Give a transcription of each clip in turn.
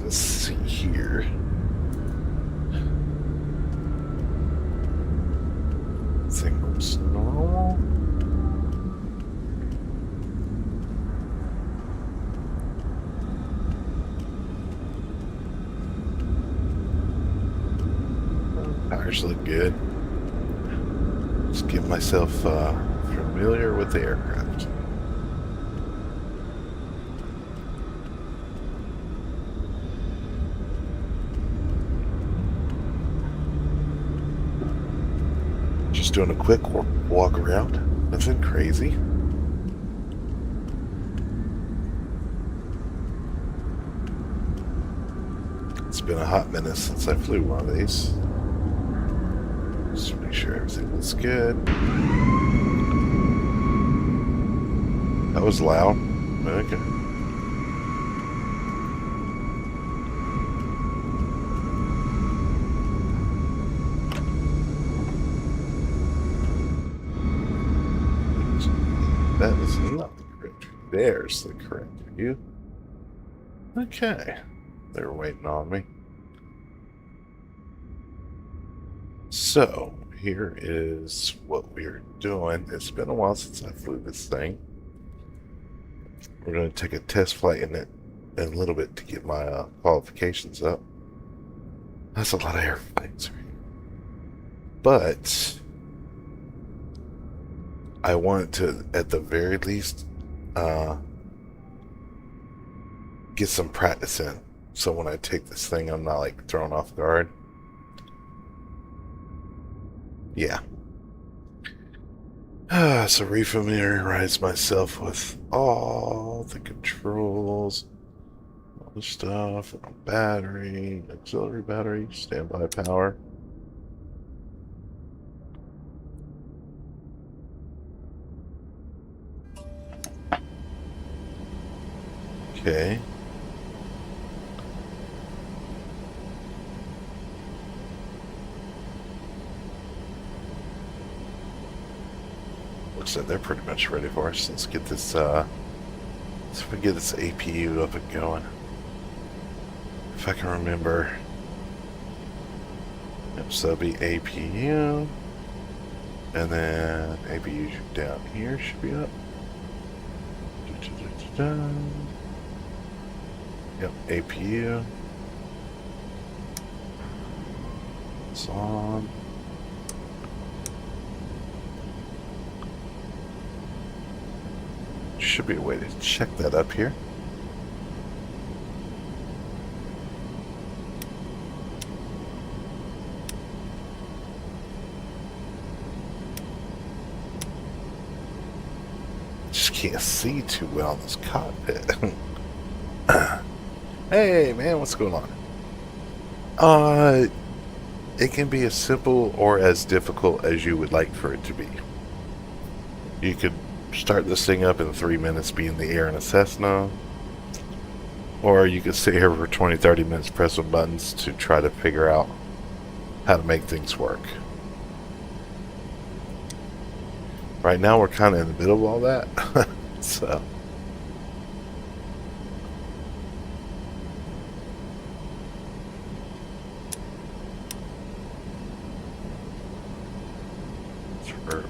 Let's see here. Thing looks normal. Tires look good. Just get myself familiar with the aircraft. Just doing a quick walk around. Nothing crazy. It's been a hot minute since I flew one of these. Just to make sure everything looks good. That was loud. Okay. That is not the correct view. There's the correct view. Okay. They were waiting on me. So, here is what we're doing. It's been a while since I flew this thing. We're going to take a test flight in it in a little bit to get my qualifications up. That's a lot of airplanes. But I want to, at the very least, get some practice in. So when I take this thing, I'm not like thrown off guard. Yeah. So refamiliarize myself with all the controls, all the stuff, battery, auxiliary battery, standby power. Okay. Looks like they're pretty much ready for us. Let's get this, let's get this APU up and going. If I can remember. Yep, so it'll be APU. And then APU down here should be up. Yep, APU. It's on. Should be a way to check that up here. Just can't see too well in this cockpit. Hey man, what's going on? It can be as simple or as difficult as you would like for it to be. You could start this thing up in 3 minutes, be in the air in a Cessna, or you could sit here for 20-30 minutes pressing buttons to try to figure out how to make things work. Right now we're kind of in the middle of all that. So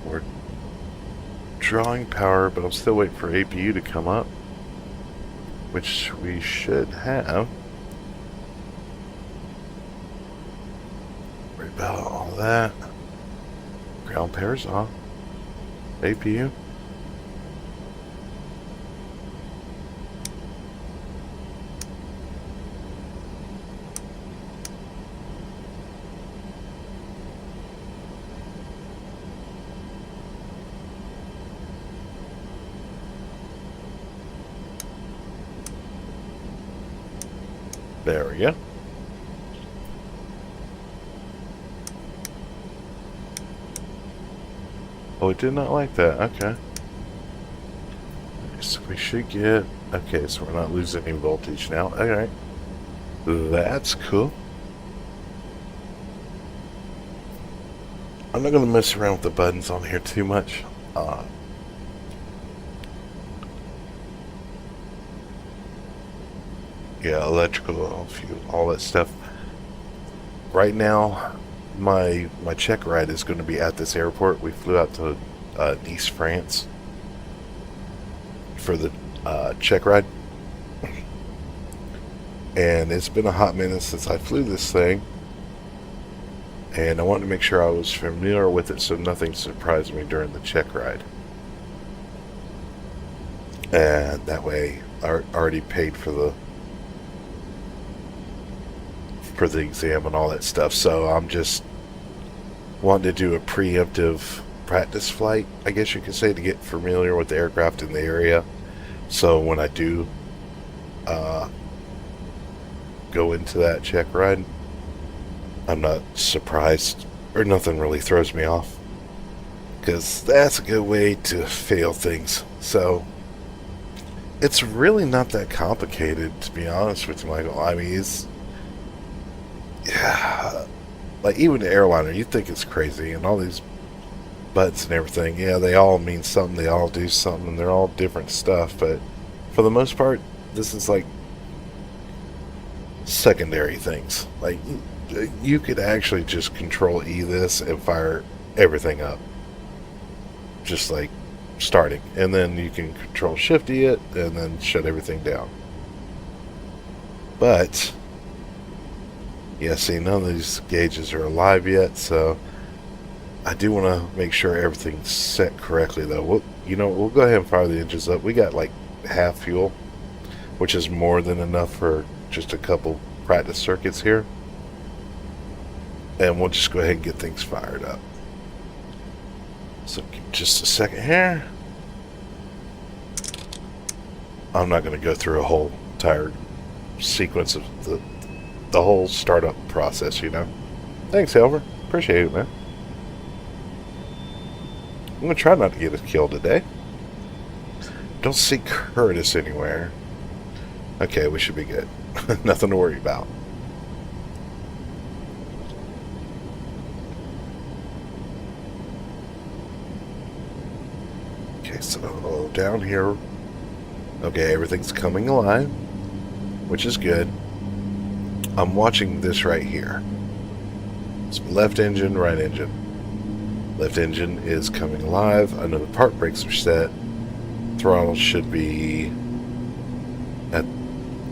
we're drawing power, but I'm still waiting for APU to come up, which we should have. Worry about all that. Ground power's off. APU. There we go. Oh, it did not like that. Okay. So we should get... Okay, so we're not losing any voltage now. Alright. That's cool. I'm not going to mess around with the buttons on here too much. Yeah, electrical, fuel, all that stuff. Right now, my check ride is going to be at this airport. We flew out to Nice, France for the check ride. And it's been a hot minute since I flew this thing. And I wanted to make sure I was familiar with it so nothing surprised me during the check ride. And that way I already paid for the exam and all that stuff. So I'm just wanting to do a preemptive practice flight, I guess you could say, to get familiar with the aircraft in the area. So when I do go into that check ride, I'm not surprised or nothing really throws me off, because that's a good way to fail things. So it's really not that complicated, to be honest with you, Michael. I mean, it's, yeah, like even the airliner, you think it's crazy, and all these buttons and everything, yeah, they all mean something, they all do something, and they're all different stuff, but for the most part, this is like secondary things. Like, you could actually just control E this and fire everything up, just like starting, and then you can control shift E it and then shut everything down. But yeah, see, none of these gauges are alive yet, so I do want to make sure everything's set correctly, though. We'll go ahead and fire the engines up. We got like half fuel, which is more than enough for just a couple practice circuits here. And we'll just go ahead and get things fired up. So just a second here. I'm not going to go through a whole entire sequence of the whole startup process, you know. Thanks, Elver. Appreciate it, man. I'm going to try not to get a kill today. Don't see Curtis anywhere. Okay, we should be good. Nothing to worry about. Okay, so down here. Okay, everything's coming alive, which is good. I'm watching this right here. It's left engine, right engine. Left engine is coming alive. I know the park brakes are set. Throttle should be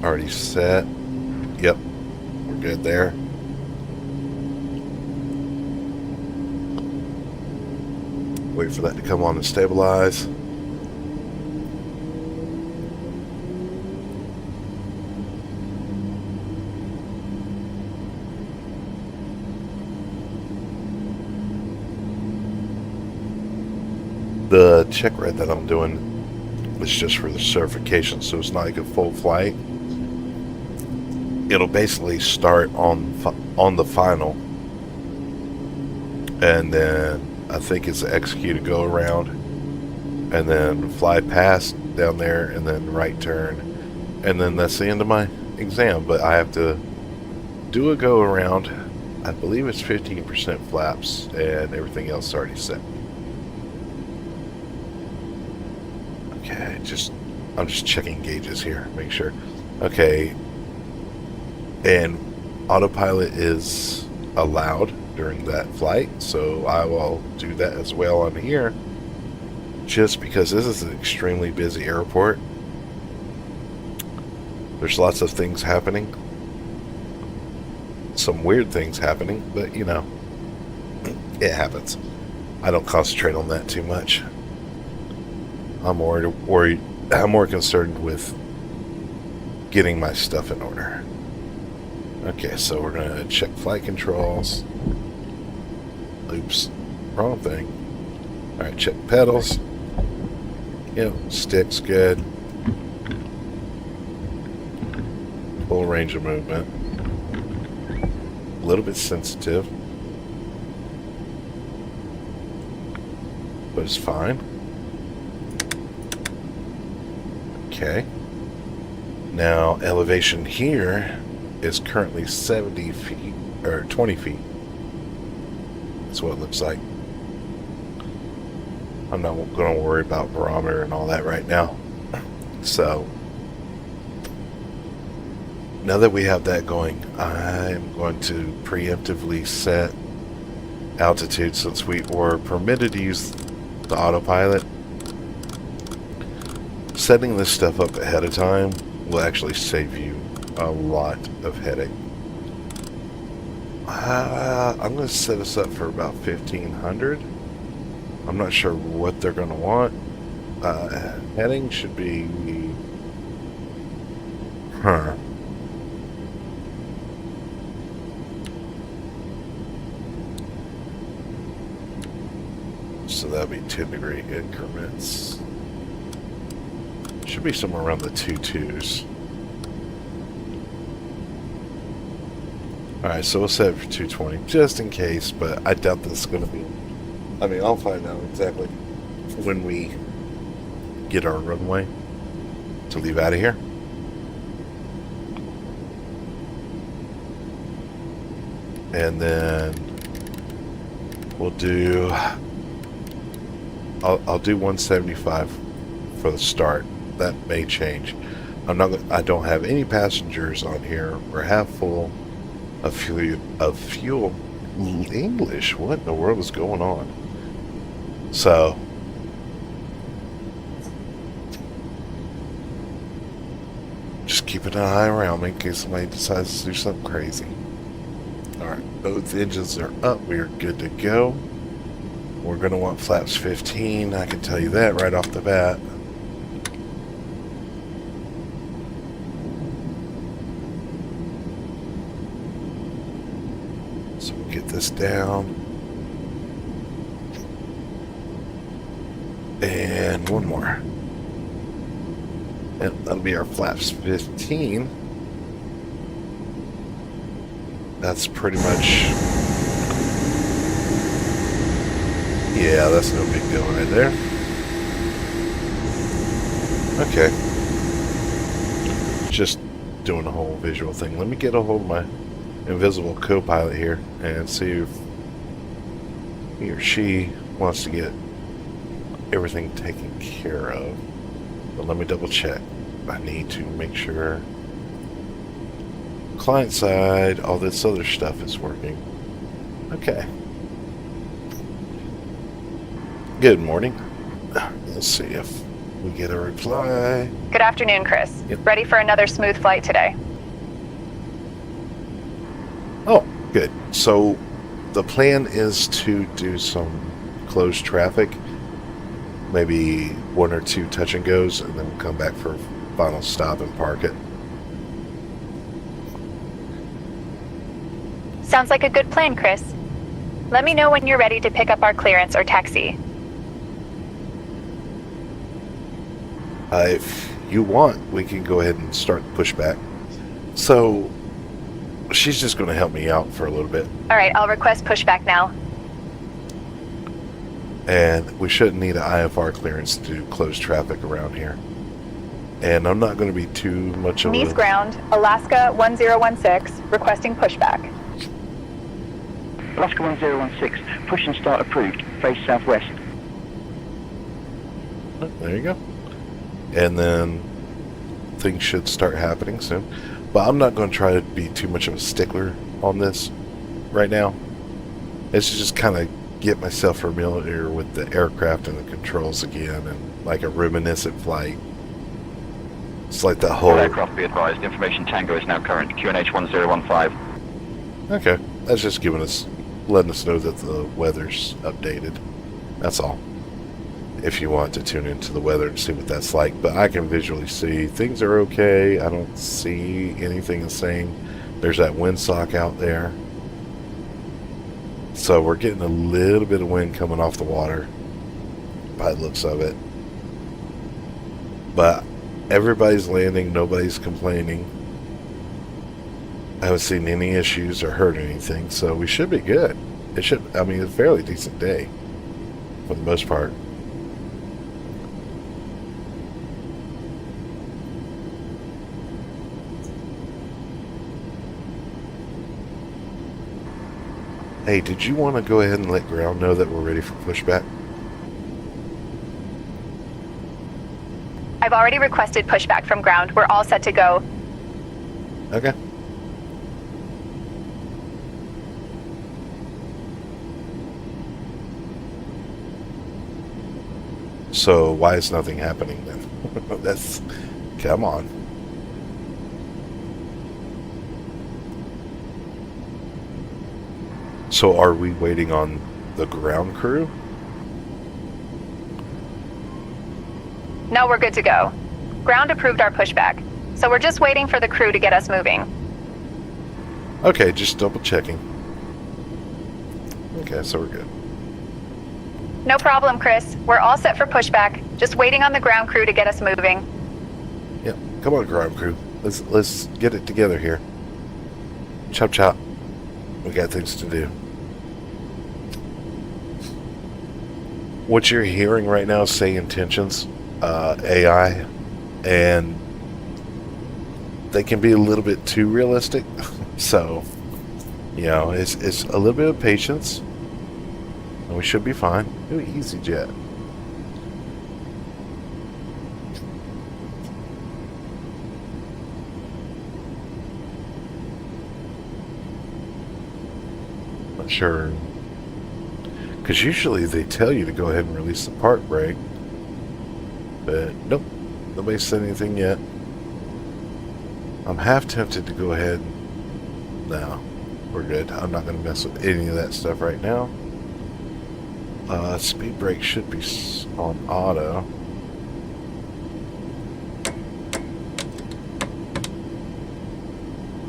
already set. Yep, we're good there. Wait for that to come on and stabilize. The check ride that I'm doing is just for the certification, so it's not like a full flight. It'll basically start on the final, and then I think it's execute a go around, and then fly past down there, and then right turn, and then that's the end of my exam. But I have to do a go around. I believe it's 15% flaps, and everything else is already set. Okay, I'm just checking gauges here, make sure. Okay, and autopilot is allowed during that flight, so I will do that as well on here, just because this is an extremely busy airport. There's lots of things happening, some weird things happening, but you know, it happens. I don't concentrate on that too much. I'm more concerned with getting my stuff in order. Okay, so we're going to check flight controls. Oops, wrong thing. Alright, check pedals. Yep, stick's good. Full range of movement. A little bit sensitive, but it's fine. Okay. Now, elevation here is currently 70 feet, or 20 feet. That's what it looks like. I'm not going to worry about barometer and all that right now. So, Now that we have that going, I'm going to preemptively set altitude since we were permitted to use the autopilot. Setting this stuff up ahead of time will actually save you a lot of headache. I'm going to set us up for about 1500. I'm not sure what they're going to want. Heading should be... So that'd be 10-degree increments. Should be somewhere around the 2.2s. Alright, so we'll set it for 220 just in case, but I doubt this is going to be... I mean, I'll find out exactly when we get our runway to leave out of here. And then we'll do... I'll do 175 for the start. That may change. I don't have any passengers on here. We're half full of fuel. English. What in the world is going on? So just keeping an eye around me in case somebody decides to do something crazy. Alright, both engines are up. We're good to go. We're going to want flaps 15. I can tell you that right off the bat. So we'll get this down. And one more. And that'll be our flaps 15. That's pretty much... Yeah, that's no big deal right there. Okay. Just doing a whole visual thing. Let me get a hold of my invisible co-pilot here and see if he or she wants to get everything taken care of. But let me double check. I need to make sure client side, all this other stuff is working. Okay. Good morning. Let's see if we get a reply. Good afternoon, Chris. Yep. Ready for another smooth flight today? Oh, good. So the plan is to do some closed traffic, maybe one or two touch and goes, and then we'll come back for a final stop and park it. Sounds like a good plan, Chris. Let me know when you're ready to pick up our clearance or taxi. If you want, we can go ahead and start the pushback. So she's just going to help me out for a little bit. All right, I'll request pushback now. And we shouldn't need an IFR clearance to close traffic around here. And I'm not going to be too much of Nice a... ground, Alaska 1016, requesting pushback. Alaska 1016, push and start approved, face southwest. Oh, there you go. And then things should start happening soon. But I'm not going to try to be too much of a stickler on this right now. It's just kind of get myself familiar with the aircraft and the controls again, and like a reminiscent flight. It's like the whole... All aircraft be advised, information Tango is now current, QNH 1015. Okay, that's just letting us know that the weather's updated. That's all. If you want to tune into the weather and see what that's like. But I can visually see things are okay. I don't see anything insane. There's that windsock out there. So we're getting a little bit of wind coming off the water by the looks of it. But everybody's landing. Nobody's complaining. I haven't seen any issues or heard anything. So we should be good. It's a fairly decent day for the most part. Hey, did you want to go ahead and let ground know that we're ready for pushback? I've already requested pushback from ground. We're all set to go. Okay. So why is nothing happening then? That's... Come on. So are we waiting on the ground crew? No, we're good to go. Ground approved our pushback, so we're just waiting for the crew to get us moving. Okay, just double checking. Okay, so we're good. No problem, Chris. We're all set for pushback, just waiting on the ground crew to get us moving. Yep. Come on, ground crew. Let's get it together here. Chop chop. We got things to do. What you're hearing right now is say intentions, AI, and they can be a little bit too realistic. So, you know, it's a little bit of patience, and we should be fine. Ooh, easy jet. Not sure. Because usually they tell you to go ahead and release the park brake. But nope, nobody's said anything yet. I'm half tempted to go ahead. No, we're good. I'm not going to mess with any of that stuff right now. Speed brake should be on auto.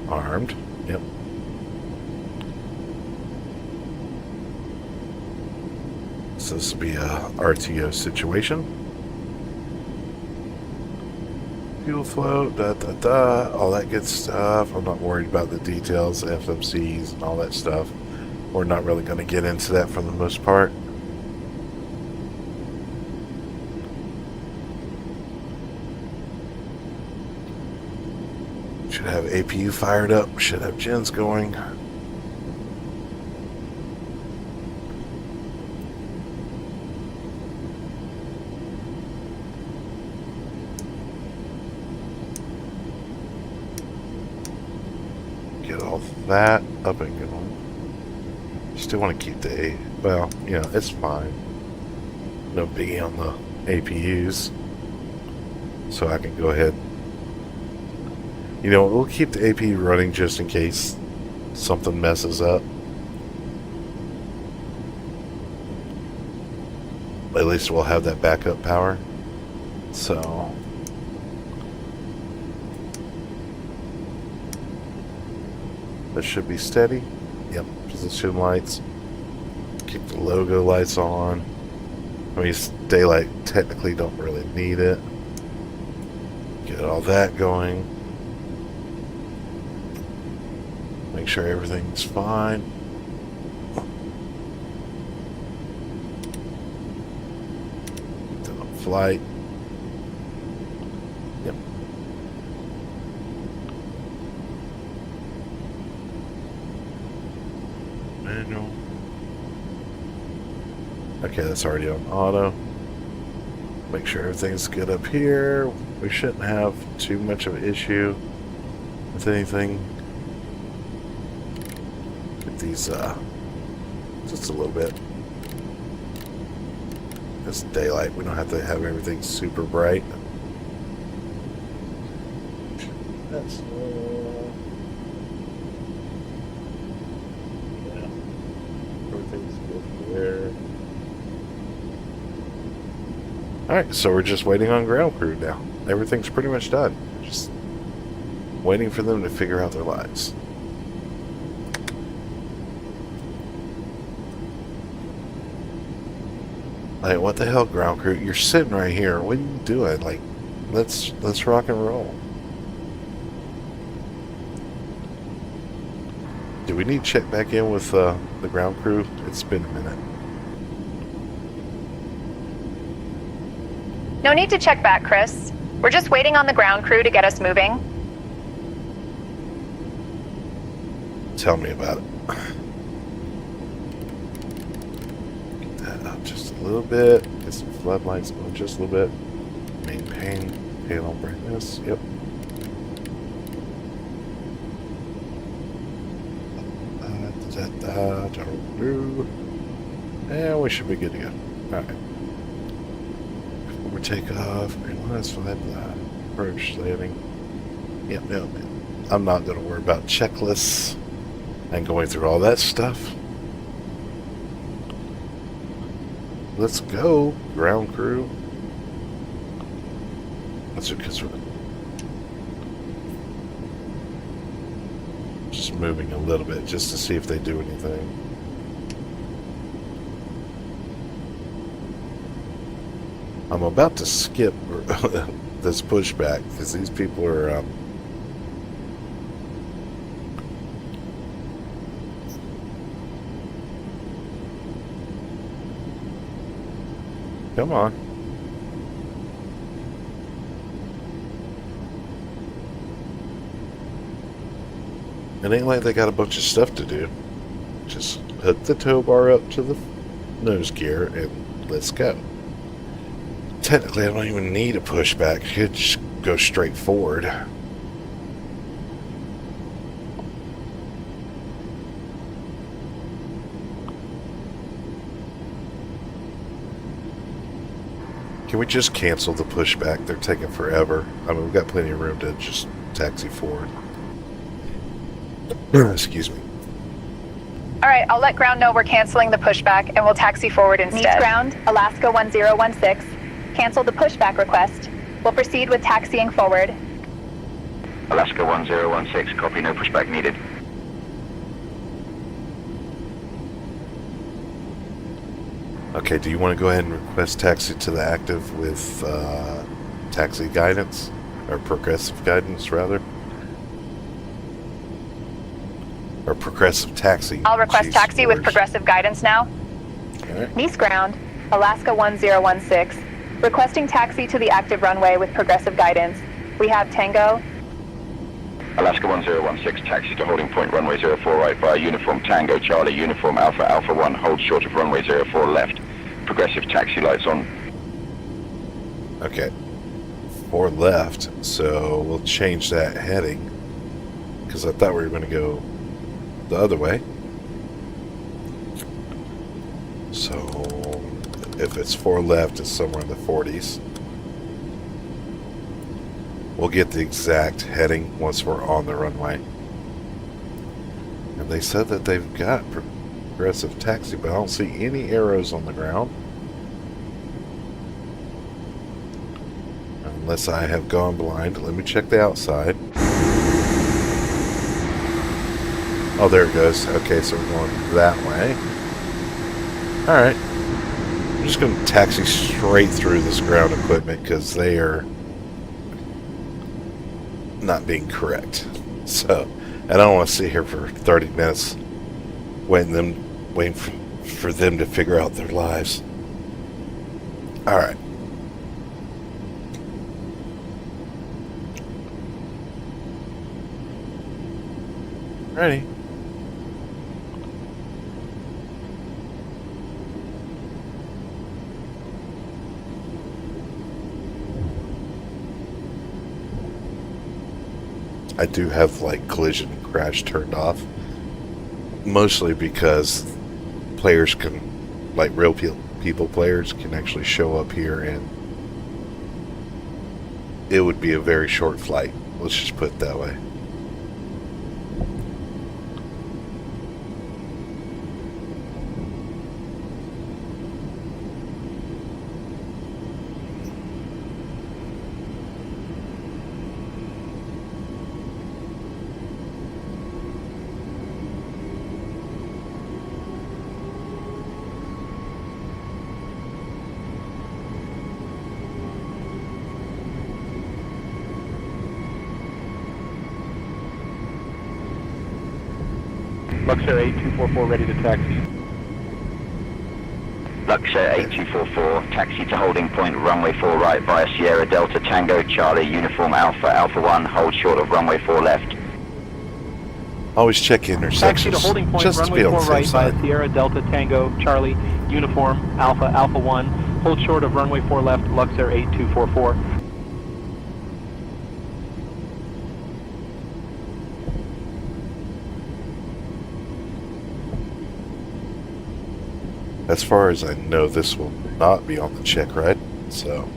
Armed. Yep. So this will be a RTO situation. Fuel flow, all that good stuff. I'm not worried about the details, FMCs, and all that stuff. We're not really going to get into that for the most part. Should have APU fired up. Should have gens going. Get all that up and going. Still want to keep the A. Well, you know, it's fine. No biggie on the APUs. So I can go ahead. You know, we'll keep the APU running just in case something messes up. At least we'll have that backup power. So that should be steady. Yep, position lights. Keep the logo lights on. I mean, daylight technically don't really need it. Get all that going. Make sure everything's fine. Keep that on flight. Yep. Manual. Okay, that's already on auto. Make sure everything's good up here. We shouldn't have too much of an issue with anything. Get these just a little bit. It's daylight. We don't have to have everything super bright. That's yeah. Everything's good there. Alright, so we're just waiting on ground crew now. Everything's pretty much done. Just waiting for them to figure out their lives. Like, what the hell, ground crew? You're sitting right here. What are you doing? Like, let's rock and roll. Do we need to check back in with the ground crew? It's been a minute. No need to check back, Chris. We're just waiting on the ground crew to get us moving. Tell me about it. Get that up just a little bit. Get some floodlights on just a little bit. Maintain pale brightness. Yep. And we should be good to go. Alright. Before we take off, green lights, flag, approach, landing. Yeah, no, man. I'm not going to worry about checklists and going through all that stuff. Let's go, ground crew. That's because we're just moving a little bit just to see if they do anything. I'm about to skip this pushback because these people are come on. It ain't like they got a bunch of stuff to do. Just hook the tow bar up to the nose gear and let's go. Technically, I don't even need a pushback. I could just go straight forward. Can we just cancel the pushback? They're taking forever. I mean, we've got plenty of room to just taxi forward. Excuse me. All right, I'll let ground know we're canceling the pushback and we'll taxi forward instead. Nice ground, Alaska 1016. Cancel the pushback request. We'll proceed with taxiing forward. Alaska 1016, copy, no pushback needed. Okay, do you want to go ahead and request taxi to the active with taxi guidance? Or progressive guidance, rather? Or progressive taxi. I'll request Jeez, taxi with words. progressive guidance now. Alright. Nice ground, Alaska 1016. Requesting taxi to the active runway with progressive guidance. We have Tango. Alaska 1016, taxi to holding point runway 04 right via uniform Tango Charlie, uniform Alpha Alpha 1, hold short of runway 04 left. Progressive taxi lights on. Okay. 4 left, so we'll change that heading. Because I thought we were going to go the other way. So, if it's 4 left, it's somewhere in the 40s. We'll get the exact heading once we're on the runway. And they said that they've got progressive taxi, but I don't see any arrows on the ground. Unless I have gone blind. Let me check the outside. Oh, there it goes. Okay, so we're going that way. Alright. I'm just going to taxi straight through this ground equipment because they are not being correct. So, I don't want to sit here for 30 minutes waiting for them to figure out their lives. Alright. Ready? I do have like collision and crash turned off, mostly because players can, like real people players can actually show up here and it would be a very short flight. Let's just put it that way. Luxair 8244 ready to taxi. Luxair 8244, taxi to holding point runway 4 right via Sierra Delta Tango Charlie, uniform Alpha Alpha 1, hold short of runway 4 left. Always check Taxi intersections to holding point just to runway be on 4 the right safe via side. Sierra Delta Tango Charlie, uniform Alpha Alpha 1, hold short of runway 4 left, Luxair 8244. As far as I know, this will not be on the check ride, so...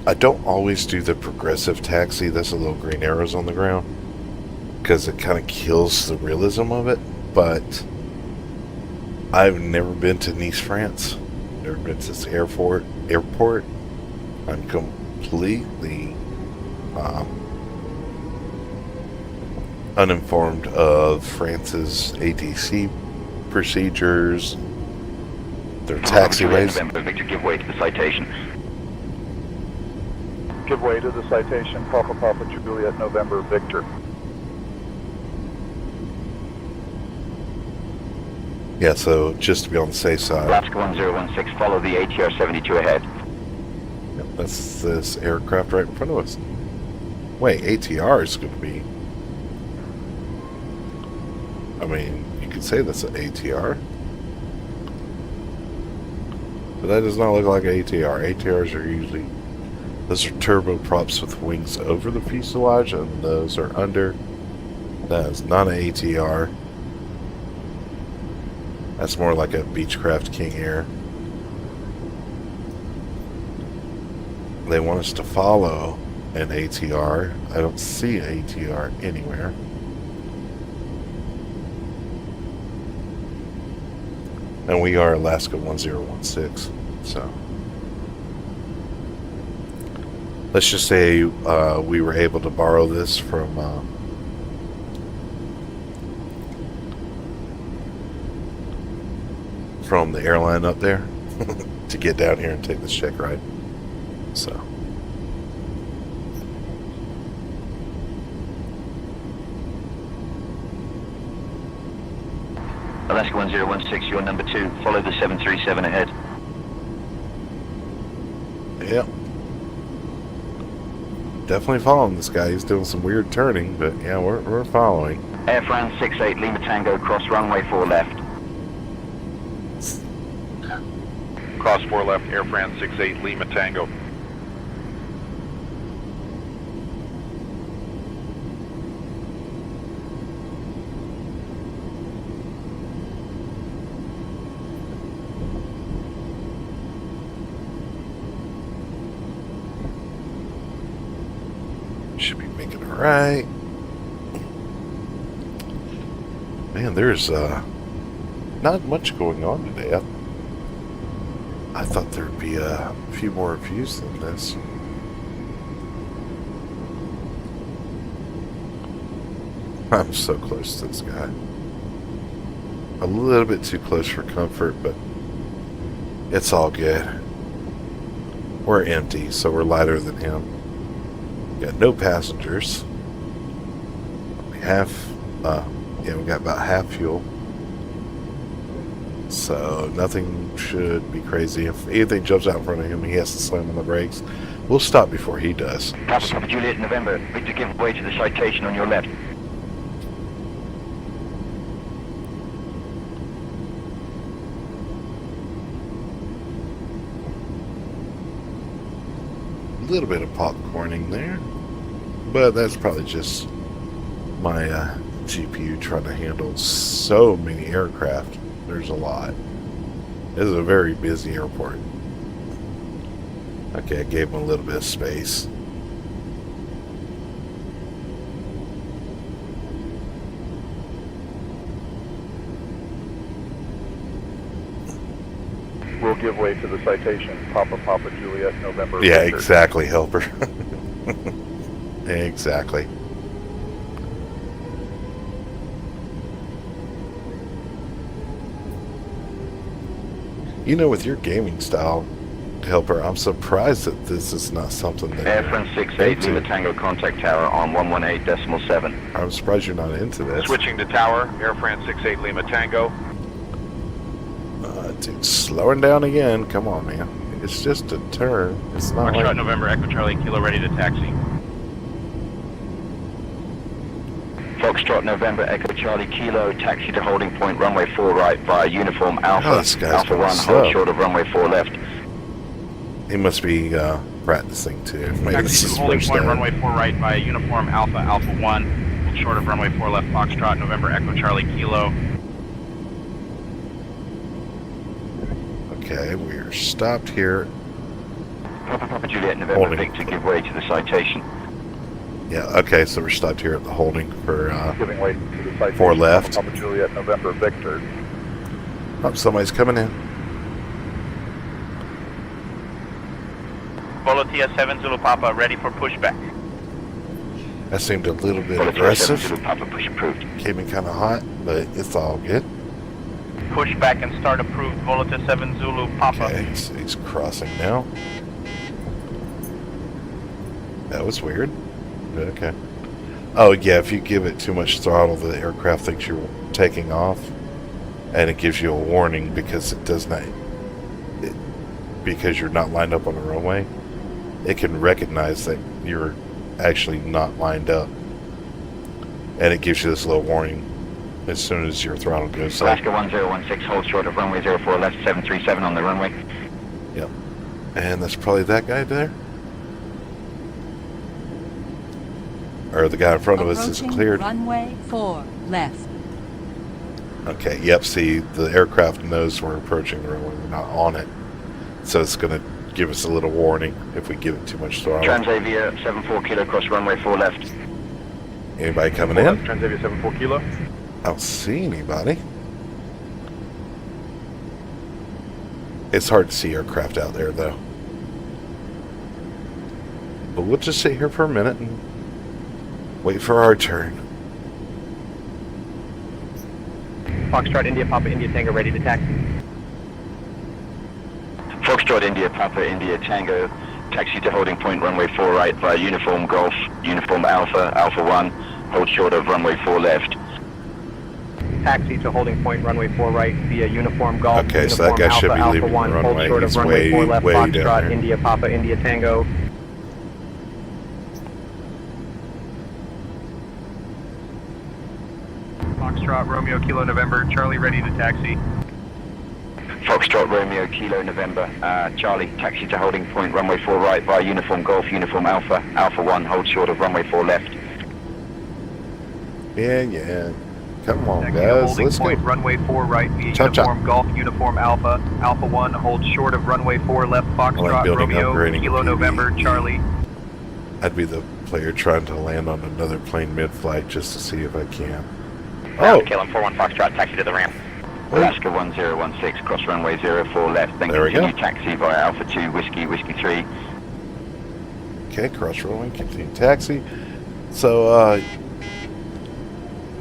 I don't always do the progressive taxi. There's a little green arrows on the ground because it kind of kills the realism of it. But I've never been to Nice, France. Never been to this airport. I'm completely uninformed of France's ATC procedures, their taxiways. Victor, give way to the citation. Give way to the citation, Papa Papa Juliet November Victor. Yeah, so just to be on the safe side. Alaska 1016, follow the ATR 72 ahead. Yep, that's this aircraft right in front of us. Wait, ATR is going to be... I mean, you could say that's an ATR. But that does not look like an ATR. ATRs are usually... Those are turboprops with wings over the fuselage, and those are under. That is not an ATR. That's more like a Beechcraft King Air. They want us to follow an ATR. I don't see an ATR anywhere. And we are Alaska 1016, so... Let's just say we were able to borrow this from the airline up there to get down here and take this check ride. So Alaska 1016, you're number 2. Follow the 737 ahead. yeah. Definitely following this guy. He's doing some weird turning, but yeah, we're following. Air France 68 Lima Tango, cross runway 4 left. Cross 4 left, Air France 68 Lima Tango. Should be making it right. Man, there's not much going on today. I thought there'd be a few more reviews than this. I'm so close to this guy. A little bit too close for comfort, but it's all good. We're empty, so we're lighter than him. Got no passengers. We got about half fuel. So nothing should be crazy. If anything jumps out in front of him, he has to slam on the brakes. We'll stop before he does. Papa Juliet November, Victor, give way to the citation on your left. A little bit of popcorning there, but that's probably just my GPU trying to handle so many aircraft. There's a lot. This is a very busy airport. Okay, I gave him a little bit of space. We'll give way to the citation, Papa Papa Juliet November Yeah, Victor. exactly, helper. Exactly. You know, with your gaming style, helper, I'm surprised that this is not something that Air you're France 68 into. Lima Tango, contact tower on 118.7. I'm surprised you're not into this. Switching to tower, Air France 68 Lima Tango. Dude, slowing down again. Come on, man. It's just a turn. It's not Foxtrot like... November Echo Charlie Kilo ready to taxi. Foxtrot November Echo Charlie Kilo, taxi to holding point runway 4 right via uniform Alpha. Oh, this guy's Alpha going 1, slow. hold short of runway 4 left. He must be practicing too. Maybe Taxi this to is holding first point, time. runway 4 right via uniform Alpha Alpha 1. Hold short of runway 4 left Foxtrot, November Echo Charlie Kilo. Okay, we're stopped here. Papa Juliet, November Holding. Victor, give way to the citation. Yeah, okay, so we're stopped here at the holding for, Giving way to the citation. 4 left. Papa Juliet, November Victor. Oh, somebody's coming in. Volotia 7 Zulu Papa, ready for pushback. That seemed a little bit Volotia 7 aggressive. Zulu Papa, push approved. Came in kind of hot, but it's all good. Pushback and start approved, Volotia 7 Zulu Papa. Okay, so he's crossing now. That was weird. But okay. Oh yeah, if you give it too much throttle, the aircraft thinks you're taking off, and it gives you a warning because it does not. Because you're not lined up on the runway, it can recognize that you're actually not lined up, and it gives you this little warning as soon as your throttle goes up. Alaska 1016, hold short of runway 04 left 737 on the runway. Yep. And that's probably that guy there. Or the guy in front of us is Approaching cleared. Runway 4 left. Okay, yep, see, the aircraft knows we're approaching the runway, we're not on it. So it's going to give us a little warning if we give it too much throttle. Transavia 74 Kilo, cross runway 4 left. Anybody coming in? Transavia 74 Kilo. I don't see anybody. It's hard to see aircraft out there, though. But we'll just sit here for a minute and wait for our turn. Foxtrot, India, Papa, India, Tango, ready to taxi. Foxtrot, India, Papa, India, Tango, taxi to holding point, runway 4 right via uniform Golf, uniform Alpha, Alpha 1, hold short of runway 4 left. Taxi to holding point, runway 4 right via uniform Golf, Okay, so uniform that guy should Alpha, be Alpha leaving the 1, hold runway. short of He's runway 4 left way down Foxtrot, there. India, Papa, India, Tango. Foxtrot, Romeo Kilo November, Charlie ready to taxi. Foxtrot, Romeo, Kilo, November, Charlie, taxi to holding point, runway 4 right via uniform Golf, uniform Alpha, Alpha 1, hold short of runway 4 left. Yeah. Come on, Taxi to guys, holding let's point, go. runway 4 right via Chop, chop. uniform Golf, uniform Alpha, Alpha 1, hold short of runway 4 left Foxtrot, building Romeo, upgrading Kilo PV. November, Charlie. I'd be the player trying to land on another plane mid-flight just to see if I can. Oh! Oh! KLM 41 Foxtrot, taxi to the ramp. Alaska 1016, cross runway 04 left, then There we continue go. taxi via Alpha 2, Whiskey, Whiskey 3. Okay, cross rolling, continue taxi. So,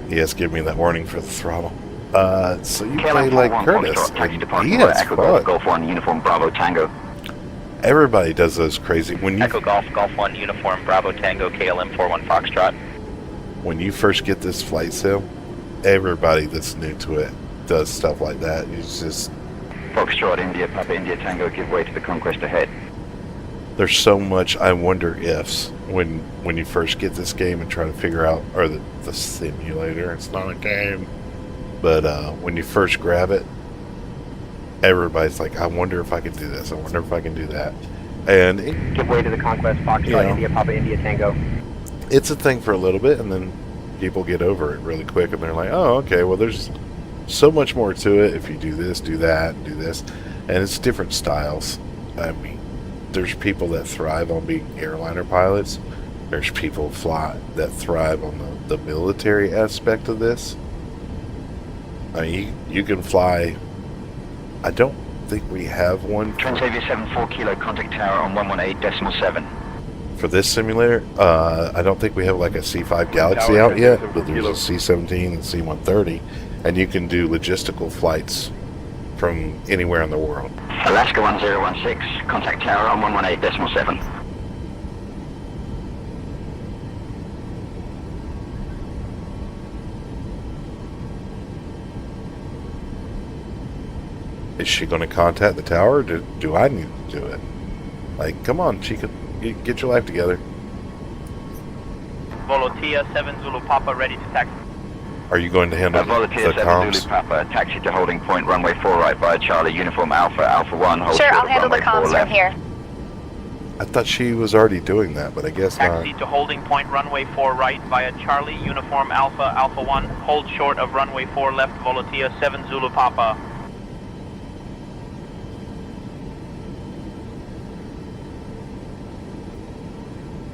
he has given me that warning for the throttle. So you play KLM like 41 Curtis. Foxtrot, taxi He departure via has Echo Golf, fun. Golf 1, uniform Bravo, Tango. Everybody does those crazy. When you Golf, Golf 1, uniform Bravo, Tango, KLM 41 Foxtrot. when you first get this flight sim, everybody that's new to it does stuff like that. It's just Foxtrot, India, Papa, India, Tango, give way to the conquest ahead. there's so much I wonder ifs when you first get this game and try to figure out, or the simulator, it's not a game, but when you first grab it, everybody's like, I wonder if I can do this, I wonder if I can do that, and Give way to the conquest, Foxtrot, Yeah. India, Papa, India, Tango. it's a thing for a little bit, and then people get over it really quick, and they're like, oh, okay, well, there's so much more to it if you do this, do that, do this, and it's different styles. I mean, there's people that thrive on being airliner pilots. There's people that thrive on the military aspect of this. I mean, you can fly. I don't think we have one Transavia 74 Kilo, contact tower on 118.7. for this simulator. I don't think we have like a C5 Galaxy Tower, out yet, Transavia but there's a C-17 and C-130, and you can do logistical flights from anywhere in the world. Alaska 1016, contact tower on 118.7. Is she going to contact the tower, or do I need to do it? Like, come on, she could get your life together. Volotia 7 Zulu Papa ready to taxi. Are you going to handle Volotia the 7 comms? Zulu Papa, taxi to holding point, runway 4 right via Charlie, uniform Alpha, Alpha 1, hold Sure, short I'll of handle the runway 4 comms from left. here. I thought she was already doing that, but I guess not. Taxi to holding point runway 4 right via Charlie, uniform Alpha, Alpha 1. Hold short of runway 4 left, Volotea 7 Zulu Papa.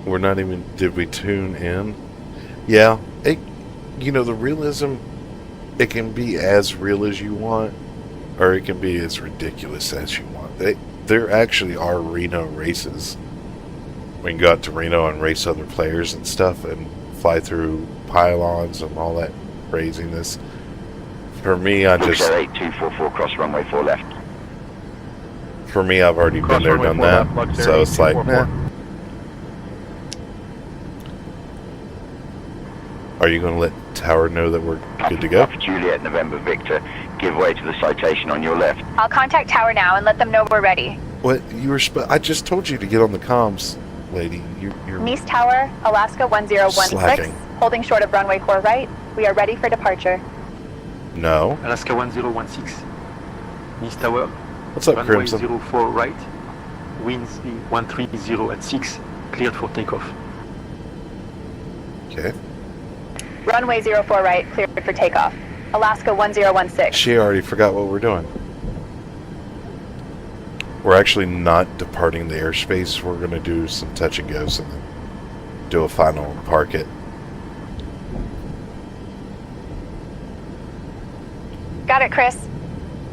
We're not even... Did we tune in? Yeah. You know, the realism, it can be as real as you want, or it can be as ridiculous as you want. There actually are Reno races. We can go out to Reno and race other players and stuff and fly through pylons and all that craziness. For me, I just... 8244, cross runway 4 left. For me, I've already Cross been there, runway done 4 that. left, So it's like, 8244. nah. Are you going to let Tower know that we're good to go? Papa Juliet, November Victor, give way to the citation on your left. I'll contact Tower now and let them know we're ready. What? You were... I just told you to get on the comms, lady. You're... Nice Tower, Alaska 1016, Slacking. holding short of runway 4 right. We are ready for departure. No. Alaska 1016. Nice Tower. What's up, Runway Crimson? 04 right. Winds 130 at 6. Cleared for takeoff. Okay. Runway 04 right, cleared for takeoff. Alaska 1016. She already forgot what we're doing. We're actually not departing the airspace. We're going to do some touch and goes and then do a final and park it. Got it, Chris.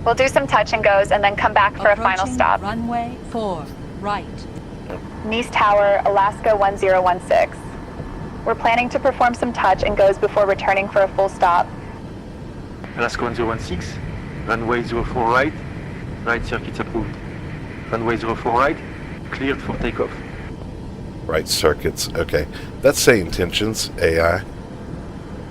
We'll do some touch and goes and then come back for a final Approaching stop. Runway 4 right. Nice Tower, Alaska 1016. We're planning to perform some touch and goes before returning for a full stop. Alaska 1016. Runway 04 right. Right circuits approved. Runway 04 right. Cleared for takeoff. Right circuits. Okay. That's say intentions, AI.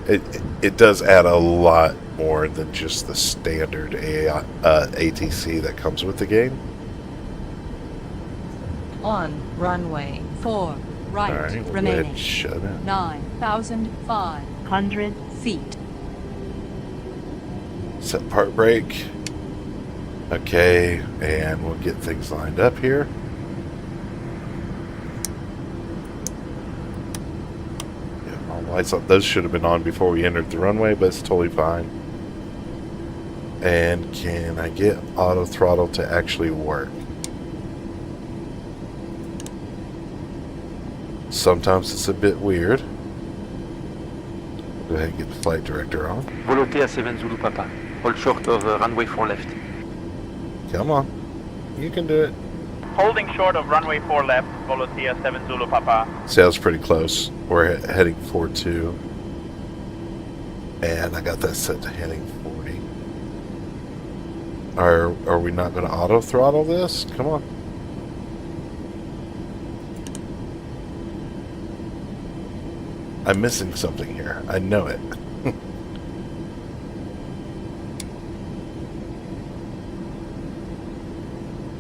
It does add a lot more than just the standard AI, ATC that comes with the game. On runway 4 right. All right, we'll go ahead Remaining and shut it. 9,500 feet. Set part brake. Okay, and we'll get things lined up here. Yeah, all lights on. Those should have been on before we entered the runway, but it's totally fine. And can I get auto throttle to actually work? Sometimes it's a bit weird. Go ahead and get the flight director on. Volotea 7 Zulu Papa. Hold short of runway 4 left. Come on. You can do it. Holding short of runway 4 left, Volotea 7 Zulu Papa. Sounds pretty close. We're heading 4-2. And I got that set to heading 40. Are we not going to auto throttle this? Come on. I'm missing something here. I know it.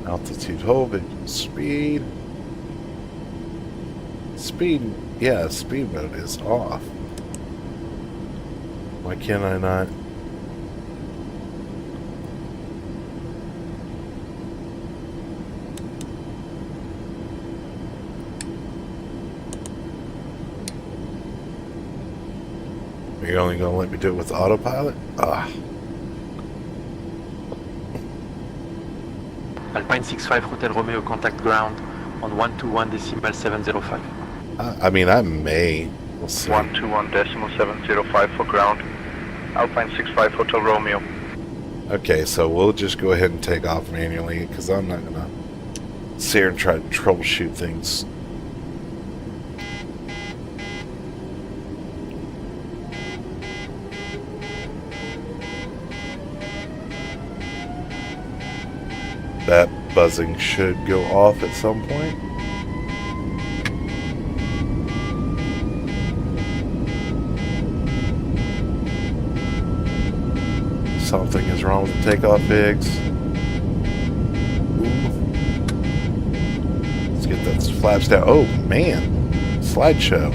Altitude hold, speed. Speed, yeah, speed mode is off. Why can't I not? You're only going to let me do it with autopilot? Ah. Alpine 65 Hotel Romeo contact ground on 121.705. I mean, I may. We'll see. 121.705 for ground. Alpine 65 Hotel Romeo. Okay, so we'll just go ahead and take off manually because I'm not going to sit here and try to troubleshoot things. That buzzing should go off at some point. Something is wrong with the takeoff figs. Ooh. Let's get those flaps down. Oh man, slideshow.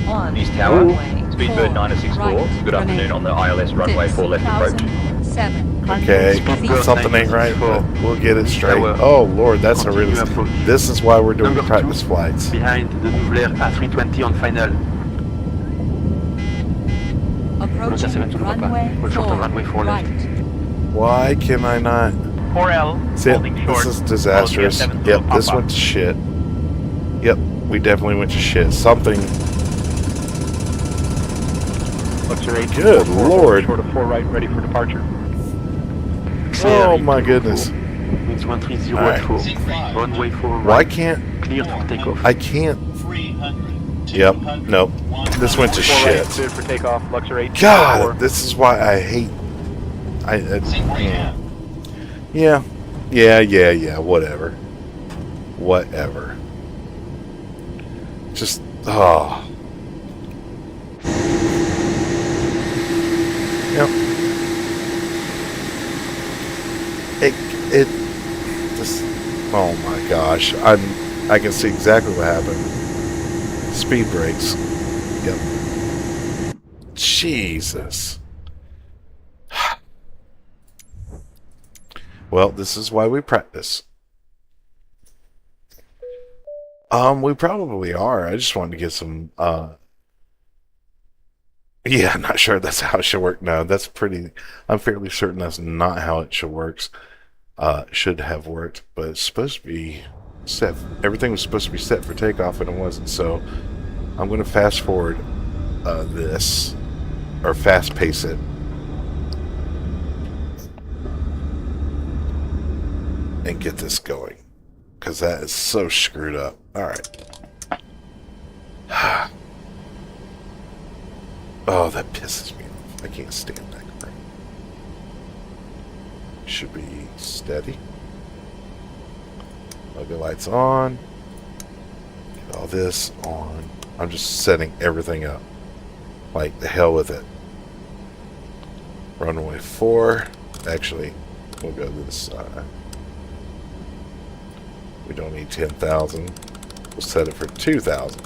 On East Tower, runway Speedbird 4 964. right. Good afternoon on the ILS runway 4 left approach. 700 Okay, feet. something ain't right, but we'll get it straight. Tower. Oh Lord, that's Continue horrendous. approach. This is why we're doing Number practice 2, flights. behind the Nouvelair A320 on final. Approaching 7 Zulu Papa. runway Hold short 4 of runway 4 left. right. Why can I not? 4L, See, holding short. this is disastrous. Volotia 7 Zulu Yep, this Papa. went to shit. Yep, we definitely went to shit. Something. Luxor 8. Good Lord. Short of 4 right, ready for departure. Oh my goodness. Winds 130 Alright. at 4. Runway 4 Why right. can't Cleared for takeoff. I can't? Yep, nope. This went to 4 right, shit. cleared for takeoff. Luxor 8. God, this is why I hate. Yeah. Whatever. Whatever. Just Yep. It just. Oh my gosh! I can see exactly what happened. Speed brakes. Yep. Jesus. Well, this is why we practice. We probably are. I just wanted to get some, yeah, I'm not sure that's how it should work. No, that's pretty, I'm fairly certain that's not how it should have worked, but it's supposed to be set, everything was supposed to be set for takeoff and it wasn't, so I'm going to fast forward, this, or fast pace it. And get this going, because that is so screwed up. Alright. Oh, that pisses me off. I can't stand that crap. Should be steady. Logo lights on. Get all this on. I'm just setting everything up. Like, the hell with it. Runway 4. Actually, we'll go this side. We don't need 10,000. We'll set it for 2,000.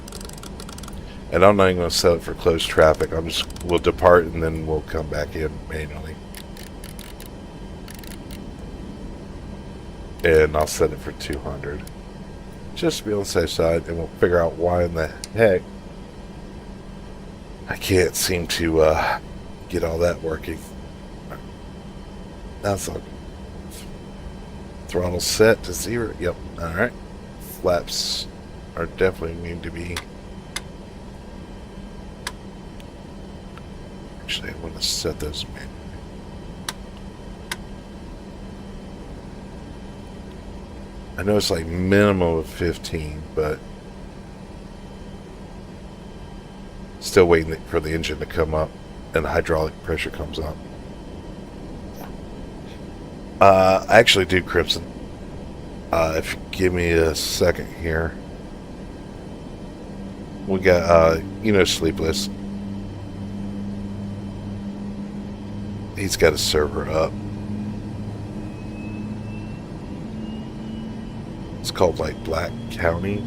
And I'm not even going to set it for closed traffic. We'll depart and then we'll come back in manually. And I'll set it for 200. Just to be on the safe side, and we'll figure out why in the heck I can't seem to get all that working. That's all good. Throttle set to 0. Yep. Alright. Flaps are definitely need to be. Actually, I want to set those manually. I know it's like minimum of 15, but still waiting for the engine to come up and the hydraulic pressure comes up. I actually do Crimson. If you give me a second here. We got, Sleepless. He's got a server up. It's called, like, Black County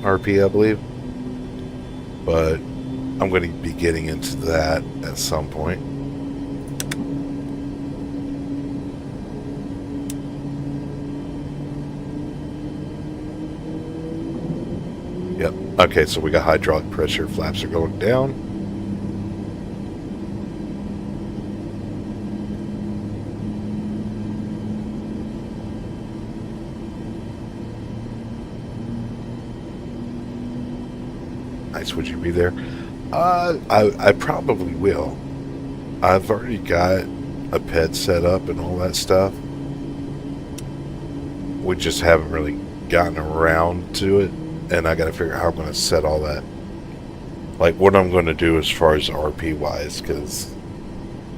RP, I believe. But I'm going to be getting into that at some point. Yep. Okay, so we got hydraulic pressure. Flaps are going down. Nice. Would you be there? I probably will. I've already got a ped set up and all that stuff. We just haven't really gotten around to it. And I got to figure out how I'm going to set all that. Like, what I'm going to do as far as RP-wise. Because,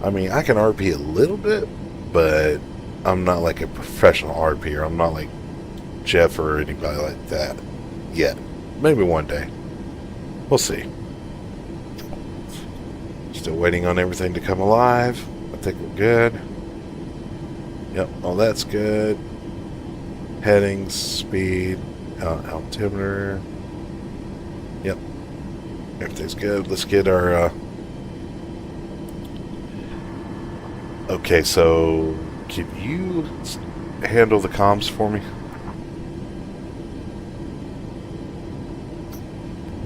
I mean, I can RP a little bit. But I'm not like a professional RPer. I'm not like Jeff or anybody like that yet. Maybe one day. We'll see. Still waiting on everything to come alive. I think we're good. Yep, all that's good. Headings, speed. Altimeter. Yep. Everything's good. Let's get our Okay, so can you handle the comms for me?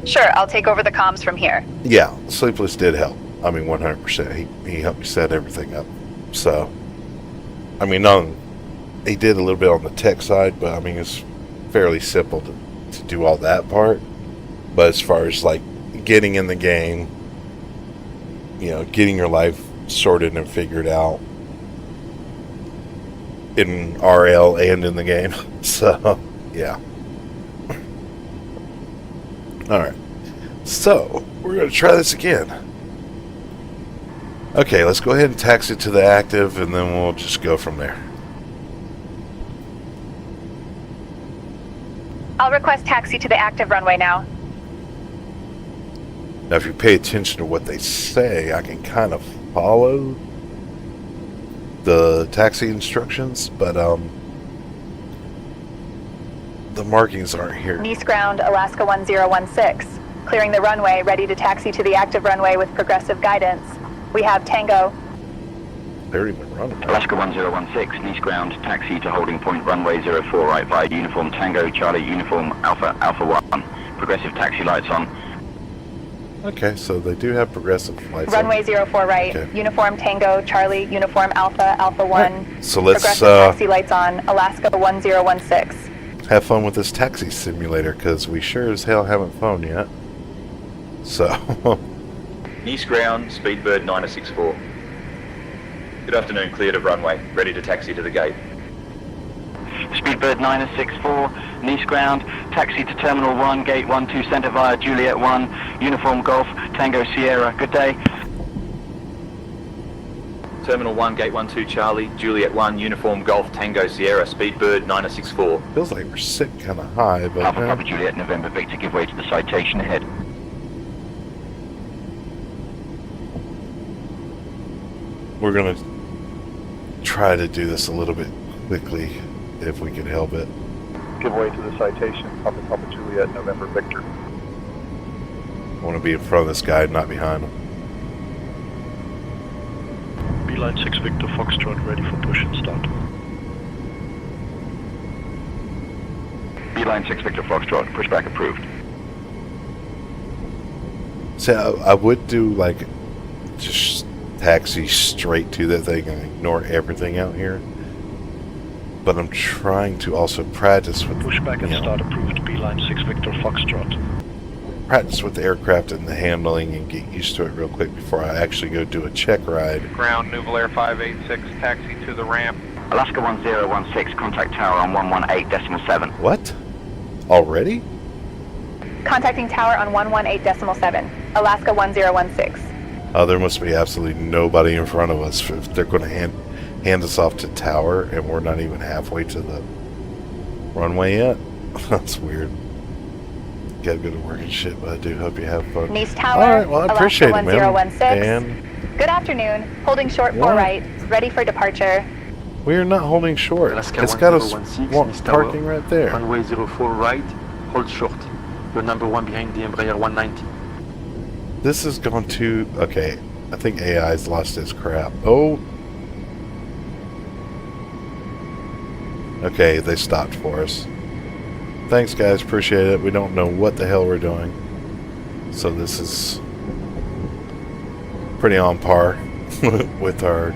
Sure, I'll take over the comms from here. Yeah, Sleepless did help. I mean, 100%. He helped me set everything up. So, I mean, he did a little bit on the tech side, but I mean, it's fairly simple to do all that part. But as far as like getting in the game, you know, getting your life sorted and figured out in RL and in the game. So, yeah. Alright. So, we're going to try this again. Okay, let's go ahead and taxi to the active, and then we'll just go from there. I'll request taxi to the active runway now. Now, if you pay attention to what they say, I can kind of follow the taxi instructions, but the markings aren't here. Nice ground, Alaska 1016. Clearing the runway, ready to taxi to the active runway with progressive guidance. We have Tango. They already been running. Alaska 1016, Nice ground, taxi to holding point runway 04 right via uniform Tango Charlie uniform Alpha Alpha 1. Progressive taxi lights on. Okay, so they do have progressive lights. Runway 04 right, Okay. uniform Tango Charlie uniform Alpha Alpha 1. Right. So let's progressive taxi lights on, Alaska 1016. have fun with this taxi simulator, because we sure as hell haven't flown yet. So, Nice ground, Speedbird 964. Good afternoon, cleared of runway. Ready to taxi to the gate. Speedbird 964, Nice ground, taxi to Terminal 1, Gate 12 Center via Juliet 1, Uniform Golf, Tango Sierra. Good day. Terminal 1, Gate 12 Charlie, Juliet 1, Uniform Golf, Tango Sierra, Speedbird 964. feels like we're sitting kind of high, but Alpha Papa Juliet November Victor, give way to the citation ahead. we're going to try to do this a little bit quickly, if we can help it. Give way to the citation. Alpha Papa Juliet November Victor. I want to be in front of this guy, not behind him. Beeline 6 Victor Foxtrot ready for push and start. Beeline 6 Victor Foxtrot, pushback approved. See, I would do like just taxi straight to that thing and ignore everything out here. But I'm trying to also practice with Pushback and start approved. Beeline 6 Victor Foxtrot. Practice with the aircraft and the handling and get used to it real quick before I actually go do a check ride. Ground, Nouvel Air 586, taxi to the ramp. Alaska 1016, contact tower on 118.7. What? Already? Contacting tower on 118.7, Alaska 1016. Oh, there must be absolutely nobody in front of us if they're going to hand us off to tower and we're not even halfway to the runway yet. That's weird. Gotta go to work and shit, but I do hope you have fun. Nice tower, Alright, well, I appreciate it, man. 1016. And Good afternoon, holding short 4 What? right, ready for departure. we're not holding short. Alaska It's got us 1016, East Tower. parking right there. Runway 04 right, hold short. You're number 1 behind the Embraer 190. This has gone too... Okay, I think AI's lost its crap. Oh! Okay, they stopped for us. Thanks, guys. Appreciate it. We don't know what the hell we're doing. So this is pretty on par with the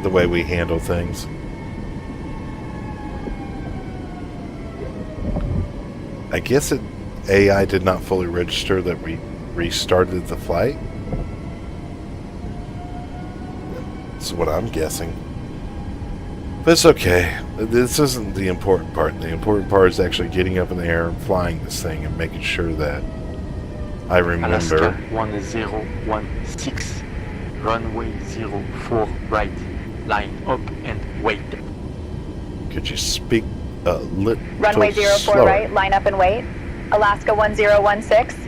way we handle things. I guess AI did not fully register that we restarted the flight. That's what I'm guessing. But it's okay. This isn't the important part. The important part is actually getting up in the air and flying this thing and making sure that I remember. Alaska 1016, runway 04 right, line up and wait. Could you speak a little Runway 04 slower? right, line up and wait. Alaska 1016.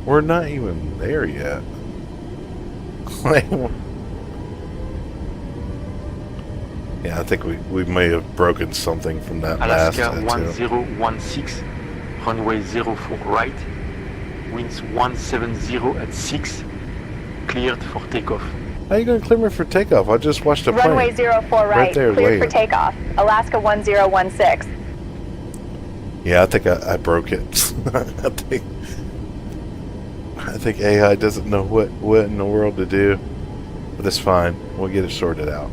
We're not even there yet. Yeah, I think we may have broken something from that last Alaska attempt. 1016, runway 04 right, winds 170 at 6, cleared for takeoff. How you gonna clear me for takeoff? I just watched a plane. Runway 04 right, there, cleared for laying. takeoff. Alaska 1016. Yeah, I think I broke it. I think AI doesn't know what in the world to do, but it's fine. We'll get it sorted out.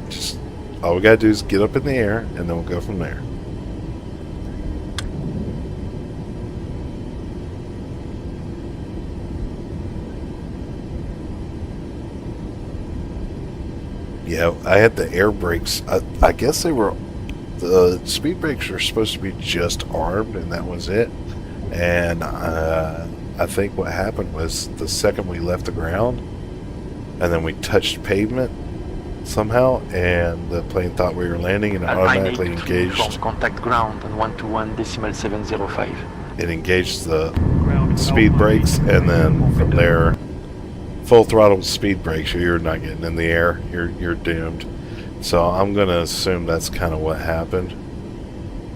Just all we gotta do is get up in the air, and then we'll go from there. Yeah, I had the air brakes. I guess they were, the speed brakes are supposed to be just armed, and that was it. And I think what happened was the second we left the ground, and then we touched pavement somehow, and the plane thought we were landing, and it automatically engaged. Contact ground on 121.705. It engaged the speed brakes, and then from there, full throttle speed brakes. You're not getting in the air. You're doomed. So I'm gonna assume that's kind of what happened.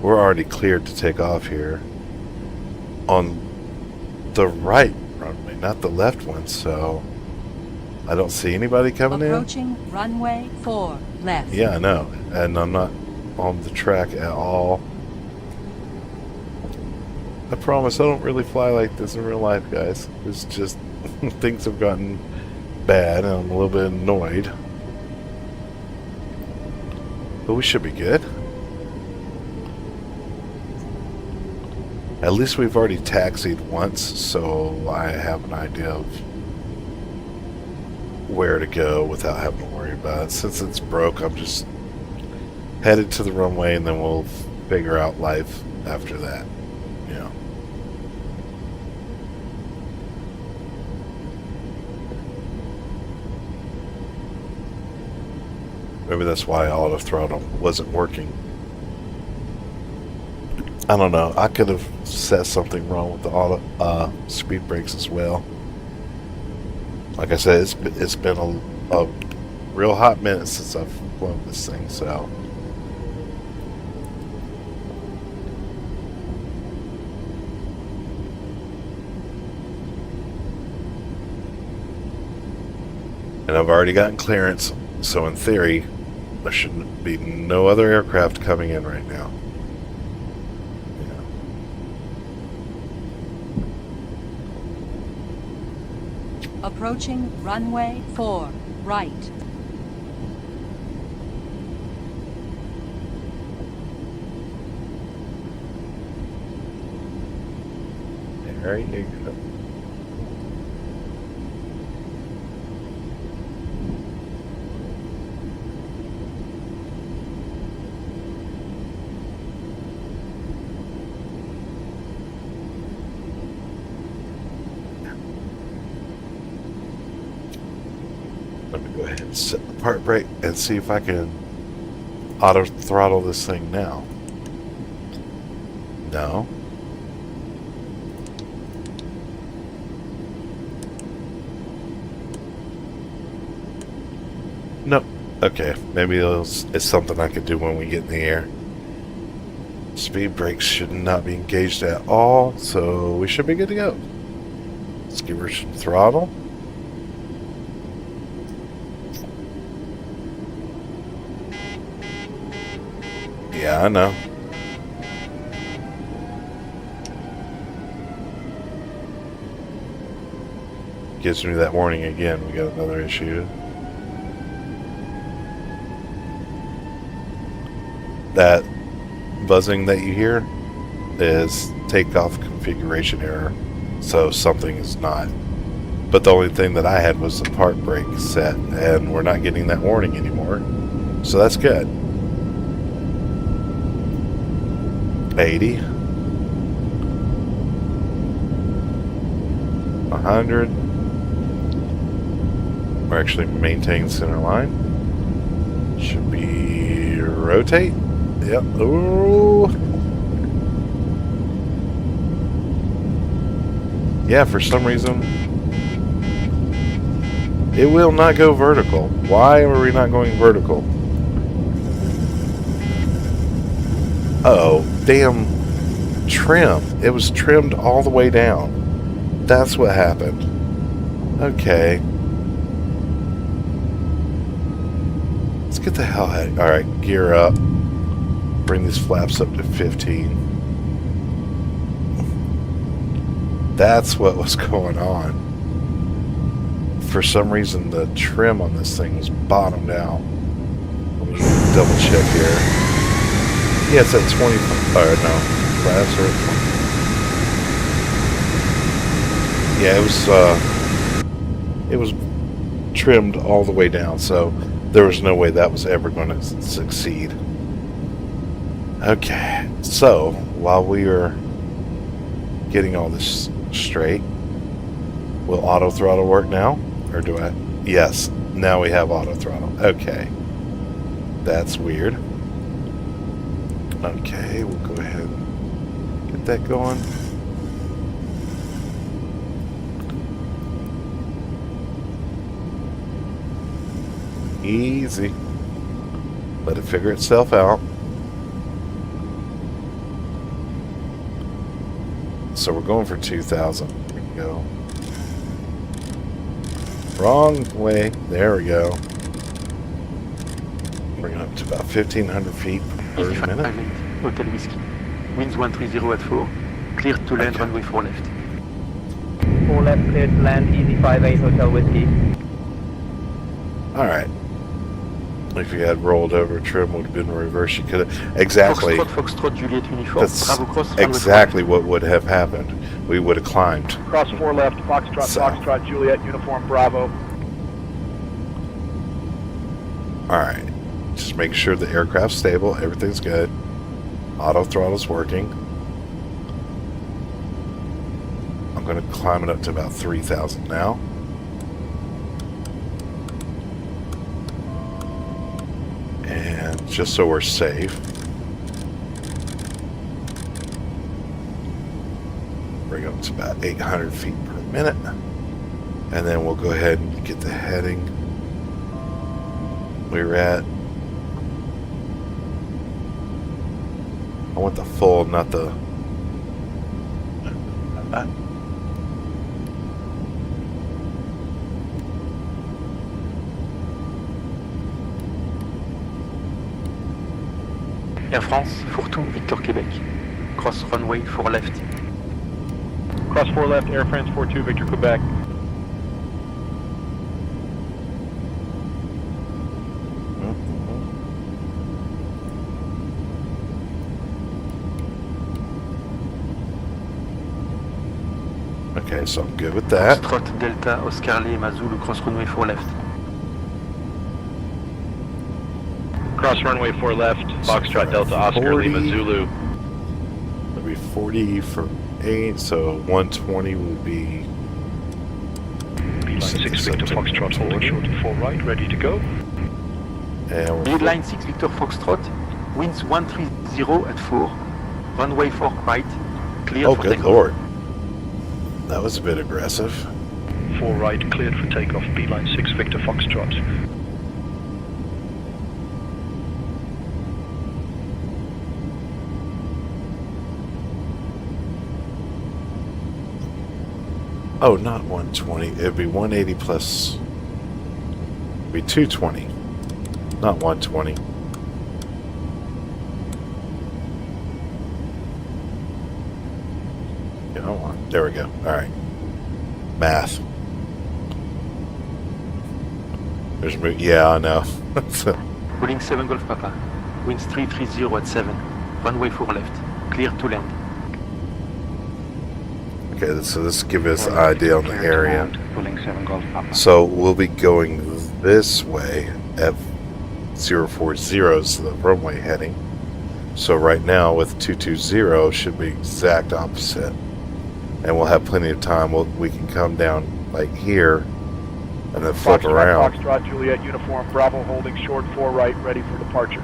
We're already cleared to take off here on the right runway, not the left one. So I don't see anybody coming Approaching runway 4 left. in. Yeah, I know, and I'm not on the track at all. I promise I don't really fly like this in real life, guys. It's just things have gotten bad, and I'm a little bit annoyed. But we should be good. At least we've already taxied once, so I have an idea of where to go without having to worry about it. Since it's broke, I'm just headed to the runway, and then we'll figure out life after that. You know. Maybe that's why auto throttle wasn't working. I don't know. I could have set something wrong with the auto speed brakes as well. Like I said, it's been a real hot minute since I've flown this thing, so. And I've already gotten clearance, so in theory, there should be no other aircraft coming in right now. Approaching runway 4 right. There you go. Let me go ahead and set the part brake and see if I can auto throttle this thing now. No. Nope. Okay, maybe it's something I could do when we get in the air. Speed brakes should not be engaged at all, so we should be good to go. Let's give her some throttle. Yeah, I know. Gives me that warning again. We got another issue. That buzzing that you hear is takeoff configuration error. So something is not. But the only thing that I had was the part brake set, and we're not getting that warning anymore. So that's good. 80. 100. We're actually maintaining center line. Should be rotate. Yep. Ooh. Yeah, for some reason it will not go vertical. Why are we not going vertical? Uh-oh, damn trim. It was trimmed all the way down. That's what happened. Okay. Let's get the hell out. Alright, gear up. Bring these flaps up to 15. That's what was going on. For some reason, the trim on this thing was bottomed out. Let me double check here. Yeah, it's at 20. Or no, flaps are at 20. Yeah, it was trimmed all the way down, so there was no way that was ever going to succeed. Okay, so while we are getting all this straight, will auto throttle work now? Or do I? Yes, now we have auto throttle. Okay. That's weird. Okay, we'll go ahead and get that going. Easy. Let it figure itself out. So we're going for 2,000. There we go. Wrong way. There we go. Bring it up to about 1,500 feet per minute. Hotel Whiskey. Winds 130 at 4. Clear to land, runway 4 left. 4 left, cleared to land, easy 58 Hotel Whiskey. Alright. If you had rolled over, trim would have been reversed. You could have... Exactly. Foxtrot, Juliet uniform. That's Bravo cross, exactly what would have happened. We would have climbed. Cross 4 left, Foxtrot, So. Foxtrot, Juliet, uniform, Bravo. Alright. Just make sure the aircraft's stable. Everything's good. Auto throttle's working. I'm going to climb it up to about 3,000 now. And just so we're safe, bring it up to about 800 feet per minute. And then we'll go ahead and get the heading we were at. I want the full, not the... Air France, Fourtou, Victor Québec. Cross runway 4 left. Cross 4 left, Air France 42, Victor, Quebec. Okay, so I'm good with that. Foxtrot, Delta, Oscar Lima, Zulu, cross runway 4 left. Cross runway 4 left, Foxtrot, Delta, Oscar, 40. Lima, Zulu. It'll be 40 for 8, so 120 would be... Beeline 6 Victor, Foxtrot, holding short to 4 right, ready to go. And we're Beeline 6 Victor Foxtrot, winds 130 at 4. Runway 4 right, clear oh, for good takeoff. lord. That was a bit aggressive. 4 right, cleared for takeoff, Beeline 6 Victor, Foxtrot. Oh, not 120. It'd be 180 plus... It'd be 220. Not 120. Yeah, hold on. There we go. Alright. Math. There's... Yeah, I know. Rolling 7 Golf Papa, winds 330 at 7. Runway 4 left, clear to land. Okay, so this gives us an idea on the area. So we'll be going this way at 040 is the runway heading. So right now with 220 should be exact opposite. And we'll have plenty of time. We can come down like here and then flip Foxtrot, around. Foxtrot, Juliet, uniform, Bravo, holding short 4 right, ready for departure.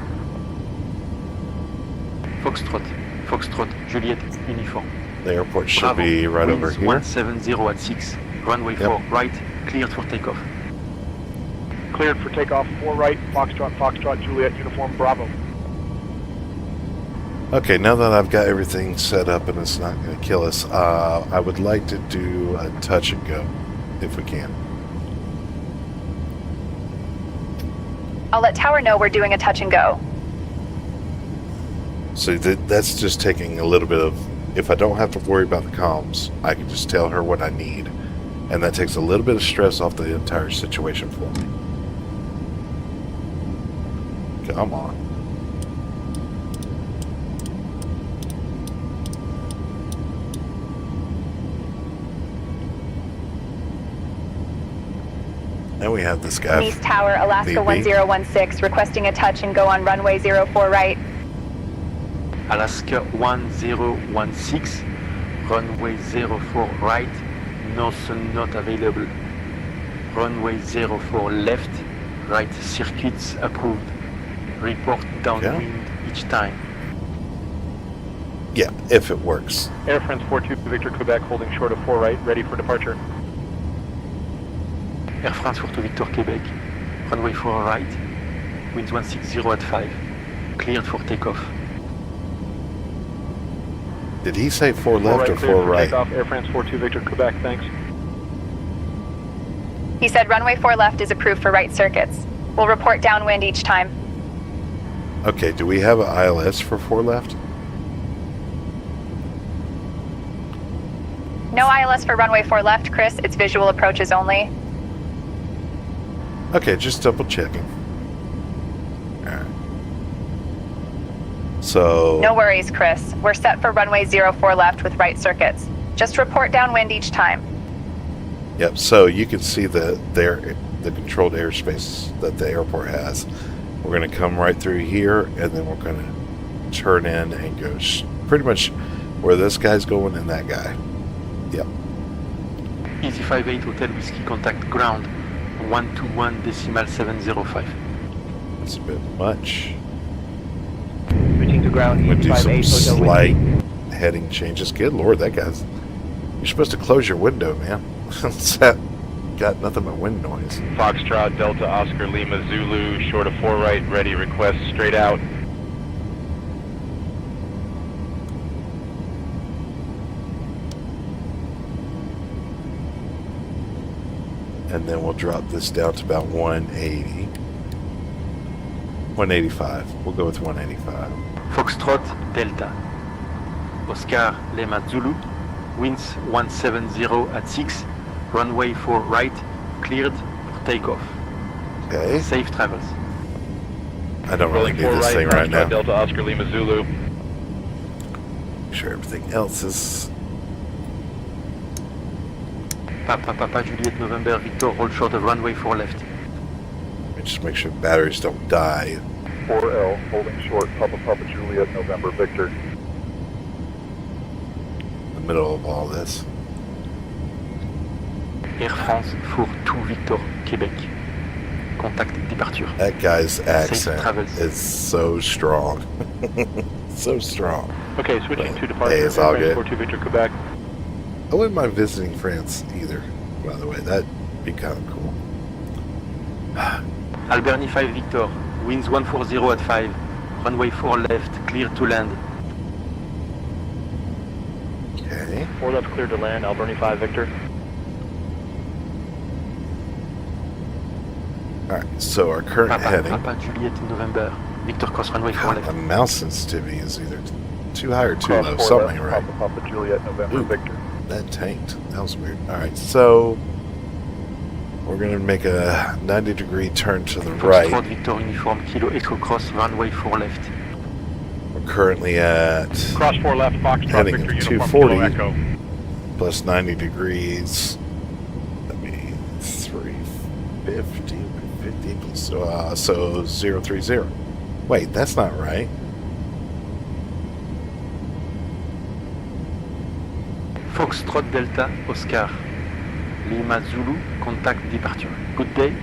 Foxtrot, Juliet, uniform. The airport should Bravo, be right over winds here. 170 at 6. Runway 4 right, cleared for takeoff. Cleared for takeoff, 4 right, Foxtrot, Foxtrot, Juliet, uniform, Bravo. Okay, now that I've got everything set up and it's not going to kill us, I would like to do a touch and go, if we can. I'll let tower know we're doing a touch and go. So that's just taking a little bit of... If I don't have to worry about the comms, I can just tell her what I need. And that takes a little bit of stress off the entire situation for me. Come on. And we have this guy. East Tower, Alaska 1016, requesting a touch and go on runway 04 right. Alaska 1016, runway 04 right, Northern not available. Runway 04 left, right circuits approved. Report downwind each time. Yeah, if it works. Air France 42 Victor Quebec holding short of 4 right, ready for departure. Air France 42 Victor Quebec, runway 4 right, winds 160 at 5, cleared for takeoff. Did he say 4 left or 4 right? Takeoff, Air France 42 Victor Quebec, thanks. He said runway 4 left is approved for right circuits. We'll report downwind each time. Okay, do we have an ILS for 4 left? No ILS for runway 4 left, Chris. It's visual approaches only. Okay, just double checking. Alright. So... No worries, Chris. We're set for runway 04 left with right circuits. Just report downwind each time. Yep, so you can see the controlled airspace that the airport has. We're going to come right through here, and then we're going to turn in and go pretty much where this guy's going and that guy. Yep. Easy 58 Hotel Whiskey, contact ground 121.705. That's a bit much. Reaching to ground, I'm going to do some 58 Hotel slight Whiskey. heading changes. Good lord, that guy's... You're supposed to close your window, man. That got nothing but wind noise. Foxtrot, Delta, Oscar, Lima, Zulu, short of 4 right, ready, request straight out. And then we'll drop this down to about 180. 185. We'll go with 185. Foxtrot, Delta. Oscar, Lima, Zulu, winds 170 at 6, runway 4 right, cleared for takeoff. Okay. Safe travels. I don't really need this thing right now. Delta, Oscar, Lima, Zulu. Make sure everything else is... Papa, Juliet, November, Victor, hold short of runway 4 left. Let me just make sure batteries don't die. 4L, holding short, Papa, Juliet, November, Victor. In the middle of all this. Air France 42 Victor, Québec. Contact departure. That guy's accent travels. is so strong. So strong. Okay, switching to departure. Hey, it's all Air France good. 42 Victor Quebec. I wouldn't mind visiting France either, by the way. That'd be kind of cool. Alberni 5 Victor, winds 140 at 5, runway 4 left, clear to land. Okay. 4 left clear to land, Alberni 5 Victor. Alright, so our current heading... Papa, Juliet, November, Victor cross runway 4 God, left. the mouse sensitivity is either too high or too Cross low. 4 Something left, ain't right. Papa, Juliet, November, Ooh. Victor. That tanked. That was weird. Alright, so... We're going to make a 90-degree turn to the Foxtrot right. Victor Uniform, Kilo Echo cross runway 4 left. We're currently at Cross 4 left, Foxtrot, heading Victor, at Uniform, 240. Kilo Echo. plus 90 degrees. That means 350, 50 plus, so 030. Wait, that's not right. Foxtrot Delta, Oscar. Lima Zulu, contact departure. Good day.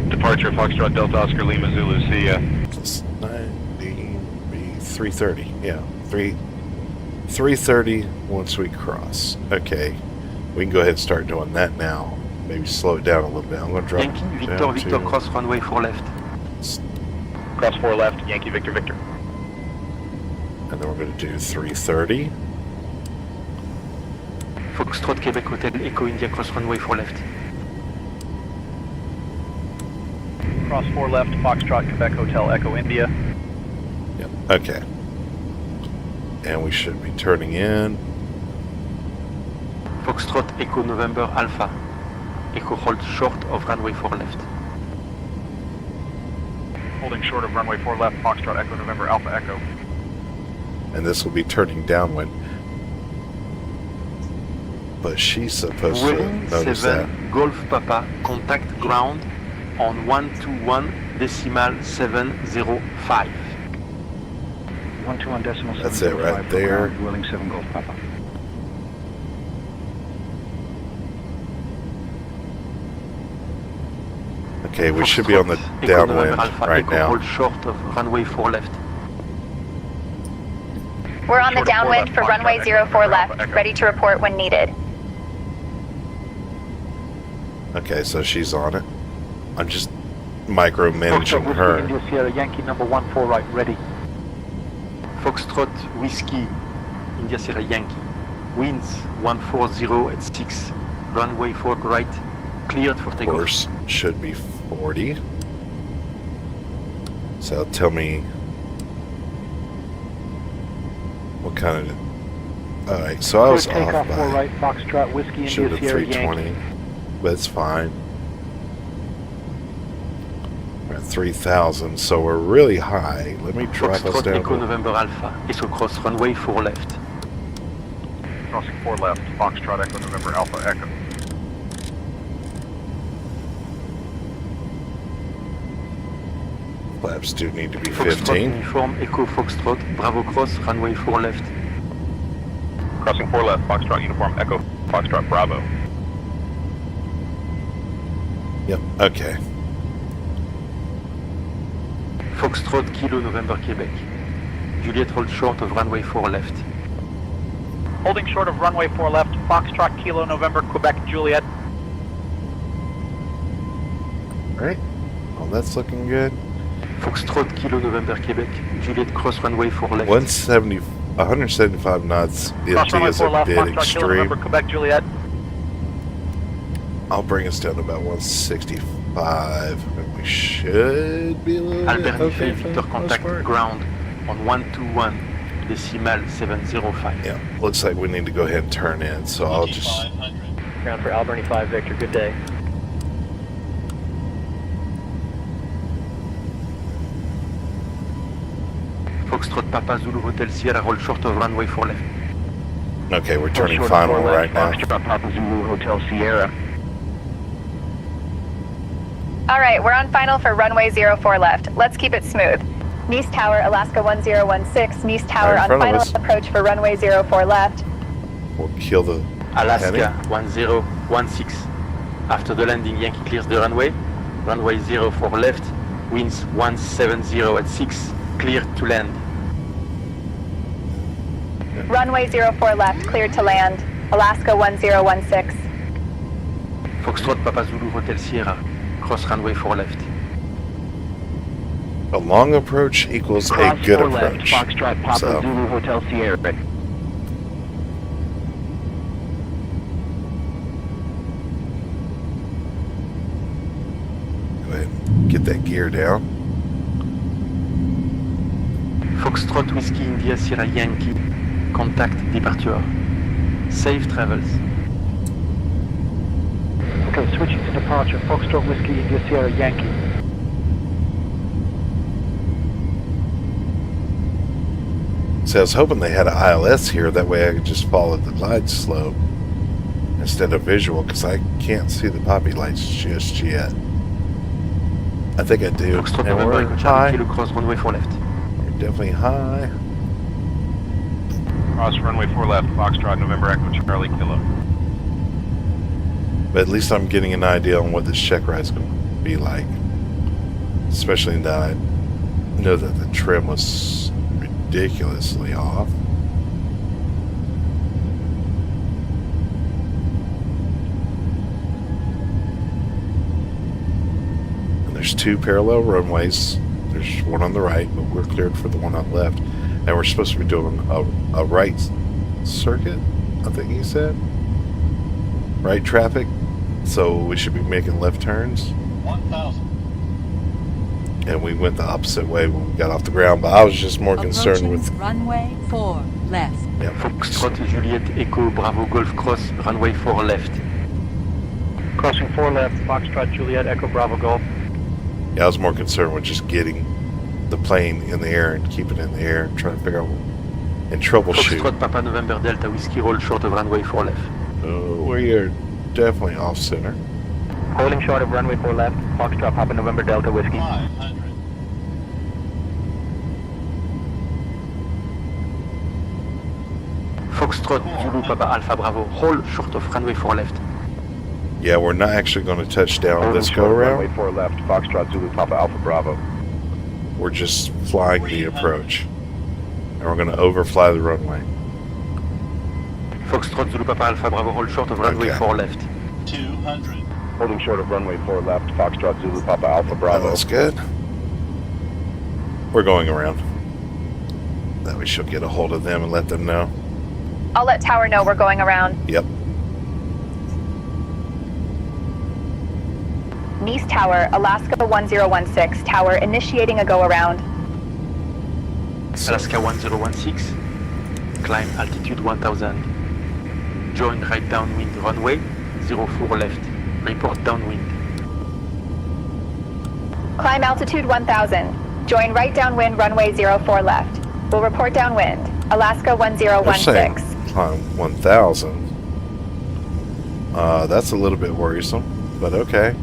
Departure, Foxtrot, Delta, Oscar, Lima, Zulu, see ya. Plus 90, be 330. Yeah, 330 once we cross. Okay, we can go ahead and start doing that now. Maybe slow it down a little bit. I'm going to drop Yankee, it Victor, down Victor, to... cross runway 4 left. Cross 4 left, Yankee, Victor, Victor. And then we're going to do 330. Foxtrot, Quebec Hotel, Echo India, cross runway 4 left. Cross 4 left, Foxtrot, Quebec Hotel, Echo India. Yep. Okay. And we should be turning in. Foxtrot Echo November Alpha. Echo hold short of runway 4 left. Holding short of runway 4 left, Foxtrot Echo November Alpha Echo. And this will be turning downwind. But she's supposed to Wing notice 7 that. Golf Papa, contact ground on 121.705. 121.705. That's it right there. Wing 7 Golf Papa. Okay, we should be on the downwind right now. Hold short of runway 4 left. We're on the Short of 4 downwind left, for runway Foxtrot, 04 Echo, left, Echo. ready to report when needed. Okay, so she's on it. I'm just micromanaging her. India Sierra Yankee number 14 right, ready. Foxtrot Whiskey, India Sierra Yankee. Winds 140 at 6. Runway 4 right, cleared for takeoff. Course should be 40. So tell me what kind of. Alright, so I was off takeoff 4 by. right, Foxtrot Whiskey, Should India have Sierra 320, Yankee. but it's fine. We're at 3,000, so we're really high. Let me drop us Foxtrot down. Echo November Alpha, ISO cross runway 4 left. Crossing 4 left, Foxtrot Echo November Alpha Echo. Flaps do need to be Foxtrot 15. uniform Echo Foxtrot, Bravo cross runway 4 left. Crossing 4 left, Foxtrot Uniform Echo, Foxtrot Bravo. Yep, okay. Foxtrot Kilo November Quebec. Juliet hold short of runway 4 left. Holding short of runway 4 left, Foxtrot, Kilo November, Quebec, Juliet. Alright. Well, that's looking good. Foxtrot Kilo November Quebec. Juliet cross runway 4 left. 175 knots Cross runway is 4 a left, bit Foxtrot, Kilo extreme. November, Quebec, Juliet. I'll bring us down to about 165. And we should be a little bit Albert okay Niffel for the Victor most contact part. ground on 121.705. Yeah, looks like we need to go ahead and turn in, so I'll just. Ground for Albert 5 Victor, good day. Foxtrot Papa Zulu Hotel Sierra hold short of runway 4 left. Okay, we're turning Short of final 4 left, right now. Foxtrot Papa Zulu Hotel Sierra. All right, we're on final for runway 04 left. Let's keep it smooth. Nice Tower, Alaska 1016. Nice Tower Right in on front of final us. approach for runway 04 left. We'll kill the. Alaska 1016. After the landing, Yankee clears the runway. Runway 04 left. Winds 170 at 6. Cleared to land. Runway 04 left, cleared to land. Alaska 1016. Foxtrot Papa Zulu Hotel Sierra. Cross runway 4 left. A long approach equals a Cross good 4 left, approach. Foxtrot Papa So- Zulu Hotel Sierra. Go ahead and get that gear down. Foxtrot Whiskey India Sierra Yankee. Contact departure. Safe travels. Okay, switching to departure. Foxtrot Whiskey India Sierra Yankee. So I was hoping they had an ILS here, that way I could just follow the glide slope instead of visual, because I can't see the poppy lights just yet. I think I do. Foxtrot And November we're Echo high. Charlie Kilo cross runway 4 left. We're definitely high. Cross runway 4 left, Foxtrot November Echo Charlie Kilo. But at least I'm getting an idea on what this check ride's going to be like. Especially now I know that the trim was ridiculously off. And there's two parallel runways. There's one on the right, but we're cleared for the one on the left. And we're supposed to be doing a right circuit, I think he said. Right traffic. So we should be making left turns. 1,000. And we went the opposite way when we got off the ground, but I was just more concerned Approaching with... runway 4 left. Yep. Foxtrot Juliet Echo Bravo Golf Cross, runway 4 left. Crossing 4 left, Foxtrot Juliet Echo Bravo Golf. Yeah, I was more concerned with just getting the plane in the air and keeping it in the air and trying to figure out and troubleshoot. Foxtrot Papa November Delta Whiskey Roll short of runway 4 left. Oh, we are definitely off center. Holding short of runway 4 left, Foxtrot Papa November Delta Whiskey. 500. Foxtrot Zulu Papa Alpha Bravo, hold short of runway 4 left. Yeah, we're not actually going to touch down Holding this go short of around. runway 4 left, Foxtrot Zulu Papa Alpha Bravo. We're just flying the approach. And we're going to overfly the runway. Foxtrot Zulu Papa Alpha Bravo, hold short of runway Okay. 4 left. 200. Holding short of runway 4 left, Foxtrot Zulu Papa Alpha Oh, Bravo. that's good. We're going around. That we should get a hold of them and let them know. I'll let Tower know we're going around. Yep. Nice Tower, Alaska 1016, Tower initiating a go around. Alaska 1016, climb altitude 1000. Join right downwind runway 04 left. Report downwind. Climb altitude 1000. Join right downwind runway 04 left. We'll report downwind. Alaska They're saying 1016. climb 1,000. That's a little bit worrisome, but okay.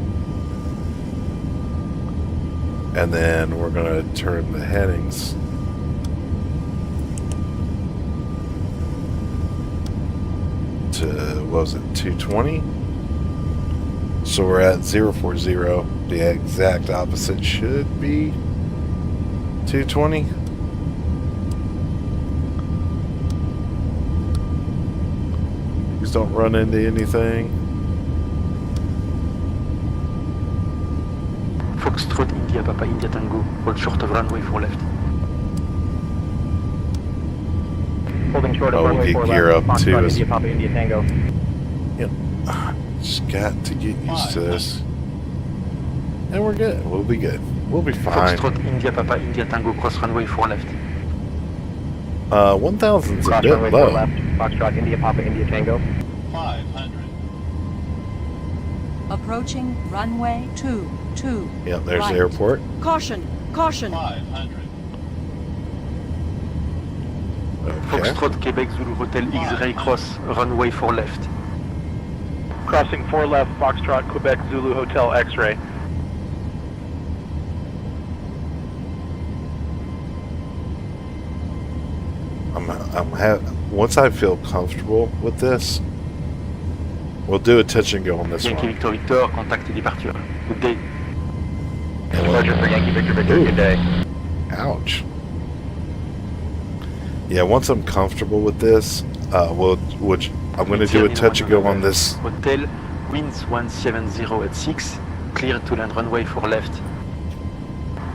And then we're going to turn the headings to, what was it, 220? So we're at 040. The exact opposite should be 220. Please don't run into anything. Foxtrot India Papa India Tango, hold short of runway 4 left. Holding short of Oh, we'll runway get 4 gear left, up too. Foxtrot India Papa India Tango. Just got to get used to this. And we're good. We'll be good. We'll be fine. Foxtrot India Papa India Tango, cross runway 4 left. 1,000's a Cross bit runway 4 low. left, Foxtrot India Papa India Tango. 500. Approaching runway 22. Yep, there's right. the airport. Caution, caution. 500. Okay. Foxtrot Quebec Zulu Hotel X-Ray cross runway 4 left. Crossing 4 left, Foxtrot Quebec Zulu Hotel X-Ray. Once I feel comfortable with this, we'll do a touch and go on this Yankee one. Victor Victor, contact departure. Good day. And we'll- Departure for Yankee Victor Victor, Ooh. good day. Ouch. Yeah, once I'm comfortable with this, I'm going to do a touch and go on this. Hotel, winds 170 at 6, clear to land runway 4 left.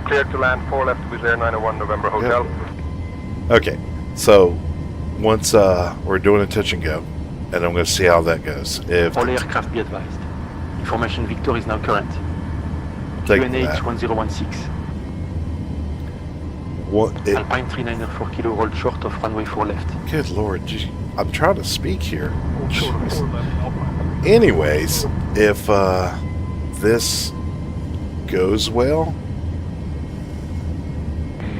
Cleared to land 4 left with Air 901 November Hotel. Okay, so once we're doing a touch and go, and I'm going to see how that goes. If All aircraft be advised. Information Victor is now current. Take QNH that. 1016. Alpine 394 kilo rolled short of runway 4 left. Good lord, I'm trying to speak here. Anyways, if this goes well,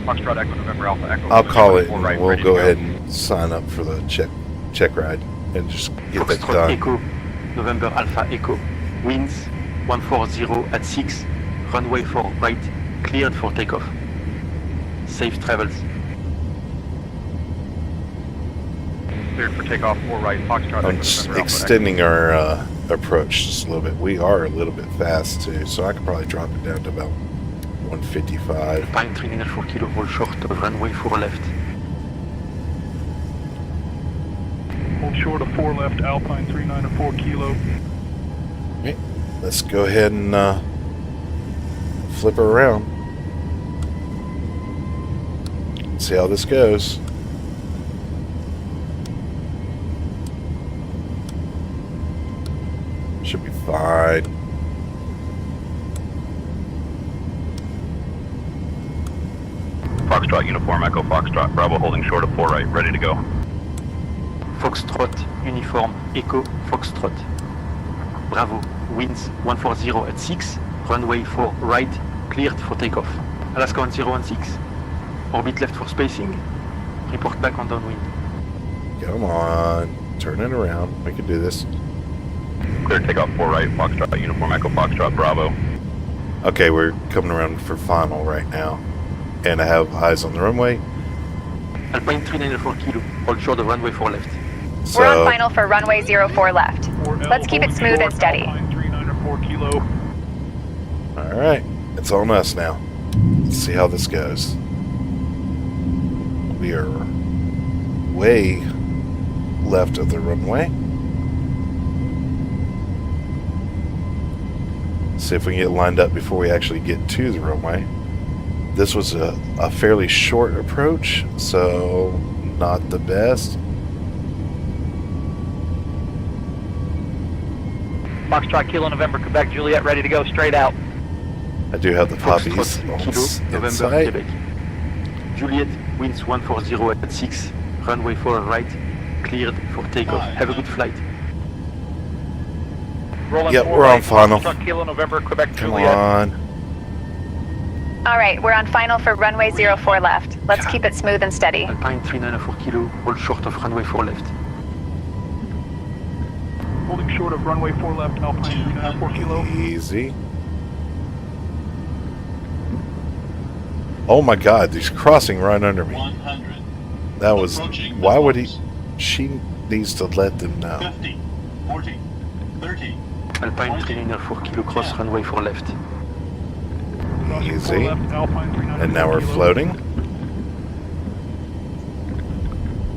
Foxtrot Echo November Alpha Echo. I'll call it, Four and right, we'll ready go to ahead and sign up for the check ride and just get that Foxtrot done. Echo, November Alpha Echo. Winds 140 at 6, runway 4 right, cleared for takeoff. Safe travels. Cleared for takeoff 4 right, Foxtrot I'm Echo just November Alpha extending our approach just a little bit. We are a little bit fast too, so I could probably drop it down to about 155. Alpine 394 kilo roll short of runway 4 left. Hold short of 4 left, Alpine 394 kilo. Okay, let's go ahead and flip her around. See how this goes. Should be fine. Foxtrot Uniform Echo Foxtrot Bravo holding short of 4 right, ready to go. Foxtrot, Uniform, Echo, Foxtrot. Bravo, winds 140 at 6, runway 4 right, cleared for takeoff. Alaska 1016, orbit left for spacing, report back on downwind. Come on. Turn it around. We can do this. Clear takeoff 4 right, Foxtrot Uniform Echo Foxtrot Bravo. Okay, we're coming around for final right now. And I have eyes on the runway. Alpine 394 kilo, hold short of runway 4 left. So, We're on final for runway 04 left. Let's keep it smooth and steady. Alpine 394 kilo. alright. It's on us now. Let's see how this goes. We are way left of the runway. See if we can get lined up before we actually get to the runway. This was a fairly short approach, so not the best. Foxtrot Kilo November Quebec Juliet ready to go straight out. I do have the poppies Foxtrot, Kilo, November, inside. Quebec. Juliet, winds 140 at 6, runway 4 right, cleared for takeoff. Have a good flight. Rolling Yep, 4 we're on right, final. Foxtrot Kilo November Quebec Come Juliet. on. All right, we're on final for runway 04 left. Let's keep it smooth and steady. Alpine 394 kilo, hold short of runway 4 left. Holding short of runway 4 left, Alpine 394 kilo. Easy. Oh my god, he's crossing right under me. 100. That was... Approaching Why the would he... box. She needs to let them know. 50, 40, 30. Alpine 394 kilo, cross runway 4 left. Crossing 4 Easy. left, Alpine 394 And now we're kilo. floating.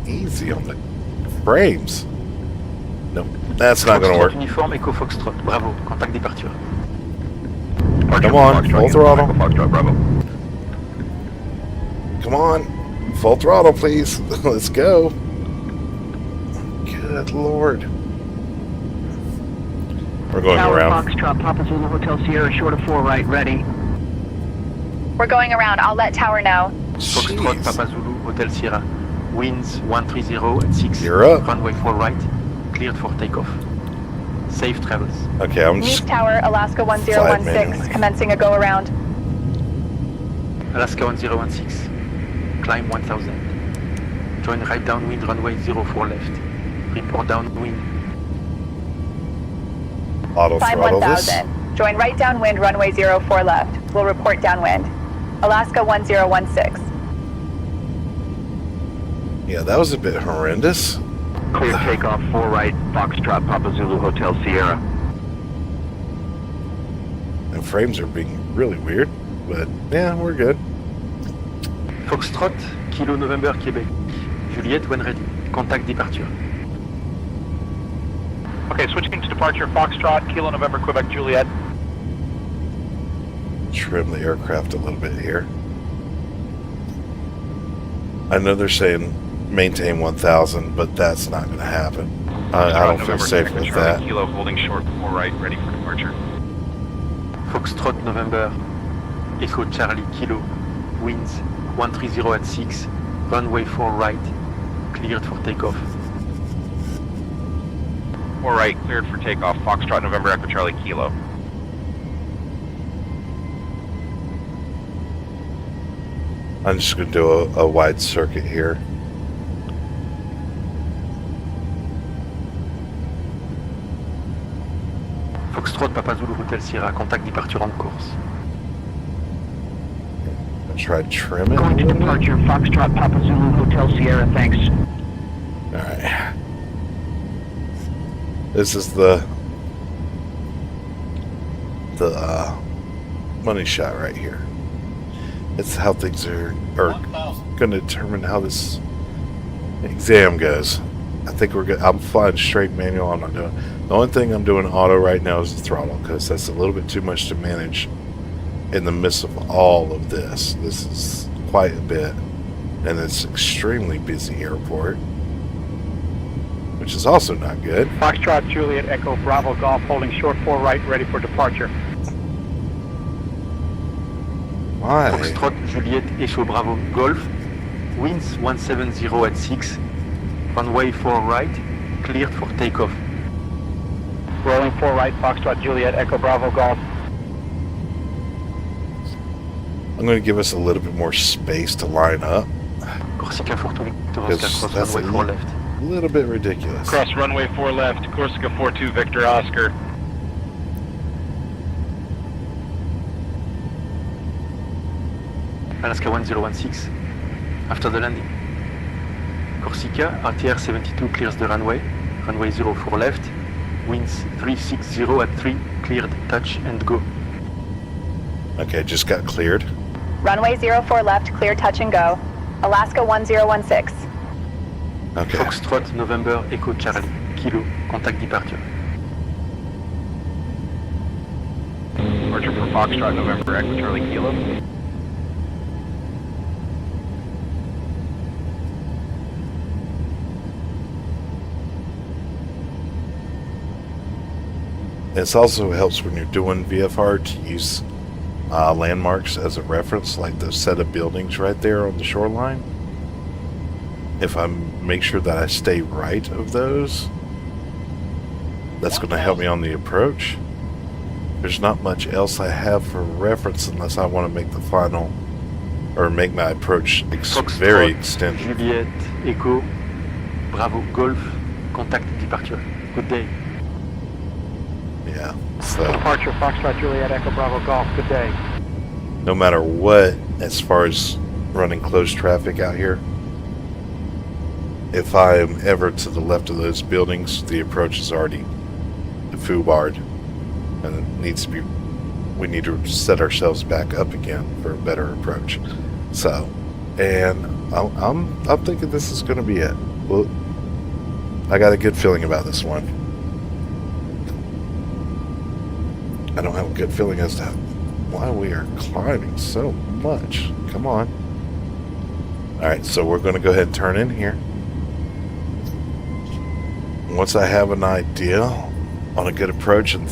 Easy on the frames. No, that's not going to work. Uniform, Echo Foxtrot, bravo, contact departure. Come on, full throttle. Echo Foxtrot Bravo. Come on. Full throttle, please. Let's go. Good lord. We're going around. Foxtrot, Papa Zulu Hotel Sierra, short of 4 right, ready. We're going around. I'll let tower know. Foxtrot, Jeez. Papa Zulu Hotel Sierra, winds 130 at 6, You're up. runway 4 right, cleared for takeoff. Safe travels. Okay, I'm News just... Tower, Alaska 1016, manually. commencing a go around. Alaska 1016, climb 1000. Join right downwind, runway 04 left. Report downwind. Auto Climb throttle this. 1000. Join right downwind, runway 04 left. We'll report downwind. Alaska 1016. Yeah, that was a bit horrendous. Clear takeoff 4 right, Foxtrot Papa Zulu Hotel Sierra. And frames are being really weird, but yeah, we're good. Foxtrot, Kilo November, Quebec. Juliet, when ready. Contact departure. Okay, switching to departure, Foxtrot, Kilo November, Quebec, Juliet. Trim the aircraft a little bit here. I know they're saying maintain 1,000, but that's not going to happen. I don't feel November, safe Echo with Charlie that. Kilo holding short 4 right, ready for departure. Foxtrot, November, Echo Charlie, Kilo, winds 130 at 6, runway 4 right, cleared for takeoff. 4 right, cleared for takeoff. Foxtrot November Echo Charlie Kilo. I'm just going to do a wide circuit here. Foxtrot, Papa Zulu Hotel Sierra, contact departure on course. I'll try to trim it. Going to departure, Foxtrot, Papa Zulu Hotel Sierra, thanks. Alright. This is the money shot right here. It's how things are 1,000. going to determine how this exam goes. I think we're good. I'm flying straight manual. I'm not doing. The only thing I'm doing auto right now is the throttle because that's a little bit too much to manage in the midst of all of this. This is quite a bit, and it's an extremely busy airport, which is also not good. Foxtrot, Juliet, Echo, Bravo, Golf, holding short 4 right, ready for departure. Why? Foxtrot, Juliet, Echo, Bravo, Golf. Winds 170 at 6. Runway 4 right, cleared for takeoff. Rolling 4 right, Foxtrot, Juliet, Echo, Bravo, Golf. I'm going to give us a little bit more space to line up. Corsica 42, Because cross that's runway 4 left. a little bit ridiculous. Cross runway 4 left, Corsica 42 Victor Oscar. Alaska 1016, after the landing. Corsica, RTR 72 clears the runway. Runway 04 left. Winds 360 at 3, cleared, touch and go. Okay, just got cleared. Runway 04 left, clear touch and go. Alaska 1016. Okay. Foxtrot, November, Echo, Charlie. Kilo, contact departure. Departure for Foxtrot, November, Echo, Charlie, Kilo. It also helps when you're doing VFR to use landmarks as a reference, like the set of buildings right there on the shoreline. If I make sure that I stay right of those, that's going to help me on the approach. There's not much else I have for reference unless I want to make the final, or make my approach very extended. Juliet, Echo, Bravo, Golf, contact departure. Good day. Yeah, so Departure, Foxtrot, Juliet, Echo, Bravo, Golf. Good day. no matter what, as far as running close traffic out here, if I am ever to the left of those buildings, the approach is already foobarred, and it needs to be. We need to set ourselves back up again for a better approach. So, and I'm thinking this is going to be it. Well, I got a good feeling about this one. I don't have a good feeling as to why we are climbing so much. Come on. Alright, so we're going to go ahead and turn in here. Once I have an idea on a good approach and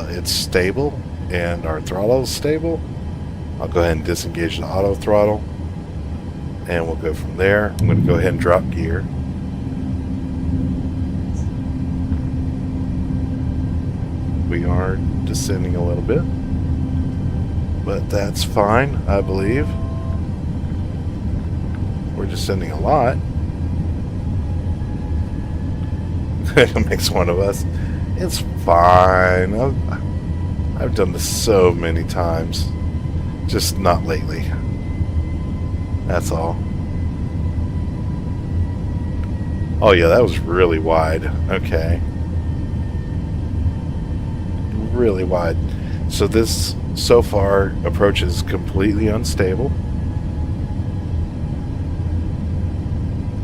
it's stable and our throttle is stable, I'll go ahead and disengage the auto throttle and we'll go from there. I'm going to go ahead and drop gear. We are descending a little bit, but that's fine, I believe. We're descending a lot. It makes one of us. It's fine. I've done this so many times, just not lately. That's all. Oh yeah, that was really wide. Okay. Really wide. So this so far approach is completely unstable,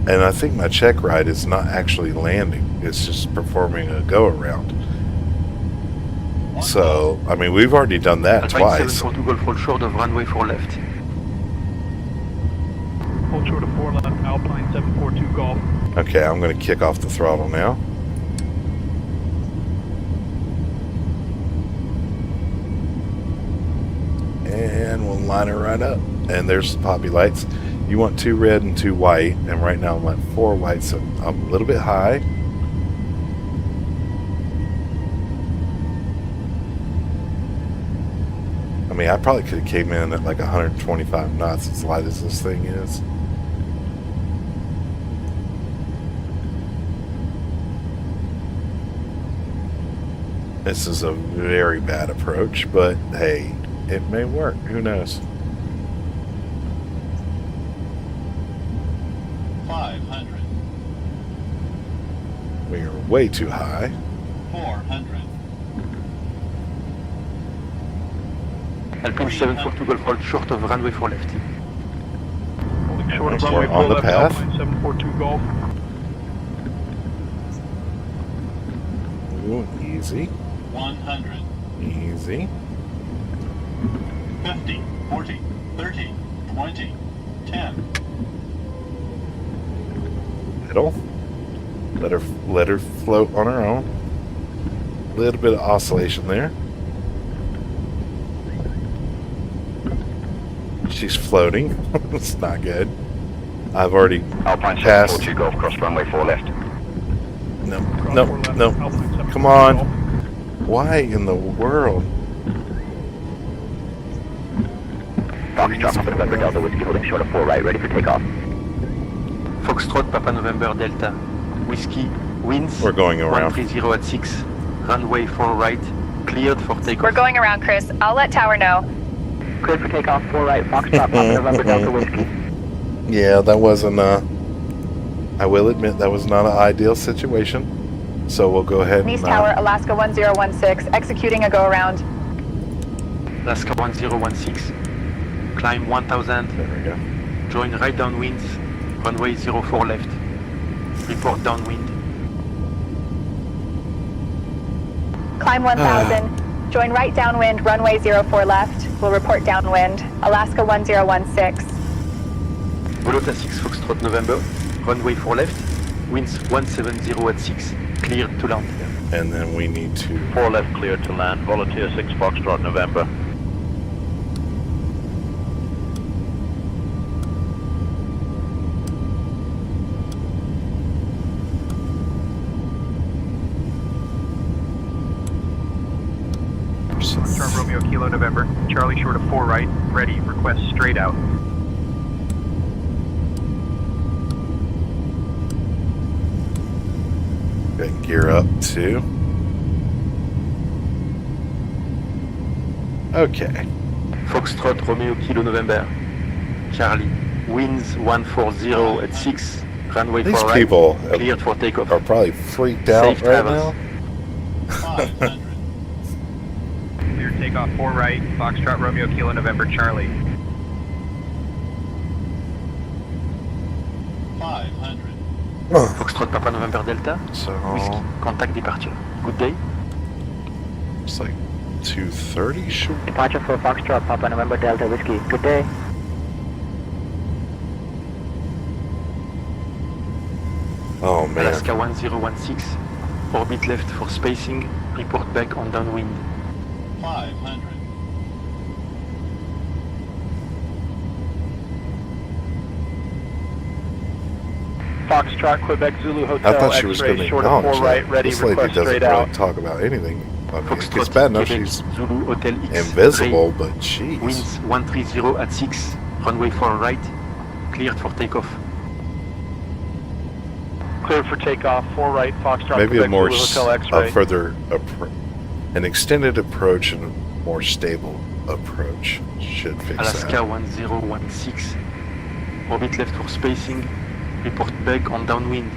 and I think my check ride is not actually landing, it's just performing a go around. So I mean, we've already done that twice. 742 Golf, hold short of runway 4 left. Hold short of 4 left, Alpine 742 Golf. Okay, I'm going to kick off the throttle now. And we'll line it right up. And there's the poppy lights. You want 2 red and 2 white. And right now I'm at 4 white, so I'm a little bit high. I mean, I probably could have came in at like 125 knots as light as this thing is. This is a very bad approach, but hey, it may work. Who knows? 500. We are way too high. 400. Alpine 742 Golf, hold short of runway 4 left. Holding short of We're runway 4 on the left, path. Alpine 742 Golf. Ooh, easy. 100. Easy. 50. 40. 30. 20. 10. Middle. Let her float on her own. A little bit of oscillation there. She's floating. It's not good. I've already Alpine passed. 742 Golf, cross runway 4 left. No, no, no. Come on. Why in the world? Foxtrot, Papa November Delta, Whiskey holding short of 4 right, ready for takeoff. Foxtrot, Papa November Delta. Whiskey, winds. We're going around. 130 at 6. Runway 4 right. Cleared for takeoff. We're going around, Chris. I'll let Tower know. Cleared for takeoff, 4 right, Foxtrot, Papa November Delta Whiskey. Yeah, that wasn't I will admit that was not an ideal situation. So we'll go ahead Nice and Tower, Alaska 1016, executing a go-around. Alaska 1016. Climb 1000. there we go. Join right downwind. Runway 04 left. Report downwind. Climb 1000. Join right downwind, runway 04 left. We'll report downwind. Alaska 1016. Volota 6 Foxtrot November. Runway 4 left. Winds 170 at 6. Cleared to land. And then we need to 4 left cleared to land. Volunteer 6 Foxtrot November. Foxtrot Romeo Kilo November. Charlie short of 4 right. Ready. Request straight out. and gear up too. Okay. Foxtrot Romeo Kilo November. Charlie. Winds 140 at 6. Runway These 4 right. people Cleared for takeoff. are probably freaked out Safe right travels. now. 500. Clear takeoff 4 right. Foxtrot Romeo Kilo November Charlie. 500. Foxtrot Papa November Delta. So Whiskey. Contact departure. Good day. it's like 2:30. Should Departure for Foxtrot, Papa November Delta Whiskey. Good day. Oh man. Alaska 1016. Orbit left for spacing. Report back on downwind. 500. Foxtrot, Quebec Zulu Hotel, I thought she was going to X-ray, short of 4 acknowledge right, that. ready, This lady request doesn't straight really out. talk about anything. I mean, it's Foxtrot bad enough Quebec she's Zulu Hotel X. invisible, but jeez. Winds 130 at 6. Runway 4 right. Cleared for takeoff. Cleared for takeoff, 4 right, Foxtrot, Maybe a Quebec more Zulu Hotel, X-ray. further an extended approach and a more stable approach should fix Alaska that. 1016. Orbit left for spacing. Report back on downwind.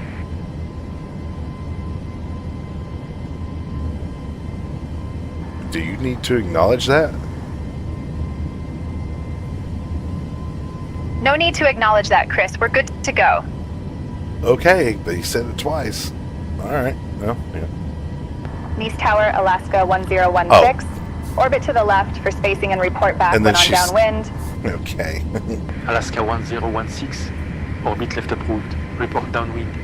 Do you need to acknowledge that? No need to acknowledge that, Chris. We're good to go. Okay, but he said it twice. All right. Well, yeah. Nice Tower, Alaska 1016. Orbit to the left for spacing and report back And when then on she's- downwind. Okay. Alaska 1016. Orbit left approved. Report downwind.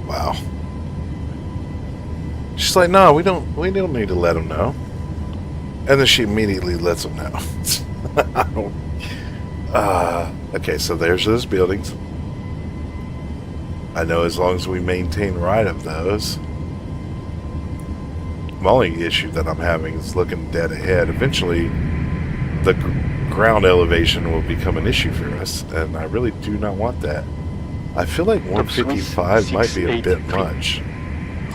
Wow. She's like, no, we don't need to let him know. And then she immediately lets him know. I don't. Okay, so there's those buildings. I know as long as we maintain right of those. The only issue that I'm having is looking dead ahead. Eventually, the ground elevation will become an issue for us, and I really do not want that. I feel like 155 might be a bit much.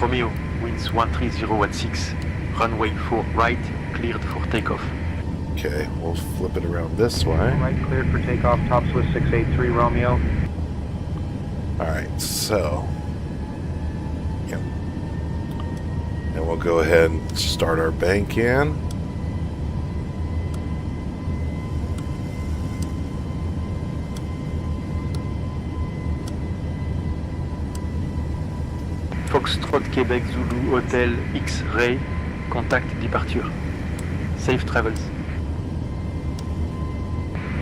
Romeo, winds 130 at 6. Runway 4 right. Cleared for takeoff. Okay, we'll flip it around this way. Right, cleared for takeoff, top Swiss 683 Romeo. Alright, so. Yep. And we'll go ahead and start our bank in. Foxtrot Quebec Zulu Hotel X-Ray. Contact departure. Safe travels.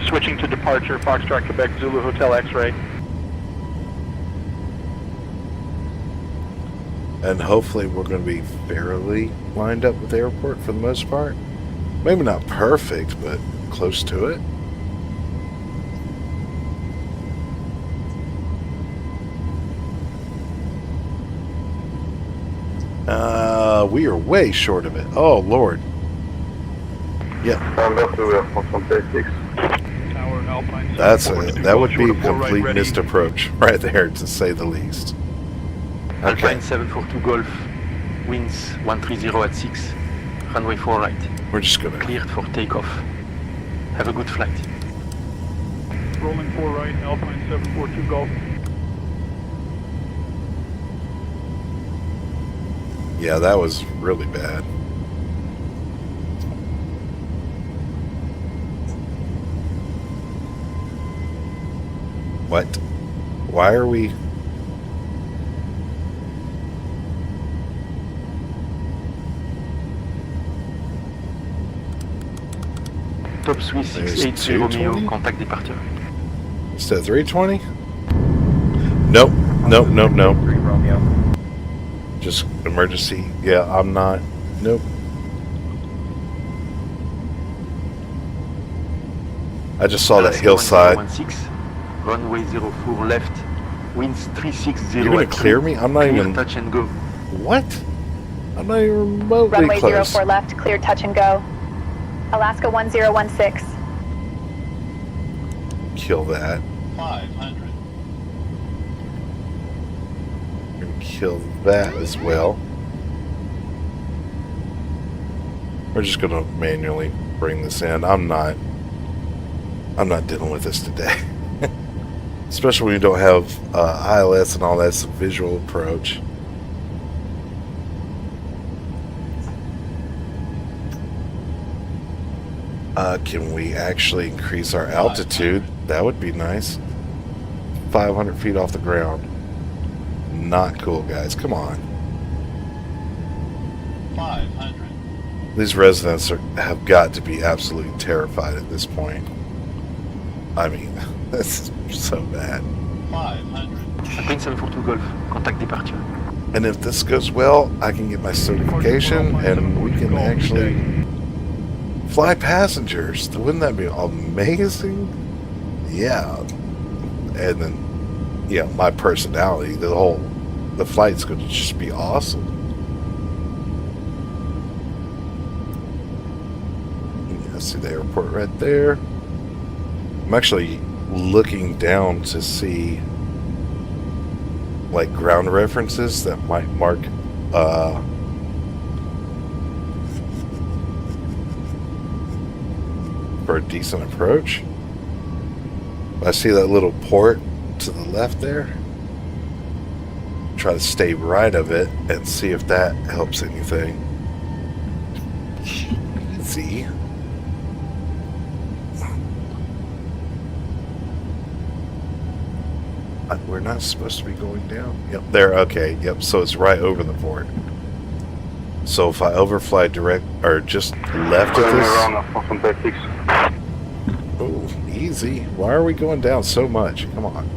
Switching to departure, Foxtrot, Quebec Zulu Hotel, X-ray. And hopefully we're going to be fairly lined up with the airport for the most part. Maybe not perfect, but close to it. We are way short of it. Oh, Lord. Yeah. That would be a complete missed approach right there, to say the least. Okay. Alpine 742 Golf, winds 130 at 6, runway 4 right. We're just gonna... Cleared for takeoff. Have a good flight. Rolling 4 right, Alpine 742 Golf. Yeah, that was really bad. What? Why are we... Top Swiss There's 680 Romeo, 220? contact departure. Instead of 320? Nope. Nope, nope, nope. 3 Romeo. Just emergency. Yeah, I'm not. Nope. I just saw that Alaska hillside. 1016, runway 04 left, winds 360 You're gonna at clear 3, me? I'm not clear even... touch and go. What? I'm not even remotely Runway close. 04 left, clear touch and go. Alaska 1016. Kill that. 500. And kill that as well. We're just gonna manually bring this in. I'm not dealing with this today. Especially when you don't have ILS and all that, it's a visual approach. Can we actually increase our altitude? That would be nice. 500 feet off the ground. Not cool, guys. Come on. 500. These residents have got to be absolutely terrified at this point. I mean, this is so bad. 500. Alpine 742 Golf, contact departure. And if this goes well, I can get my certification and we can actually fly passengers. Wouldn't that be amazing? Yeah. And then, yeah, my personality, the flight's going to just be awesome. Yeah, see the airport right there. I'm actually looking down to see like ground references that might mark for a decent approach. I see that little port to the left there. Try to stay right of it and see if that helps anything. Easy. We're not supposed to be going down. Yep, there. Okay. Yep. So it's right over the port. So if I overfly direct or just left of this. Oh, easy. Why are we going down so much? Come on.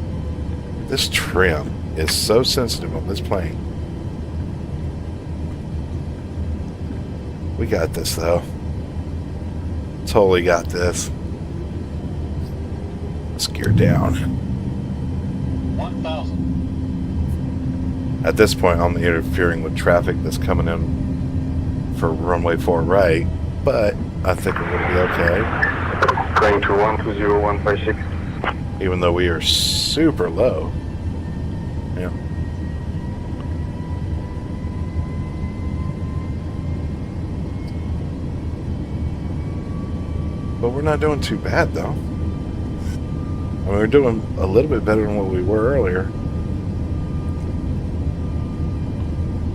This trim is so sensitive on this plane. We got this though. Totally got this. Let's gear down. 1,000. At this point, I'm interfering with traffic that's coming in for runway 4 right, but I think we're going to be okay. Going to 120156. Even though we are super low. Yeah. But we're not doing too bad, though. I mean, we're doing a little bit better than what we were earlier.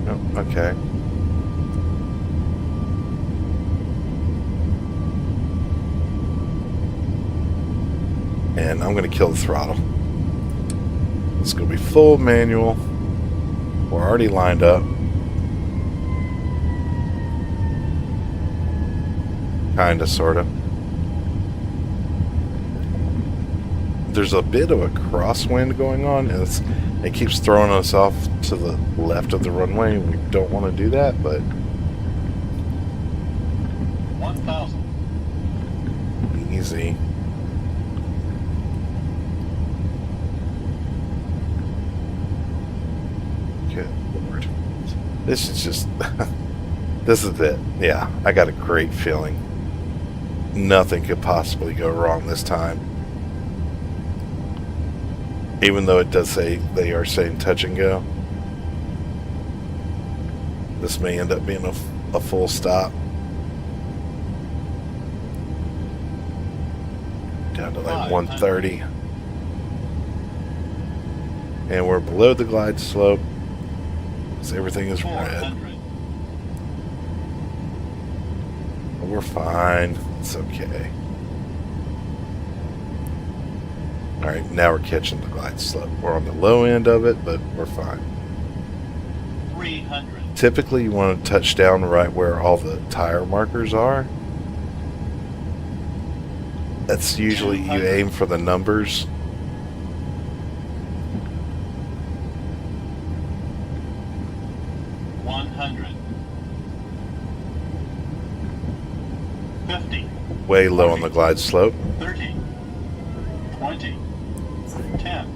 Oh, okay. And I'm going to kill the throttle. It's going to be full manual. We're already lined up. Kinda, sorta. There's a bit of a crosswind going on, and it keeps throwing us off to the left of the runway. We don't want to do that, but 1,000. easy. Good Lord. This is just This is it. Yeah, I got a great feeling. Nothing could possibly go wrong this time. Even though it does say they are saying touch and go. This may end up being a full stop. Down to like 130. And we're below the glide slope. So everything is red. We're fine. It's okay. Alright, now we're catching the glide slope. We're on the low end of it, but we're fine. 300. Typically, you want to touch down right where all the tire markers are. That's usually, you aim for the numbers. Way low on the glide slope. 30, 20, 10.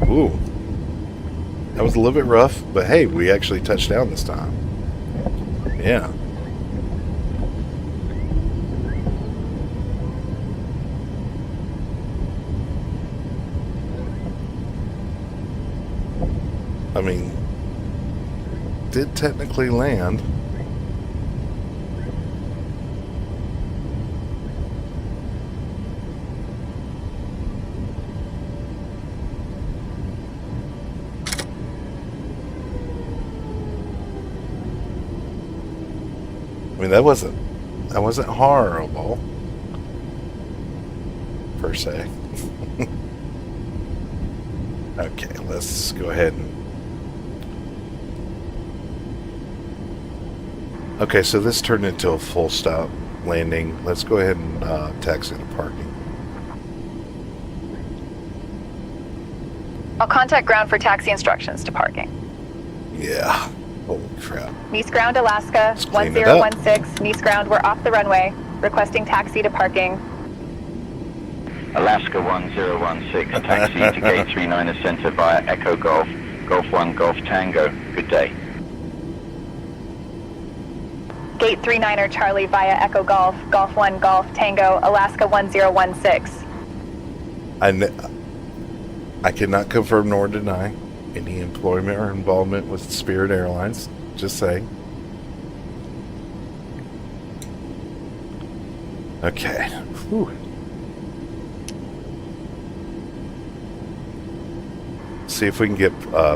Ooh. That was a little bit rough, but hey, we actually touched down this time. Yeah. I mean, did technically land. I mean, that wasn't horrible, per se. Okay, let's go ahead and... Okay, so this turned into a full stop landing. Let's go ahead and taxi to parking. I'll contact ground for taxi instructions to parking. Yeah. Holy crap. Nice Ground, Alaska, Let's clean it up. 1016. Nice Ground, we're off the runway. Requesting taxi to parking. Alaska 1016, taxi to gate 39 Center via Echo Golf, Golf 1 Golf Tango. Good day. Gate 39er Charlie via Echo Golf, Golf 1 Golf Tango, Alaska 1016. I cannot confirm nor deny any employment or involvement with Spirit Airlines. Just saying. Okay. Whew. See if we can get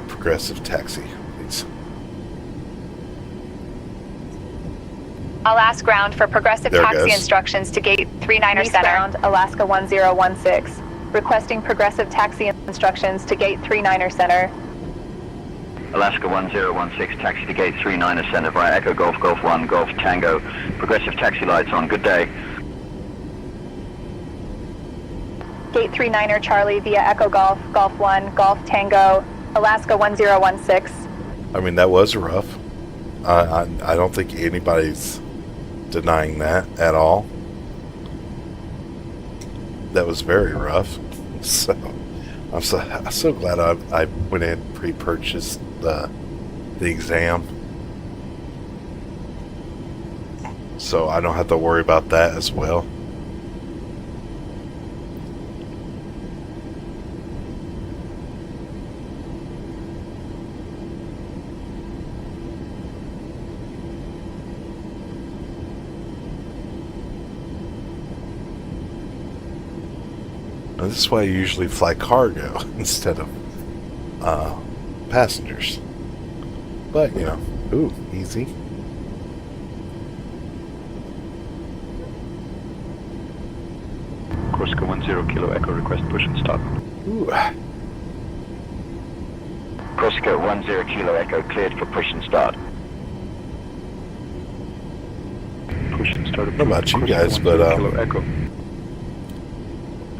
Progressive Taxi, please. I'll ask ground for Progressive There it taxi goes. instructions to gate 39er Center. Ground, Alaska 1016. Requesting Progressive taxi instructions to gate 39er Center. Alaska 1016, taxi to gate 39 Center via Echo Golf, Golf 1 Golf Tango. Progressive taxi lights on. Good day. Gate 39er Charlie via Echo Golf, Golf 1 Golf Tango, Alaska 1016. I mean, that was rough. I don't think anybody's denying that at all. That was very rough. So I'm so glad I went in and pre-purchased the exam, so I don't have to worry about that as well. And this is why I usually fly cargo instead of passengers. But, you know, ooh, easy. Corsica 10 Kilo Echo, request push and start. Ooh. Corsica 10 Kilo Echo, cleared for push and start. Push and start. I don't know about you guys, but Kilo Echo.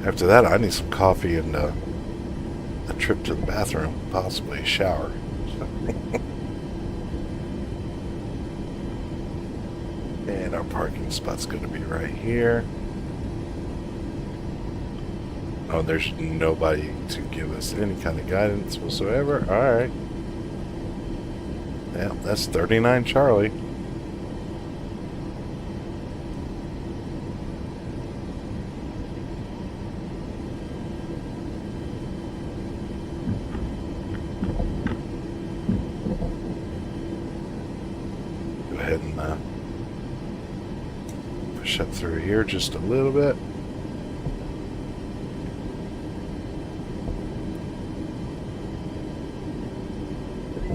after that I need some coffee and a trip to the bathroom, possibly a shower. And our parking spot's going to be right here. Oh, there's nobody to give us any kind of guidance whatsoever. Alright. Yeah, that's 39 Charlie. Go ahead and push up through here just a little bit.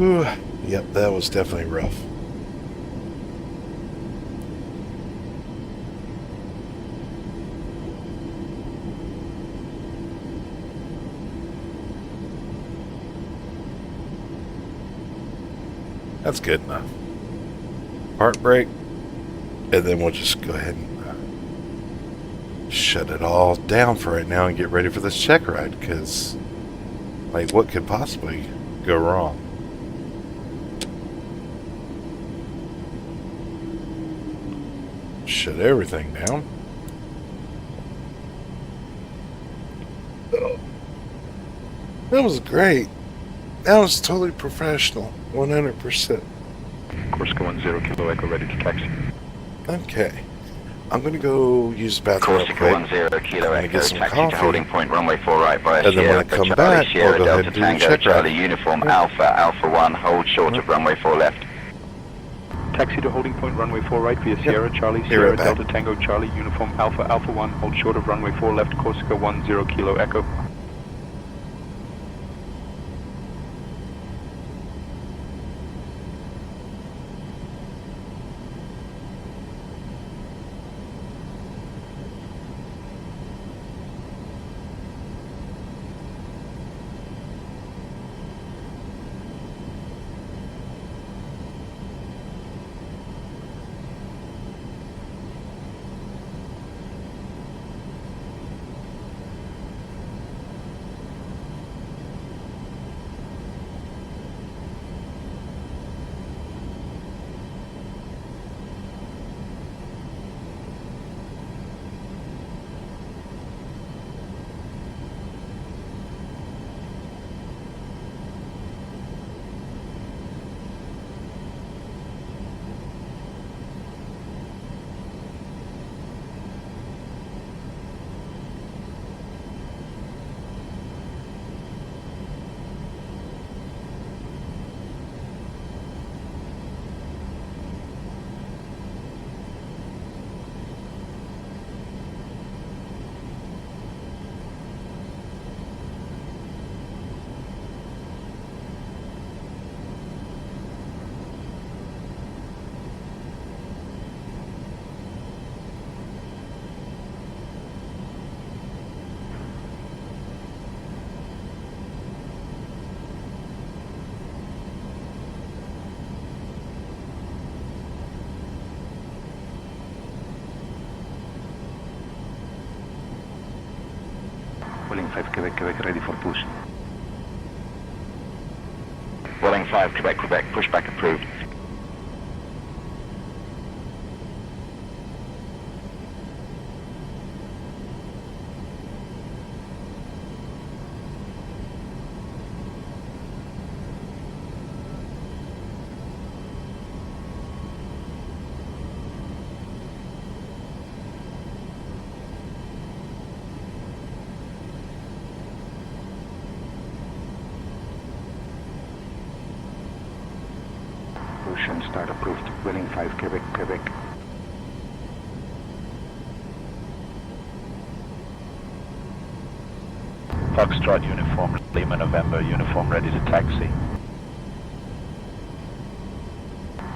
Ooh, yep, that was definitely rough. That's good enough. Part brake, and then we'll just go ahead and shut it all down for right now and get ready for this check ride, because, like, what could possibly go wrong? Shut everything down. Oh, that was great. That was totally professional. 100%. Corsica 10 Kilo Echo ready to taxi. Okay. I'm going to go use the bathroom real Corsica quick. 10 Kilo I'm gonna Echo, get some taxi coffee. to holding point, runway 4 right via And then when I Sierra, come Charlie, back, Sierra, I'll go ahead Delta and do the Tango, check Charlie, ride. uniform, Alpha 1, hold short of runway 4 left. Taxi to holding point, runway 4 right via Sierra, Charlie, Be Sierra, right back. Delta Tango, Charlie, uniform, Alpha 1, hold short of runway 4 left, Corsica 10 Kilo Echo. Welling 5 Quebec, Quebec ready for push. Welling 5 Quebec, Quebec, pushback approved. Push and start approved. Welling 5 Quebec, Quebec. Foxtrot uniform, Lima November, uniform ready to taxi.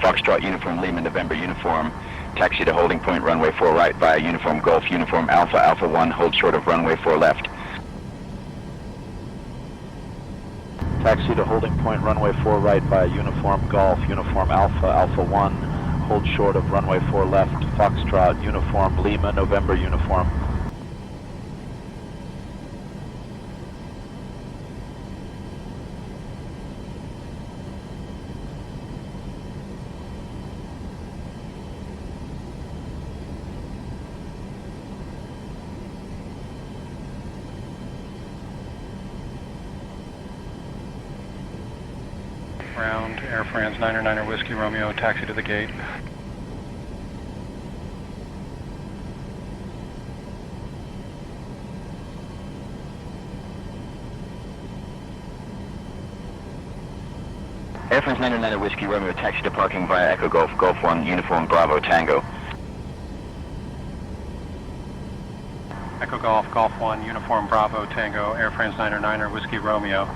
Foxtrot uniform, Lima November uniform, taxi to holding point, runway 4 right via uniform Golf, uniform Alpha 1, hold short of runway 4 left. Taxi to holding point, runway 4 right via uniform Golf, uniform Alpha 1, hold short of runway 4 left, Foxtrot, uniform Lima, November uniform. Ground, Air France 9er Whiskey Romeo, taxi to the gate. Air France 9er Whiskey Romeo, taxi to parking via Echo Golf, Golf 1, Uniform Bravo Tango. Echo Golf, Golf 1, Uniform Bravo Tango, Air France 9er Whiskey Romeo.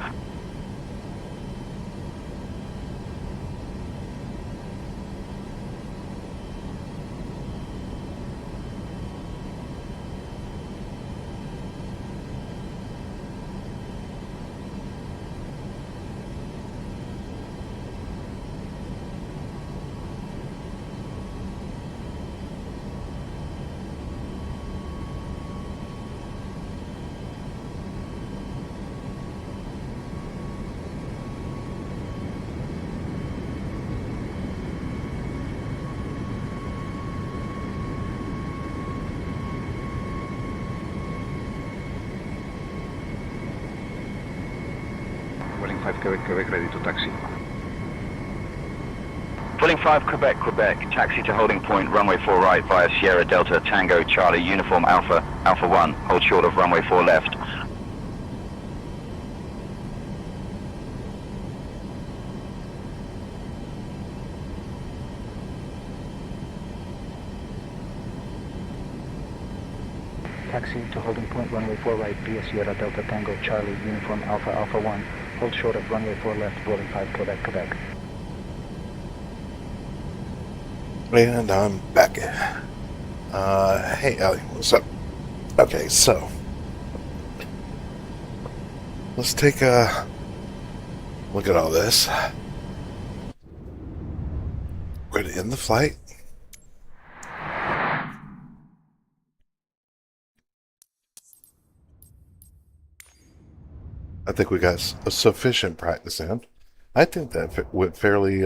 Welling 5 Quebec, ready to taxi. Pulling 5 Quebec, taxi to holding point, runway 4 right via Sierra Delta Tango Charlie, Uniform Alpha 1, hold short of runway 4 left. Taxi to holding point, runway 4 right via Sierra Delta Tango Charlie, Uniform Alpha 1, hold short of runway 4 left, Rolling 5 Quebec. And I'm back. Hey, Ellie, what's up? Okay, so let's take a look at all this. We're going to end the flight. I think we got a sufficient practice in. I think that went fairly,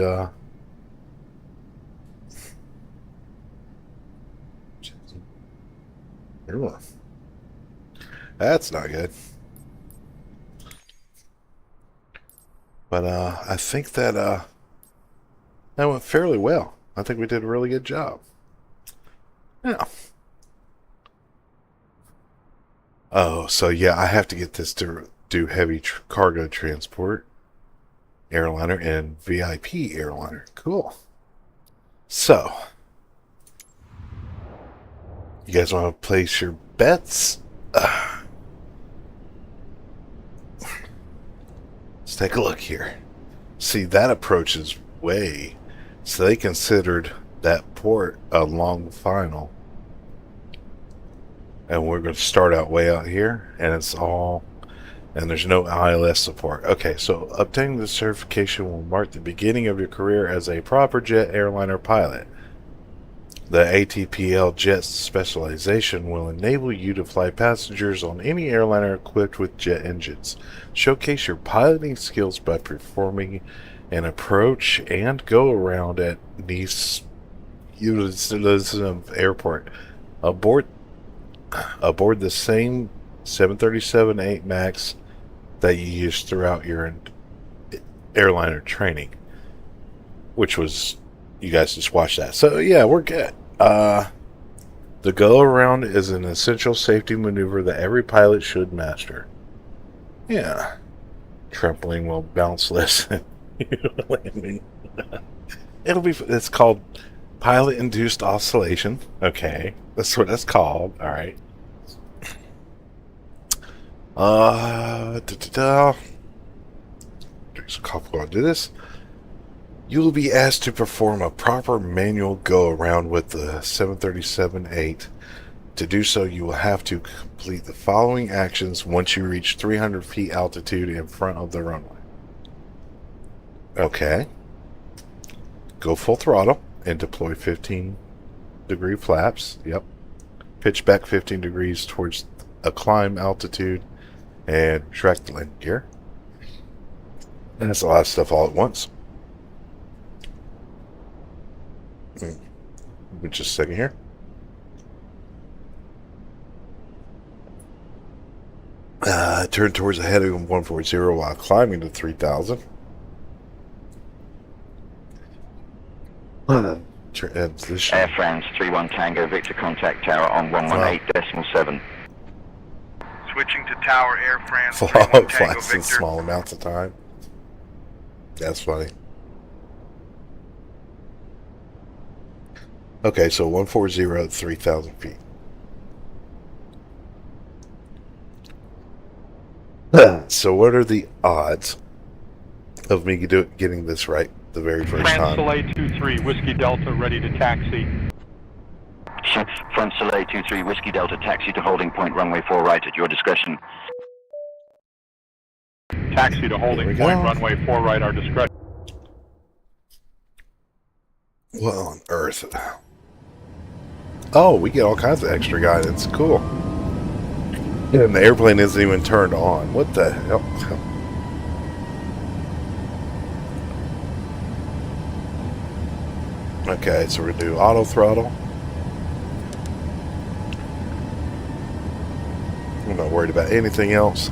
that's not good. But I think that that went fairly well. I think we did a really good job. Yeah. Oh, so yeah, I have to get this to do heavy cargo transport airliner and VIP airliner. Cool. So, you guys want to place your bets? Let's take a look here. See, that approach is way. So they considered that port a long final. And we're going to start out way out here. And it's all. And there's no ILS support. Okay, so obtaining the certification will mark the beginning of your career as a proper jet airliner pilot. The ATPL jet specialization will enable you to fly passengers on any airliner equipped with jet engines. Showcase your piloting skills by performing an approach and go around at Nice Airport. Aboard the same 737-8 MAX that you used throughout your airliner training, which was, you guys just watched that. So yeah, we're good. The go around is an essential safety maneuver that every pilot should master. Yeah. Trampoline will bounce less than landing. It's called pilot induced oscillation. Okay. That's what it's called. Alright. Drink some coffee while I do this. You will be asked to perform a proper manual go-around with the 737-8. To do so, you will have to complete the following actions once you reach 300 feet altitude in front of the runway. Okay. Go full throttle and deploy 15-degree flaps. Yep. Pitch back 15 degrees towards a climb altitude and retract the landing gear. And that's a lot of stuff all at once. Just a second here. Turn towards the heading of 140 while climbing to 3000. Transition. Air France 31 Tango Victor contact tower on 118.7. Switching to tower Air France. Flies 31 Tango in Victor. small amounts of time. That's funny. Okay, so 140 at 3,000 feet. So what are the odds of me getting this right the very first time? France Soleil 23, Whiskey Delta, ready to taxi. France Soleil 23 Whiskey Delta taxi to holding point runway 4 right at your discretion. Taxi to holding point, runway 4 right, our discretion. What on earth? Oh, we get all kinds of extra guidance. Cool. And the airplane isn't even turned on. What the hell? Okay, so we're going to do auto throttle. I'm not worried about anything else.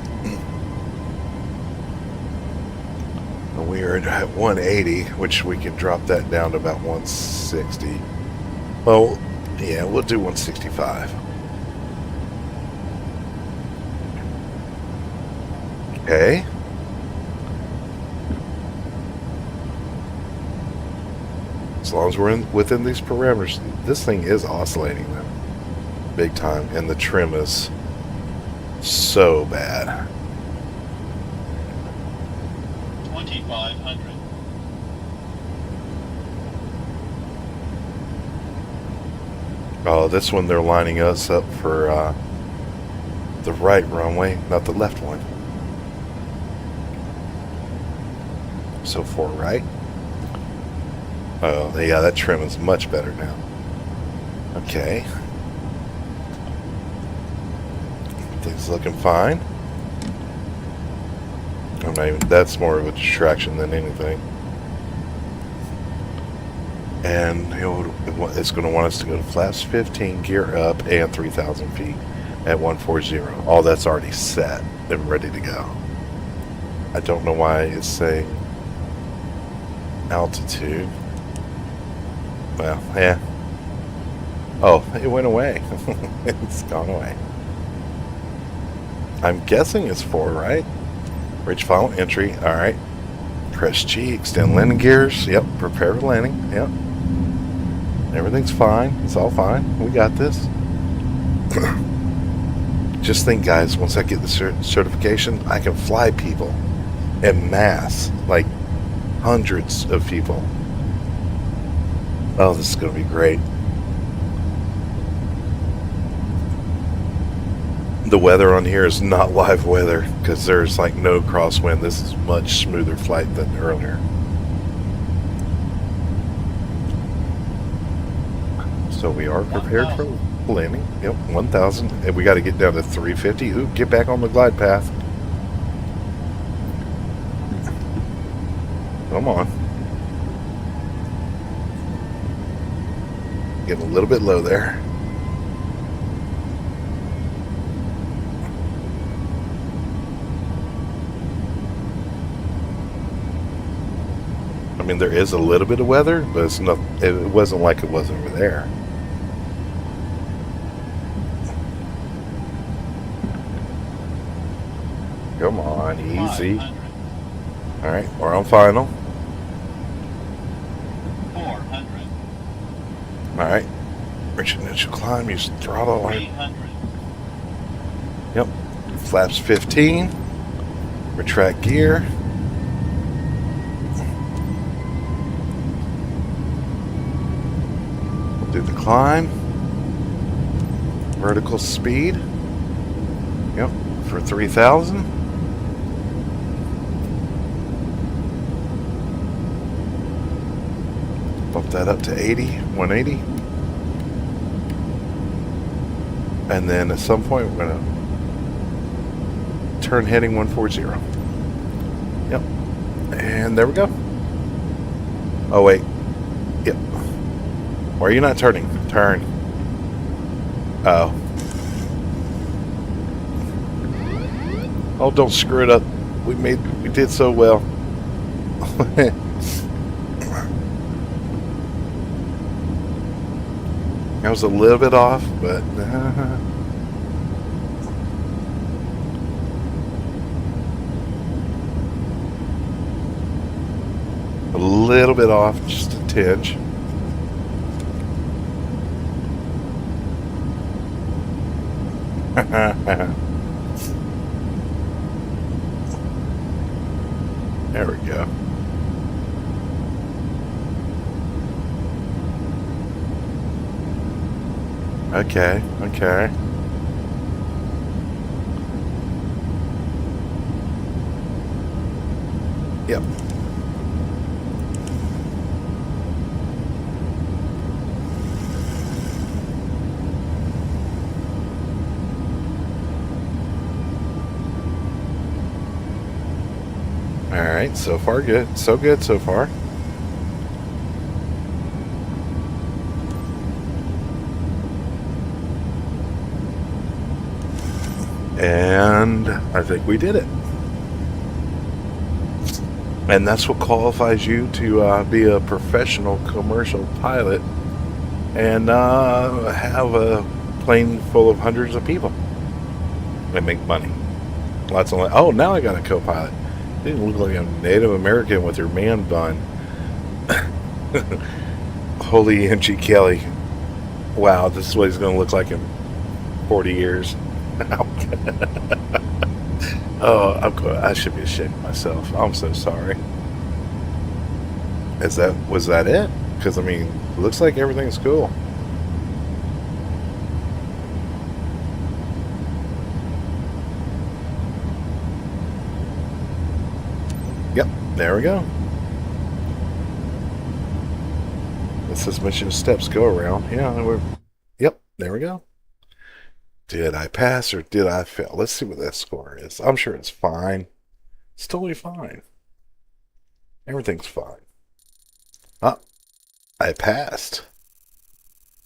And we are at 180, which we can drop that down to about 160. Well, yeah, we'll do 165. Okay. As long as we're within these parameters, this thing is oscillating them big time, and the trim is so bad. 2,500. Oh, this one they're lining us up for the right runway, not the left one. So for right. Oh, yeah, that trim is much better now. Okay. Things looking fine. I'm not even, that's more of a distraction than anything. And it's going to want us to go to flaps 15, gear up, and 3,000 feet at 140. All that's already set and ready to go. I don't know why it's saying altitude. Well, yeah. Oh, it went away. It's gone away. I'm guessing it's 4, right? Reach final entry. All right. Press G, extend landing gears. Yep, prepare for landing. Yep. Everything's fine. It's all fine. We got this. Just think, guys, once I get the certification, I can fly people en masse, like hundreds of people. Oh, this is going to be great. The weather on here is not live weather because there's like no crosswind. This is much smoother flight than earlier. So we are prepared for landing. Yep, 1,000. And we got to get down to 350. Ooh, get back on the glide path. Come on. Getting a little bit low there. I mean, there is a little bit of weather, but it's not. It wasn't like it was over there. Come on, easy. All right, we're on final. 400. All right, reach initial climb. Use throttle. 300. Yep. Flaps 15. Retract gear. Do the climb. Vertical speed. Yep, for 3,000. Bump that up to 80, 180. And then at some point we're going to turn heading 140. Yep. And there we go. Oh, wait. Yep. Why are you not turning? Turn. Oh. Oh, don't screw it up. We did so well. I was a little bit off, but a little bit off, just a tinge. There we go. Okay, okay. Yep. Alright, so far good. So good so far. And I think we did it. And that's what qualifies you to be a professional commercial pilot and have a plane full of hundreds of people and make money. Lots of oh, now I got a co-pilot. Didn't look like a Native American with her man bun. Holy Angie Kelly. Wow, this is what he's going to look like in 40 years. Oh, I should be ashamed of myself. I'm so sorry. Was that it? Because, I mean, it looks like everything's cool. Yep, there we go. This is mission steps go around. Yeah, yep, there we go. Did I pass or did I fail? Let's see what that score is. I'm sure it's fine. It's totally fine. Everything's fine. Ah, I passed.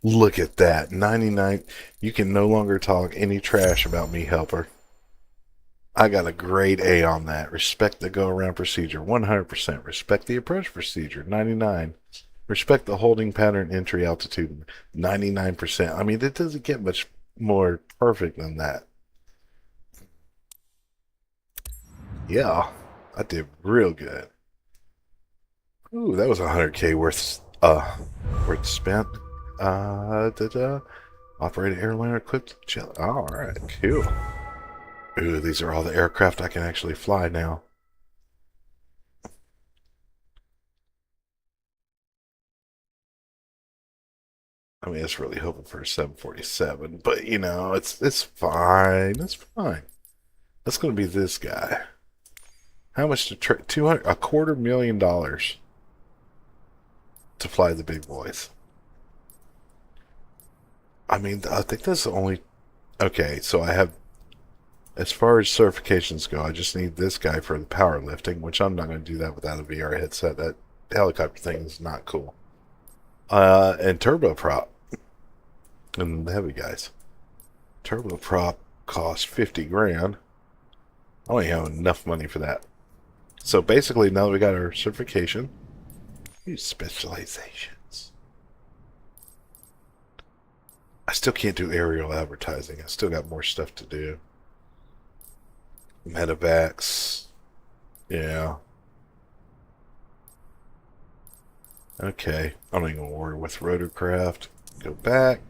Look at that. 99. You can no longer talk any trash about me, helper. I got a grade A on that. Respect the go-around procedure, 100%. Respect the approach procedure, 99. Respect the holding pattern entry altitude, 99%. I mean, it doesn't get much more perfect than that. Yeah, I did real good. Ooh, that was 100K worth spent. Operate an airliner equipped jet. All right, cool. Ooh, these are all the aircraft I can actually fly now. I mean, it's really hoping for a 747, but you know, it's fine. It's fine. That's going to be this guy. How much to 200 $250,000 to fly the big boys? I mean, I think that's the only. Okay, so I have. As far as certifications go, I just need this guy for the power lifting, which I'm not going to do that without a VR headset. That helicopter thing is not cool. And turboprop. And the heavy guys. Turboprop costs 50 grand. I don't even have enough money for that. So basically, now that we got our certification, use specializations. I still can't do aerial advertising. I still got more stuff to do. Medevacs. Yeah. Okay. I'm not even going to worry with rotorcraft. Go back.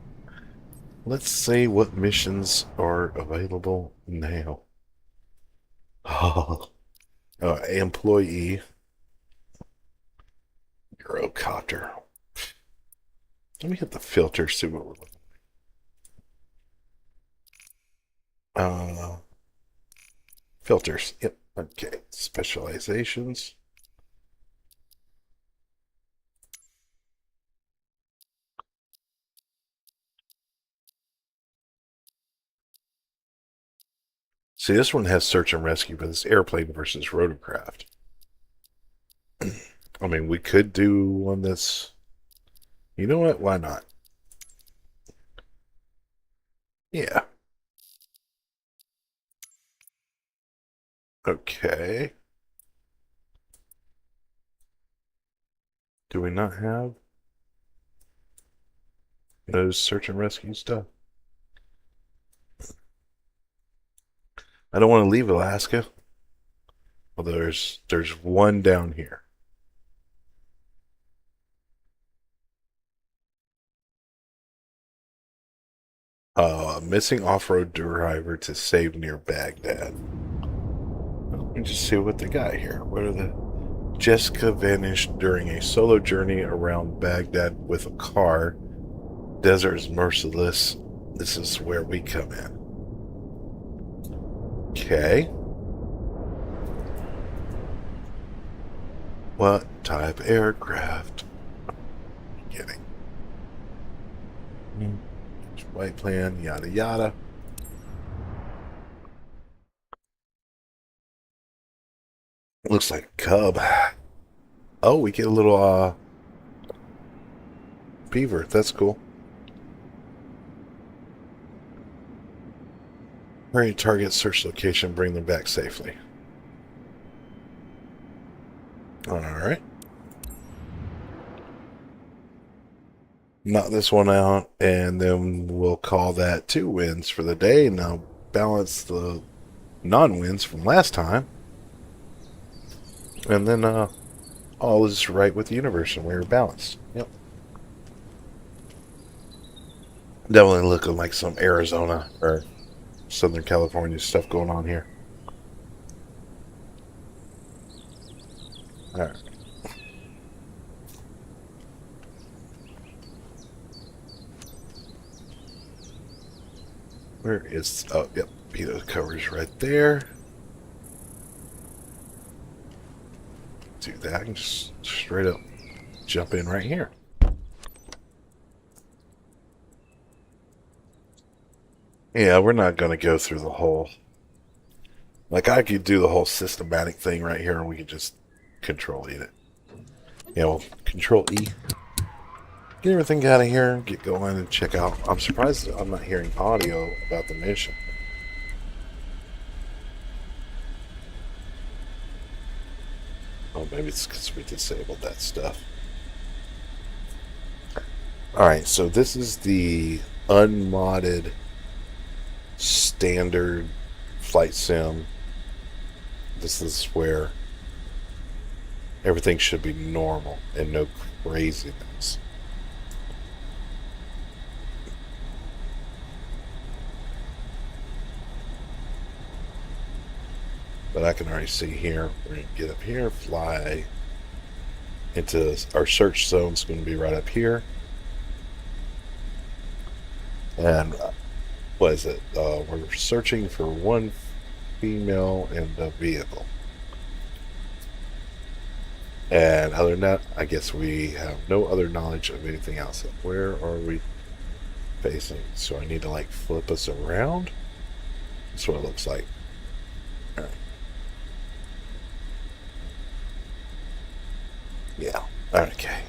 Let's see what missions are available now. Oh, employee. Eurocopter. Let me hit the filter, see what we're looking at. Filters. Yep. Okay. Specializations. See, this one has search and rescue, but it's airplane versus rotorcraft. I mean, we could do one that's. You know what? Why not? Yeah. Okay. Do we not have? No search and rescue stuff. I don't want to leave Alaska. Although there's one down here. Missing off-road driver to save near Baghdad. Let me just see what they got here. What are the... Jessica vanished during a solo journey around Baghdad with a car. Desert is merciless. This is where we come in. Okay. What type aircraft? Getting. Flight plan, yada yada. Looks like a Cub. Oh, we get a little beaver. That's cool. Hurry, target, search location, bring them back safely. Alright. Knock this one out, and then we'll call that 2 wins for the day, and I'll balance the non-wins from last time. And then all is right with the universe, and we're balanced. Yep. Definitely looking like some Arizona or Southern California stuff going on here. Alright. Where is... Oh, yep. Vito covers right there. Do that and just straight up jump in right here. Yeah, we're not going to go through the whole... Like, I could do the whole systematic thing right here, and we could just Control-E it. Yeah, well, Control-E. Get everything out of here, get going, and check out. I'm surprised that I'm not hearing audio about the mission. Oh, maybe it's because we disabled that stuff. Alright, so this is the unmodded standard flight sim. This is where everything should be normal and no craziness. But I can already see here, we're going to get up here, fly into our search zone. It's going to be right up here. And what is it? We're searching for one female in the vehicle. And other than that, I guess we have no other knowledge of anything else. Where are we facing? So I need to like flip us around. That's what it looks like. All right. Yeah. Okay.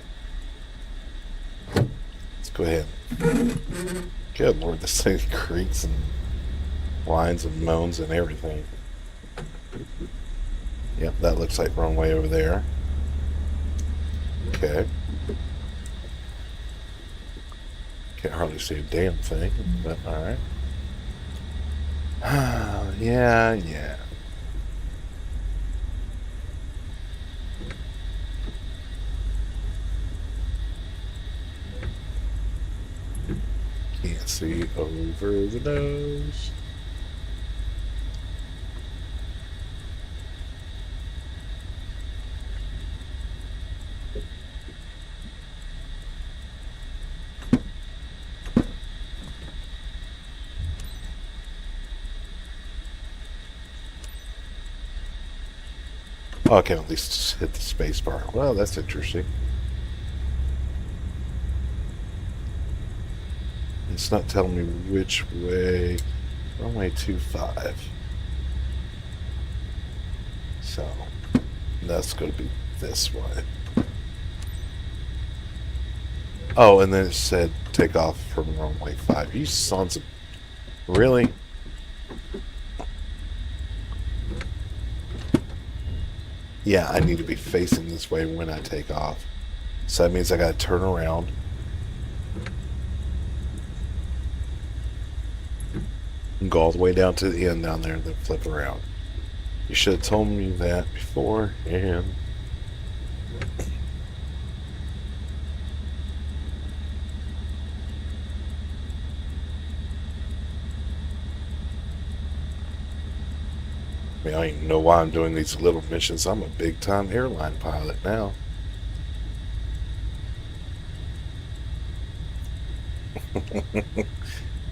Let's go ahead. Good Lord, this thing creaks and whines and moans and everything. Yep, that looks like runway over there. Okay. Can't hardly see a damn thing, but alright. Yeah. Can't see over the nose. Oh, I can at least hit the space bar. Well, that's interesting. It's not telling me which way. Runway 25. So, that's going to be this way. Oh, and then it said take off from runway 5. You sons of... Really? Yeah, I need to be facing this way when I take off. So that means I gotta turn around. and go all the way down to the end down there and then flip around. You should have told me that before, and I don't even know why I'm doing these little missions. I'm a big time airline pilot now.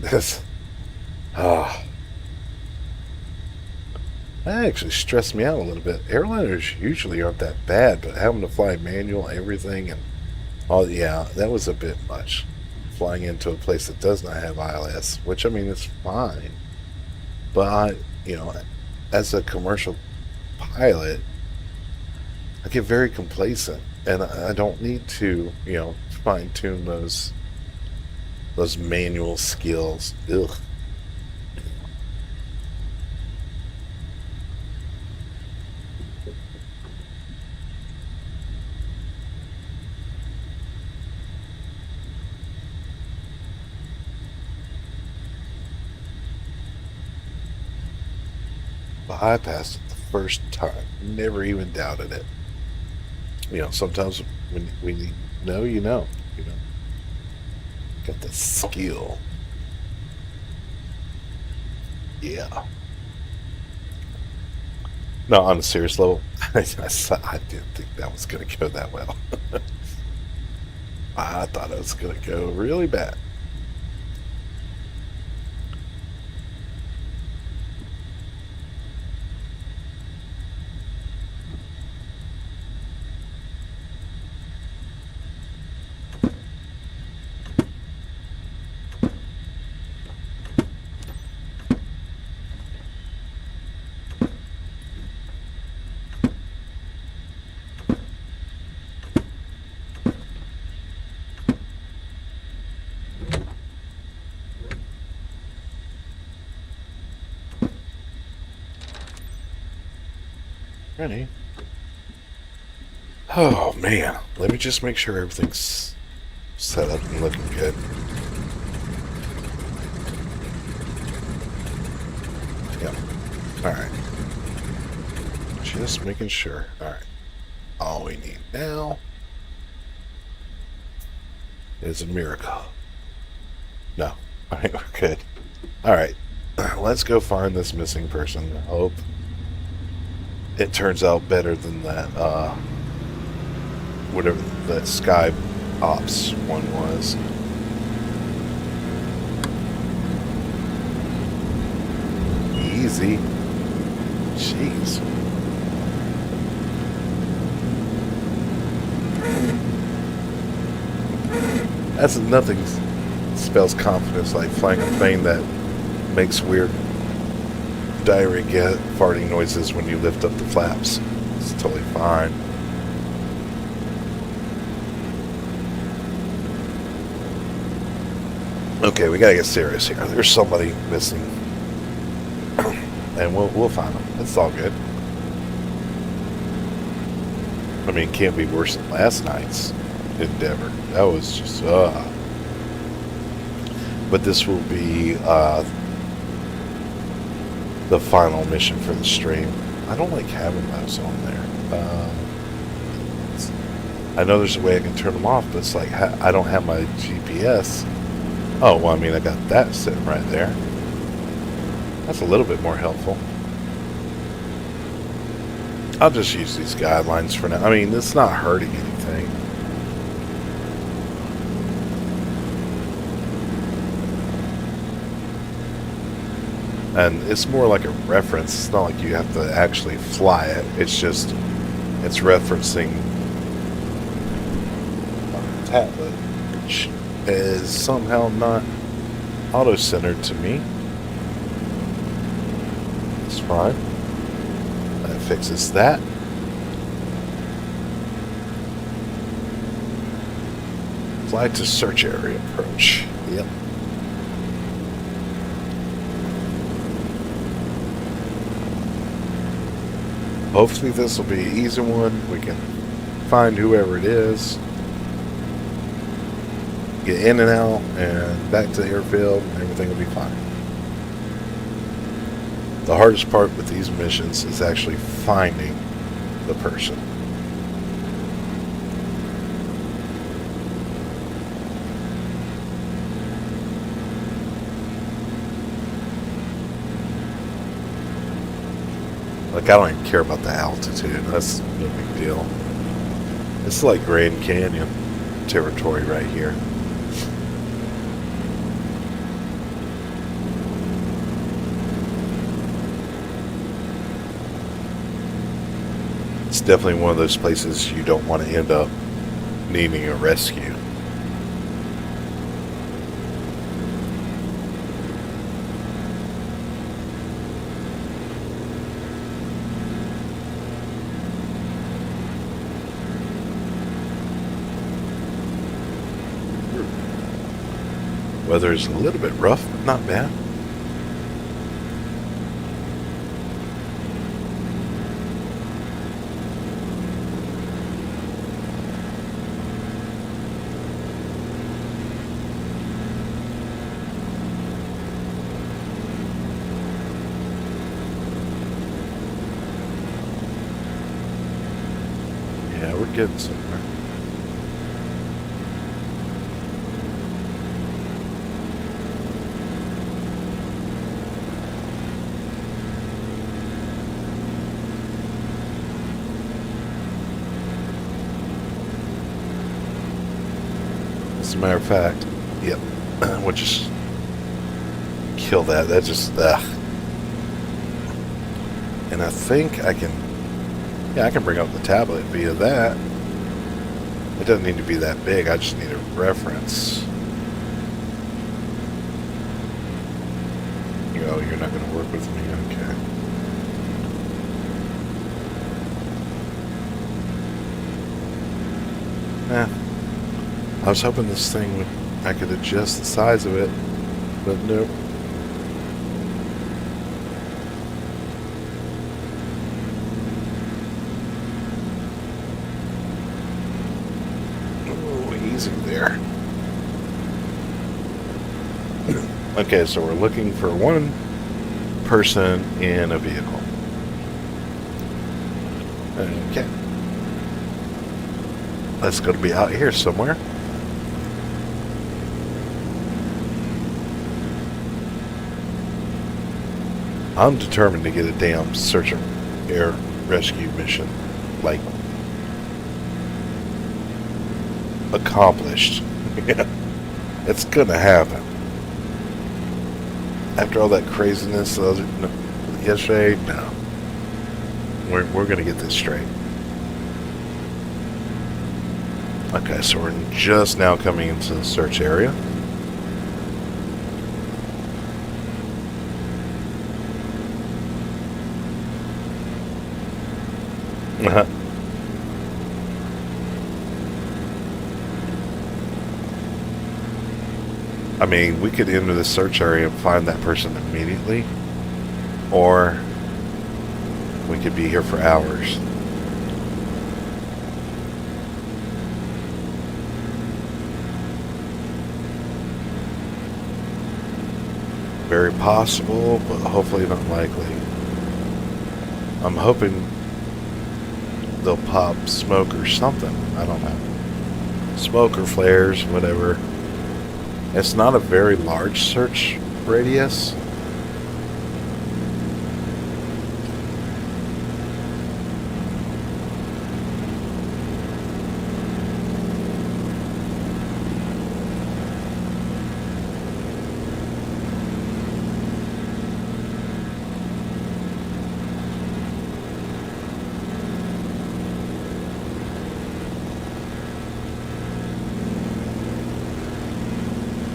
This, that actually stressed me out a little bit. Airliners usually aren't that bad, but having to fly manual everything and all, yeah, that was a bit much. Flying into a place that does not have ILS, which I mean is fine, but as a commercial pilot, I get very complacent, and I don't need to, fine tune those manual skills. Ugh. But I passed it the first time. Never even doubted it. Sometimes when you know. Got the skill. Yeah. No, on a serious level, I didn't think that was going to go that well. I thought it was going to go really bad. Ready? Oh man, let me just make sure everything's set up and looking good. Yep. Alright. Just making sure. Alright. All we need now is a miracle. No. Alright, we're good. Alright. Let's go find this missing person. I hope it turns out better than that, whatever that Sky Ops one was. Easy. Jeez. That's nothing spells confidence like flying a plane that makes weird diarrhea farting noises when you lift up the flaps. It's totally fine. Okay, we gotta get serious here. There's somebody missing, and we'll find them. It's all good. I mean, it can't be worse than last night's endeavor. That was just But this will be the final mission for the stream. I don't like having those on there. I know there's a way I can turn them off, but it's like I don't have my GPS. Oh, well, I mean, I got that sitting right there. That's a little bit more helpful. I'll just use these guidelines for now. I mean, it's not hurting anything. And it's more like a reference. It's not like you have to actually fly it. It's just, it's referencing a tablet, which is somehow not auto-centered to me. It's fine. That fixes that. Fly to search area approach. Yep. Hopefully this will be an easy one. We can find whoever it is, get in and out, and back to the airfield, and everything will be fine. The hardest part with these missions is actually finding the person. Like, I don't even care about the altitude. That's no big deal. It's like Grand Canyon territory right here. It's definitely one of those places you don't want to end up needing a rescue. Weather is a little bit rough, but not bad. Yeah, we're getting somewhere. As a matter of fact, yep, we'll just kill that. That just, and I think I can, yeah, I can bring up the tablet via that. It doesn't need to be that big. I just need a reference. Oh, you're not going to work with me? Okay. I was hoping this thing would, I could adjust the size of it, but nope. Oh, easy there. Okay, so we're looking for one person in a vehicle. Okay. That's going to be out here somewhere. I'm determined to get a damn search and air rescue mission, like, accomplished. It's gonna happen. After all that craziness yesterday, no. We're gonna get this straight. Okay, so we're just now coming into the search area. I mean, we could enter the search area and find that person immediately, or we could be here for hours. Very possible, but hopefully not likely. I'm hoping they'll pop smoke or something. I don't know. Smoke or flares, whatever. It's not a very large search radius.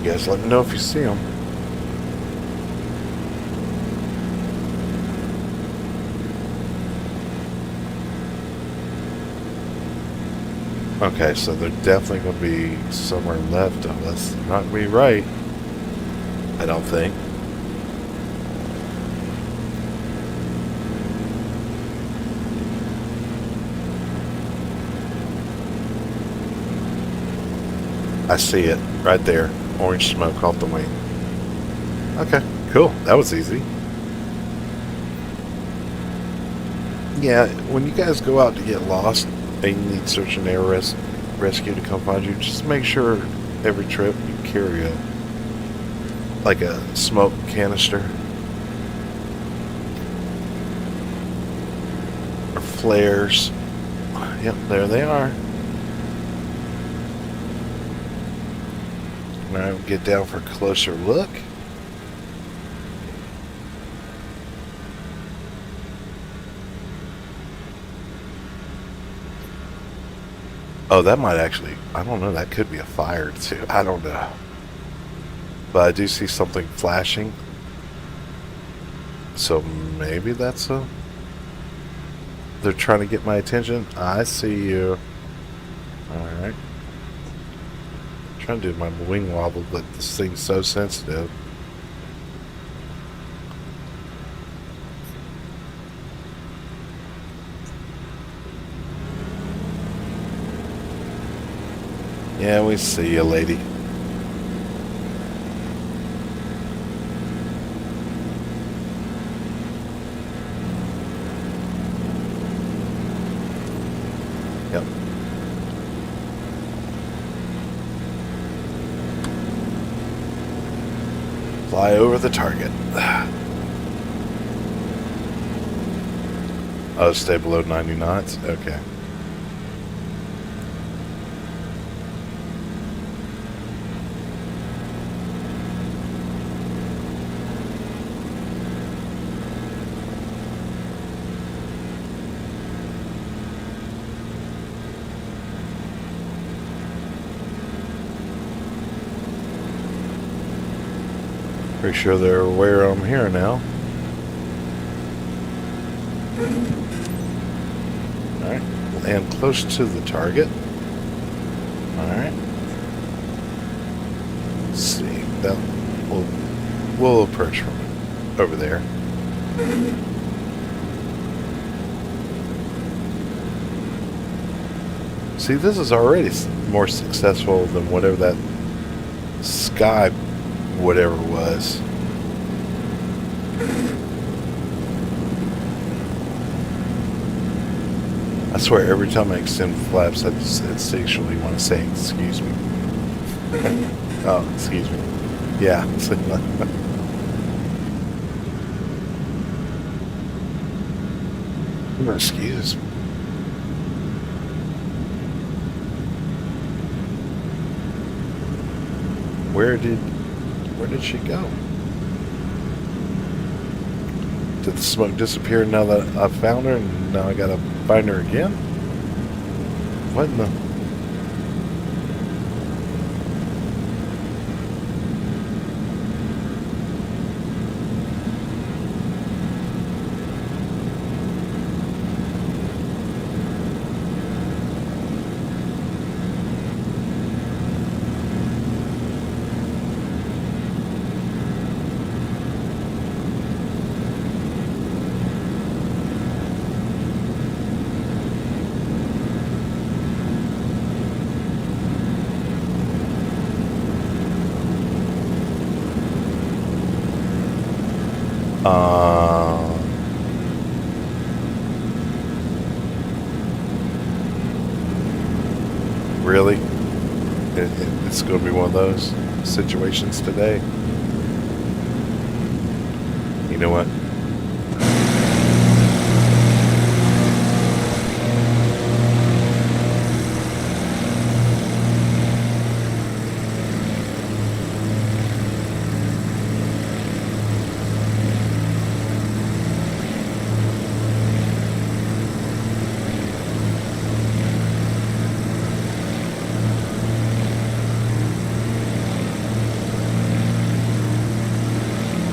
You guys let me know if you see them. Okay, so they're definitely going to be somewhere left of us. Not going to be right, I don't think. I see it right there. Orange smoke off the wing. Okay, cool. That was easy. Yeah, when you guys go out to get lost and you need search and air rescue to come find you, just make sure every trip you carry like a smoke canister or flares. Yep, there they are. Alright, we'll get down for a closer look. Oh, that might actually, I don't know, that could be a fire too. I don't know. But I do see something flashing. So maybe that's they're trying to get my attention. I see you. Alright. Trying to do my wing wobble, but this thing's so sensitive. Yeah, we see you, lady. Yep. Fly over the target. Oh, stay below 90 knots? Okay. Pretty sure they're aware I'm here now. Alright, land close to the target. Alright. Let's see. That we'll approach from over there. See, this is already more successful than whatever that sky whatever was. I swear every time I extend flaps I just instinctually want to say excuse me. Oh, excuse me. Yeah. Excuse me. Where did she go? Did the smoke disappear now that I found her and now I gotta find her again? What in the... Really? It's going to be one of those situations today. You know what?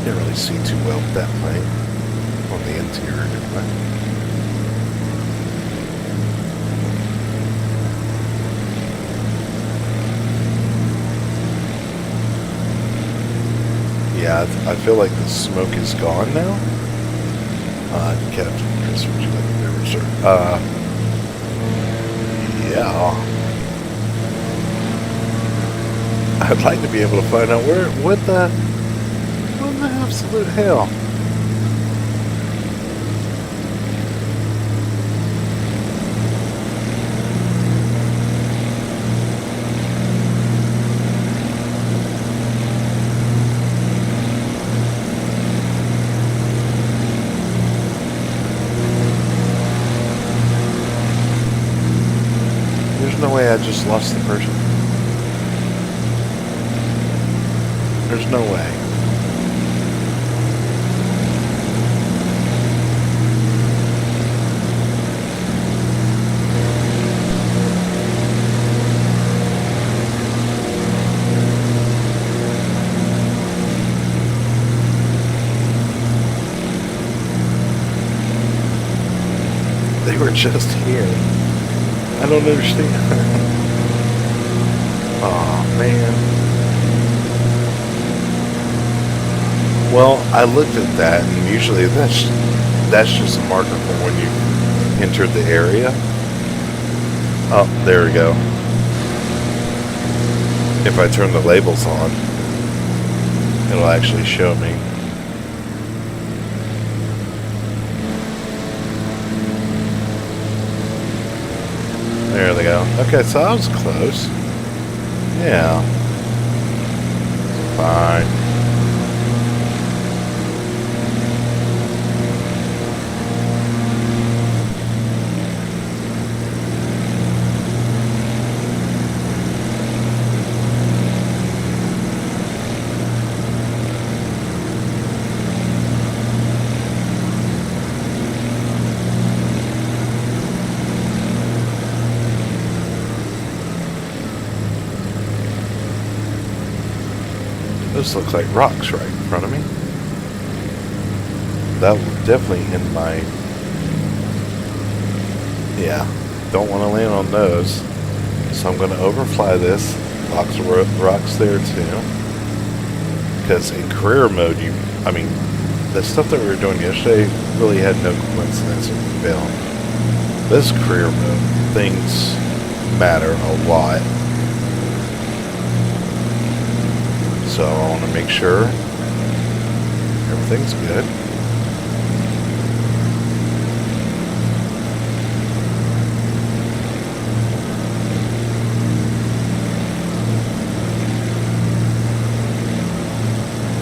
Can't really see too well with that plane on the interior anyway. Yeah, I feel like the smoke is gone now. Captain Chris, would you like a beverage, sir? Yeah. I'd like to be able to find out what the absolute hell. way I just lost the person? There's no way. They were just here. I don't understand. Oh man. Well, I looked at that, and usually that's just a marker for when you entered the area. Oh, there we go. If I turn the labels on, it'll actually show me. There they go. Okay, so I was close. Yeah. Fine. Those look like rocks right in front of me. That will definitely end my... Yeah, don't want to land on those. So I'm going to overfly this. Lots of rocks there too. Because in career mode, I mean, the stuff that we were doing yesterday really had no coincidence in film. This career mode, things matter a lot. So I want to make sure everything's good.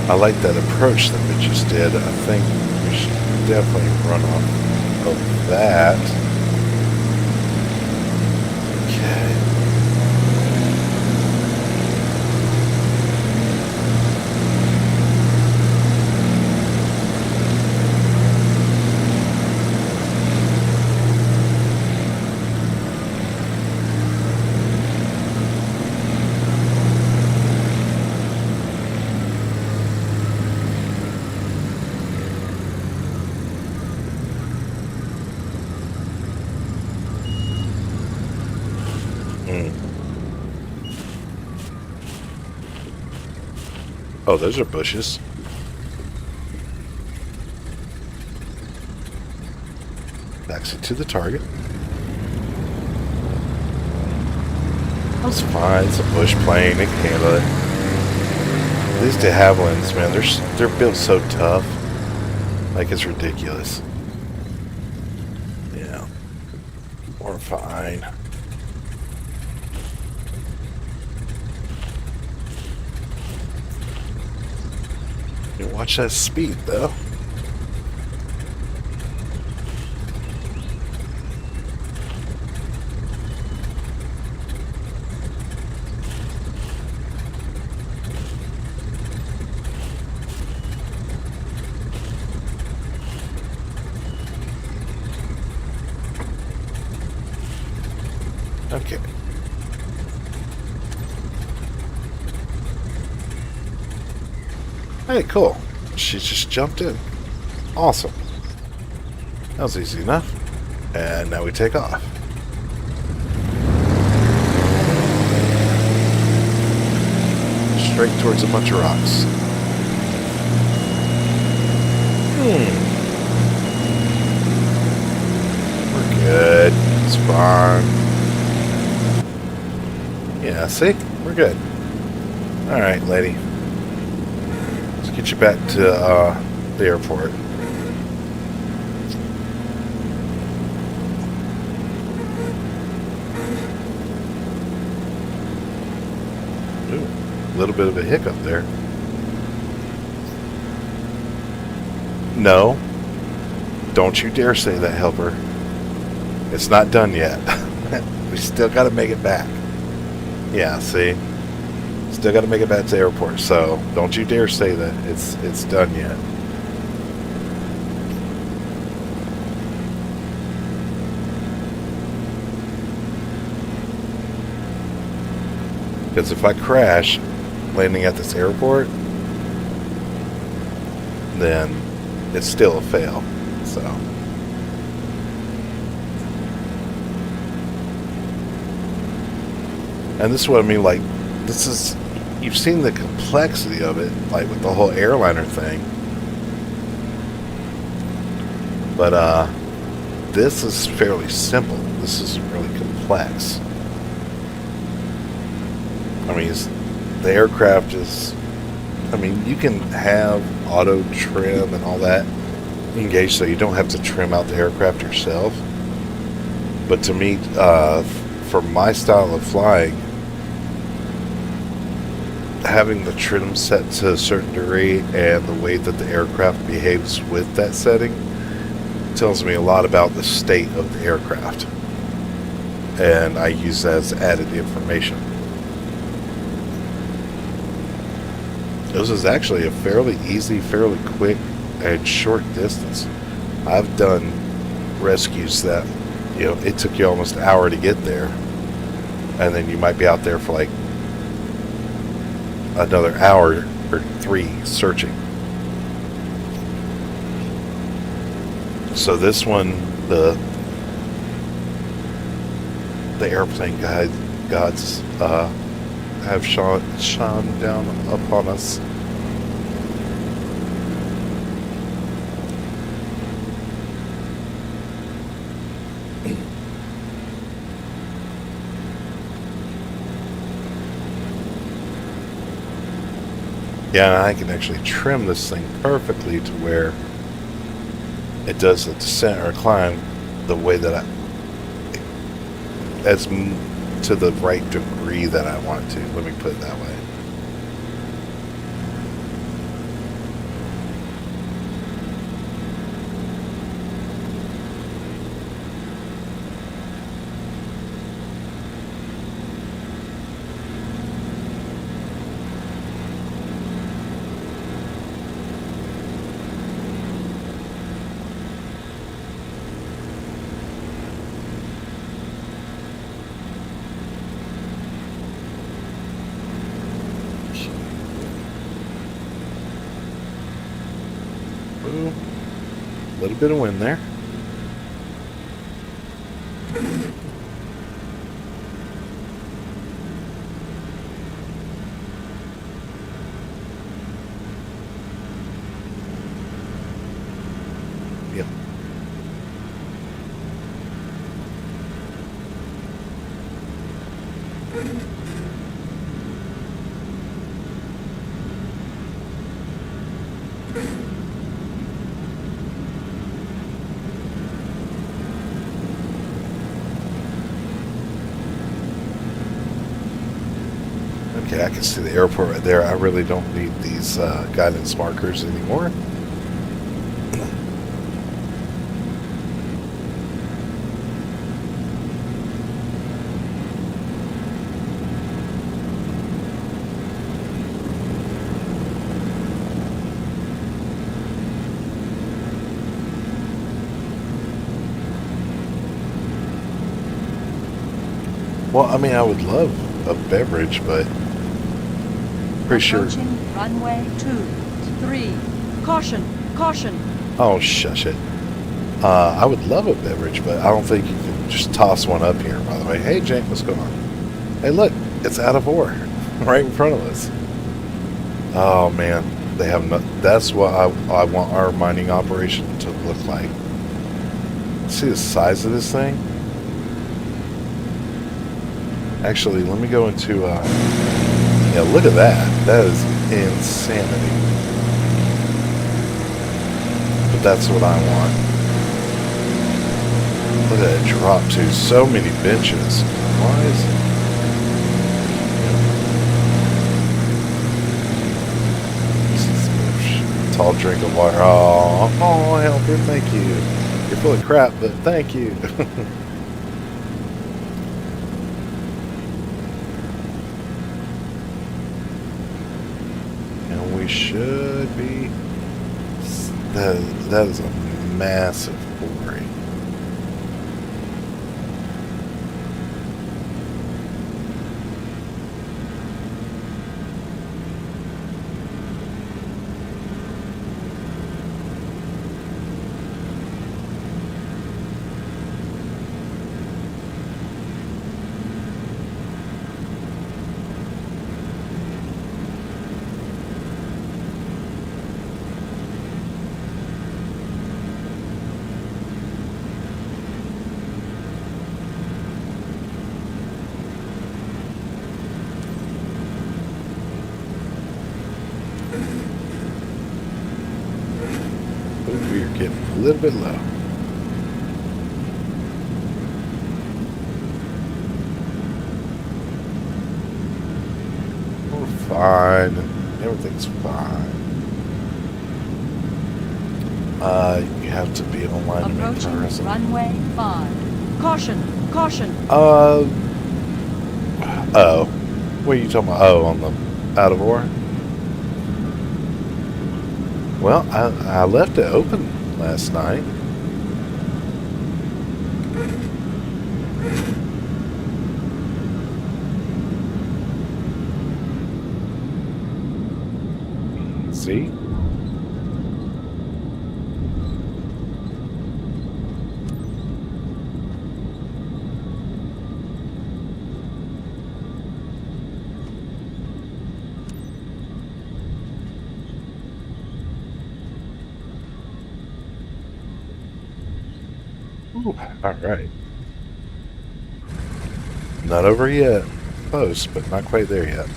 I like that approach that we just did. I think we should definitely run off of that. Okay. Oh, those are bushes. Taxi to the target. That's fine. It's a bush plane. It can handle it. These de Havillands, man, they're built so tough. Like, it's ridiculous. Yeah. We're fine. You watch that speed, though. Okay. Hey, cool. She just jumped in. Awesome. That was easy enough. And now we take off. Straight towards a bunch of rocks. We're good. It's fine. Yeah, see? We're good. Alright, lady. Let's get you back to the airport. Ooh, a little bit of a hiccup there. No. Don't you dare say that, helper. It's not done yet. We still got to make it back. Yeah, see? Still got to make it back to the airport, so don't you dare say that it's done yet. Because if I crash landing at this airport, then it's still a fail. So and this is what I mean, like, this is, you've seen the complexity of it, like with the whole airliner thing. But this is fairly simple. This is really complex. I mean, the aircraft is, I mean, you can have auto trim and all that engaged so you don't have to trim out the aircraft yourself. But to me, for my style of flying, having the trim set to a certain degree and the way that the aircraft behaves with that setting tells me a lot about the state of the aircraft. And I use that as added information. This is actually a fairly easy, fairly quick, and short distance. I've done rescues that, you know, it took you almost an hour to get there, and then you might be out there for like another hour or 3 searching. So this one, the airplane gods have shone down upon us. Yeah, I can actually trim this thing perfectly to where it does the descent or climb the way that as to the right degree that I want to. Let me put it that way. A little bit of wind there. Yep. Okay, I can see the airport right there. I really don't need these guidance markers anymore. Well, I mean, I would love a beverage, but pretty sure. Approaching runway 23. Caution, caution. Oh, shush it. I would love a beverage, but I don't think you can just toss one up here, by the way. Hey, Jake, what's going on? Hey, look, it's out of ore right in front of us. Oh, man. They have no, that's what I want our mining operation to look like. See the size of this thing? Actually, let me go into, yeah, look at that. That is insanity. But that's what I want. Look at that drop, too. So many benches. Why is it? Tall drink of water. Oh, helper, thank you. You're full of crap, but thank you. we should be. That is a massive quarry. We're getting a little bit low. We're fine. Everything's fine. You have to be online to make Approaching progress. runway 5. Caution, caution. Oh. What are you talking about? Oh, on the out of order? Well, I left it open last night. See? Ooh, all right. Not over yet. Close, but not quite there yet.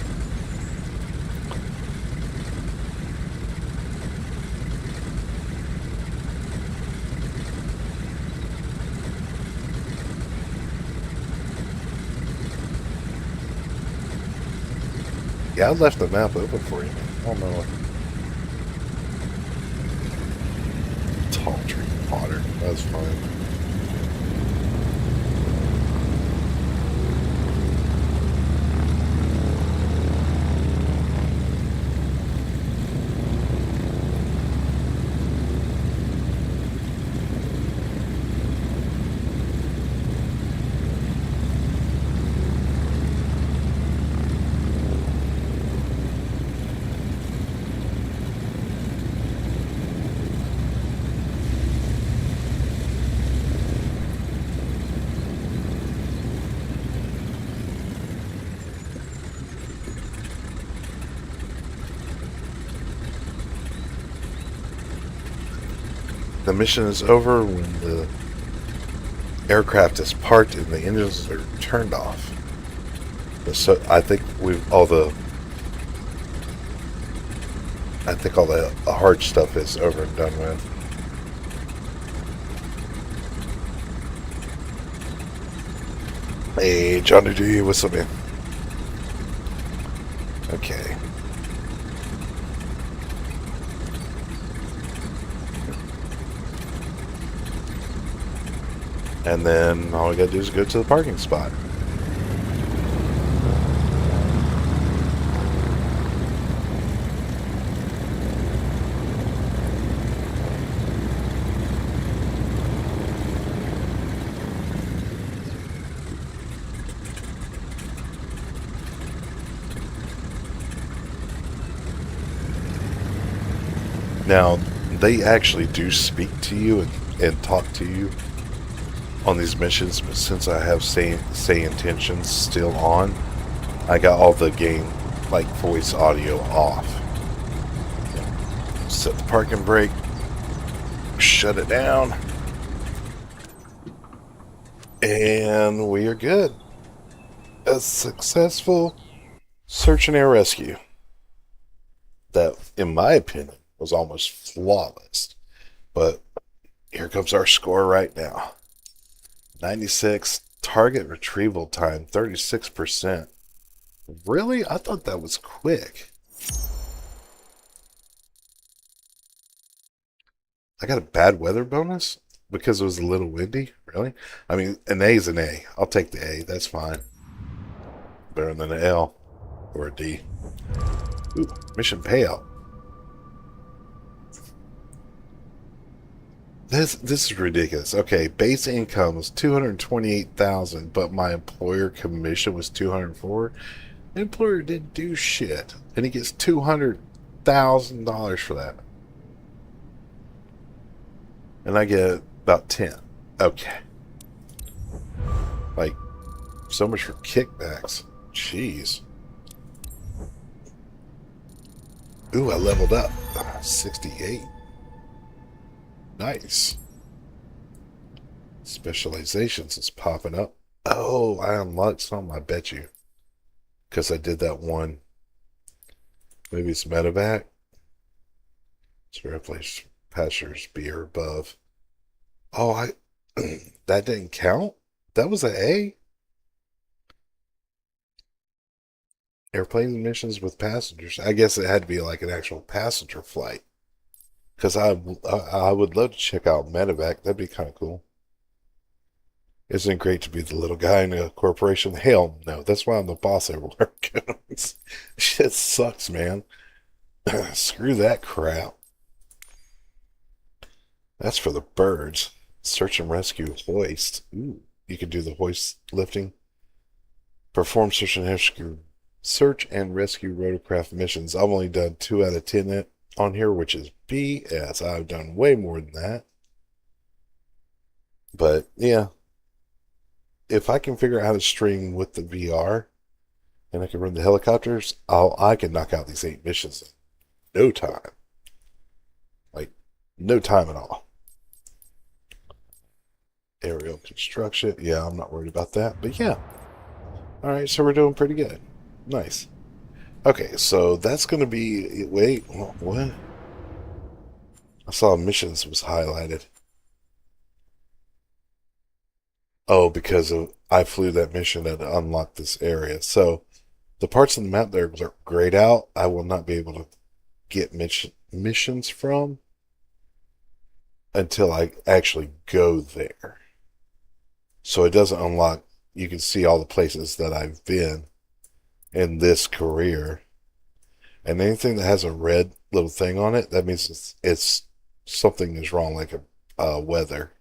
Yeah, I left the map open for you. I don't know. Tall tree water. That's fine. The mission is over when the aircraft is parked and the engines are turned off. So I think all the hard stuff is over and done with. Hey, Johnny D, what's up, man? Okay. And then all we gotta do is go to the parking spot. Now, they actually do speak to you and talk to you on these missions, but since I have say intentions still on, I got all the game, like, voice audio off. Set the parking brake, shut it down, and we are good. A successful search and air rescue that, in my opinion, was almost flawless. But here comes our score right now. 96, target retrieval time, 36%. Really? I thought that was quick. I got a bad weather bonus because it was a little windy. Really? I mean, an A is an A. I'll take the A. That's fine. Better than an L or a D. Ooh, mission payout. This is ridiculous. Okay, base income was 228,000, but my employer commission was 204. The employer didn't do shit, and he gets $200,000 for that, and I get about 10. Okay, like so much for kickbacks. Jeez. Ooh, I leveled up. 68. Nice. Specializations is popping up. Oh, I unlocked some, I bet you. Because I did that one. Maybe it's medevac. So replace passengers B or above. Oh, that didn't count? That was an A? Airplane missions with passengers. I guess it had to be like an actual passenger flight. Because I would love to check out medevac. That'd be kind of cool. Isn't it great to be the little guy in a corporation? Hell no. That's why I'm the boss at work. Shit sucks, man. Screw that crap. That's for the birds. Search and rescue hoist. Ooh, you can do the hoist lifting. Perform search and rescue rotorcraft missions. I've only done 2 out of 10 on here, which is BS. I've done way more than that. But yeah, if I can figure out how to stream with the VR and I can run the helicopters, I can knock out these 8 missions in no time. Like, no time at all. Aerial construction. Yeah, I'm not worried about that. But yeah. Alright, so we're doing pretty good. Nice. Okay, so that's going to be... Wait, what? I saw missions was highlighted. Oh, because I flew that mission and unlocked this area. So the parts of the map that are grayed out, I will not be able to get missions from until I actually go there. So it doesn't unlock. You can see all the places that I've been in this career. And anything that has a red little thing on it, that means it's something is wrong, like a weather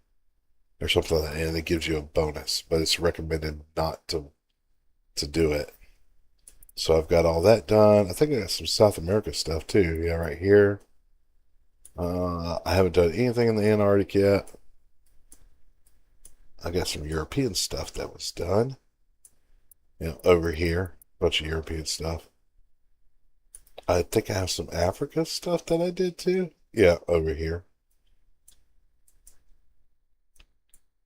or something like that, and it gives you a bonus. But it's recommended not to do it. So I've got all that done. I think I got some South America stuff too. Yeah, right here. I haven't done anything in the Antarctic yet. I got some European stuff that was done. You know, over here, a bunch of European stuff. I think I have some Africa stuff that I did too. Yeah, over here.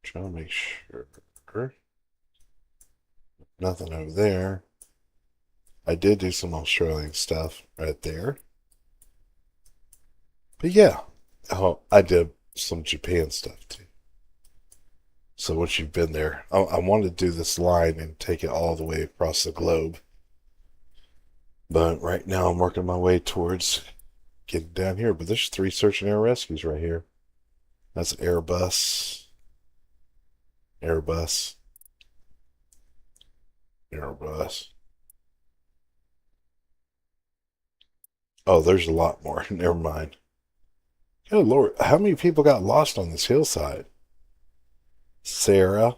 Trying to make sure. Nothing over there. I did do some Australian stuff right there. But yeah. Oh, I did some Japan stuff too. So once you've been there, I want to do this line and take it all the way across the globe. But right now I'm working my way towards getting down here. But there's 3 search and air rescues right here. That's Airbus. Airbus. Airbus. Oh, there's a lot more. Never mind. Good Lord, how many people got lost on this hillside? Sarah.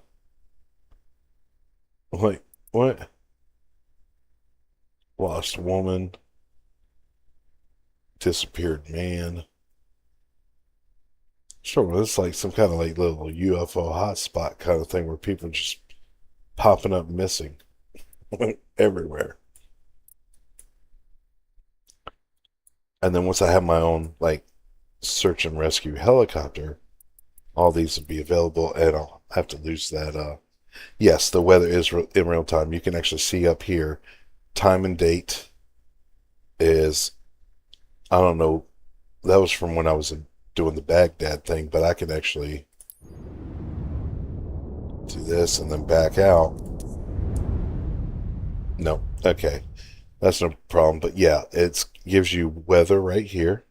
Wait, what? Lost woman. Disappeared man. Sure, it's like some kind of like little UFO hotspot kind of thing where people just popping up missing everywhere. And then once I have my own like search and rescue helicopter, all these will be available, and I'll have to lose that. Yes, the weather is in real time. You can actually see up here, time and date is, I don't know, that was from when I was doing the Baghdad thing, but I can actually do this and then back out. No, okay, that's no problem. But yeah, it gives you weather right here,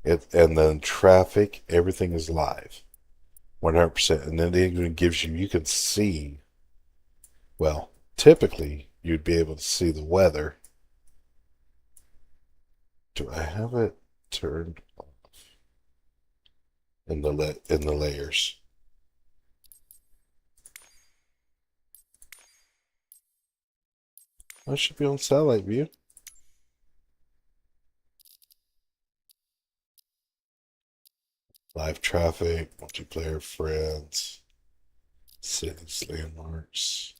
and then traffic, everything is live. 100%. And then it even gives you can see, well, typically you'd be able to see the weather. Do I have it turned off? in the layers. I should be on satellite view. Live traffic, multiplayer friends, cities, landmarks.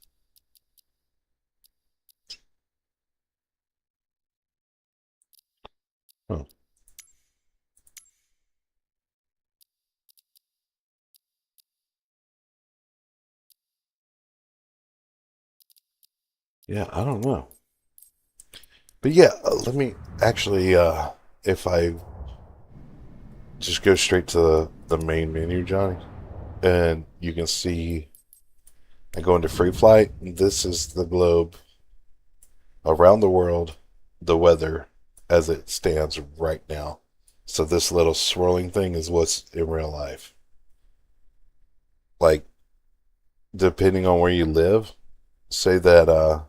Oh. Yeah, I don't know. But yeah, let me actually, if I just go straight to the main menu, Johnny, and you can see I go into free flight. This is the globe around the world, the weather as it stands right now. So this little swirling thing is what's in real life. Like, depending on where you live, say that,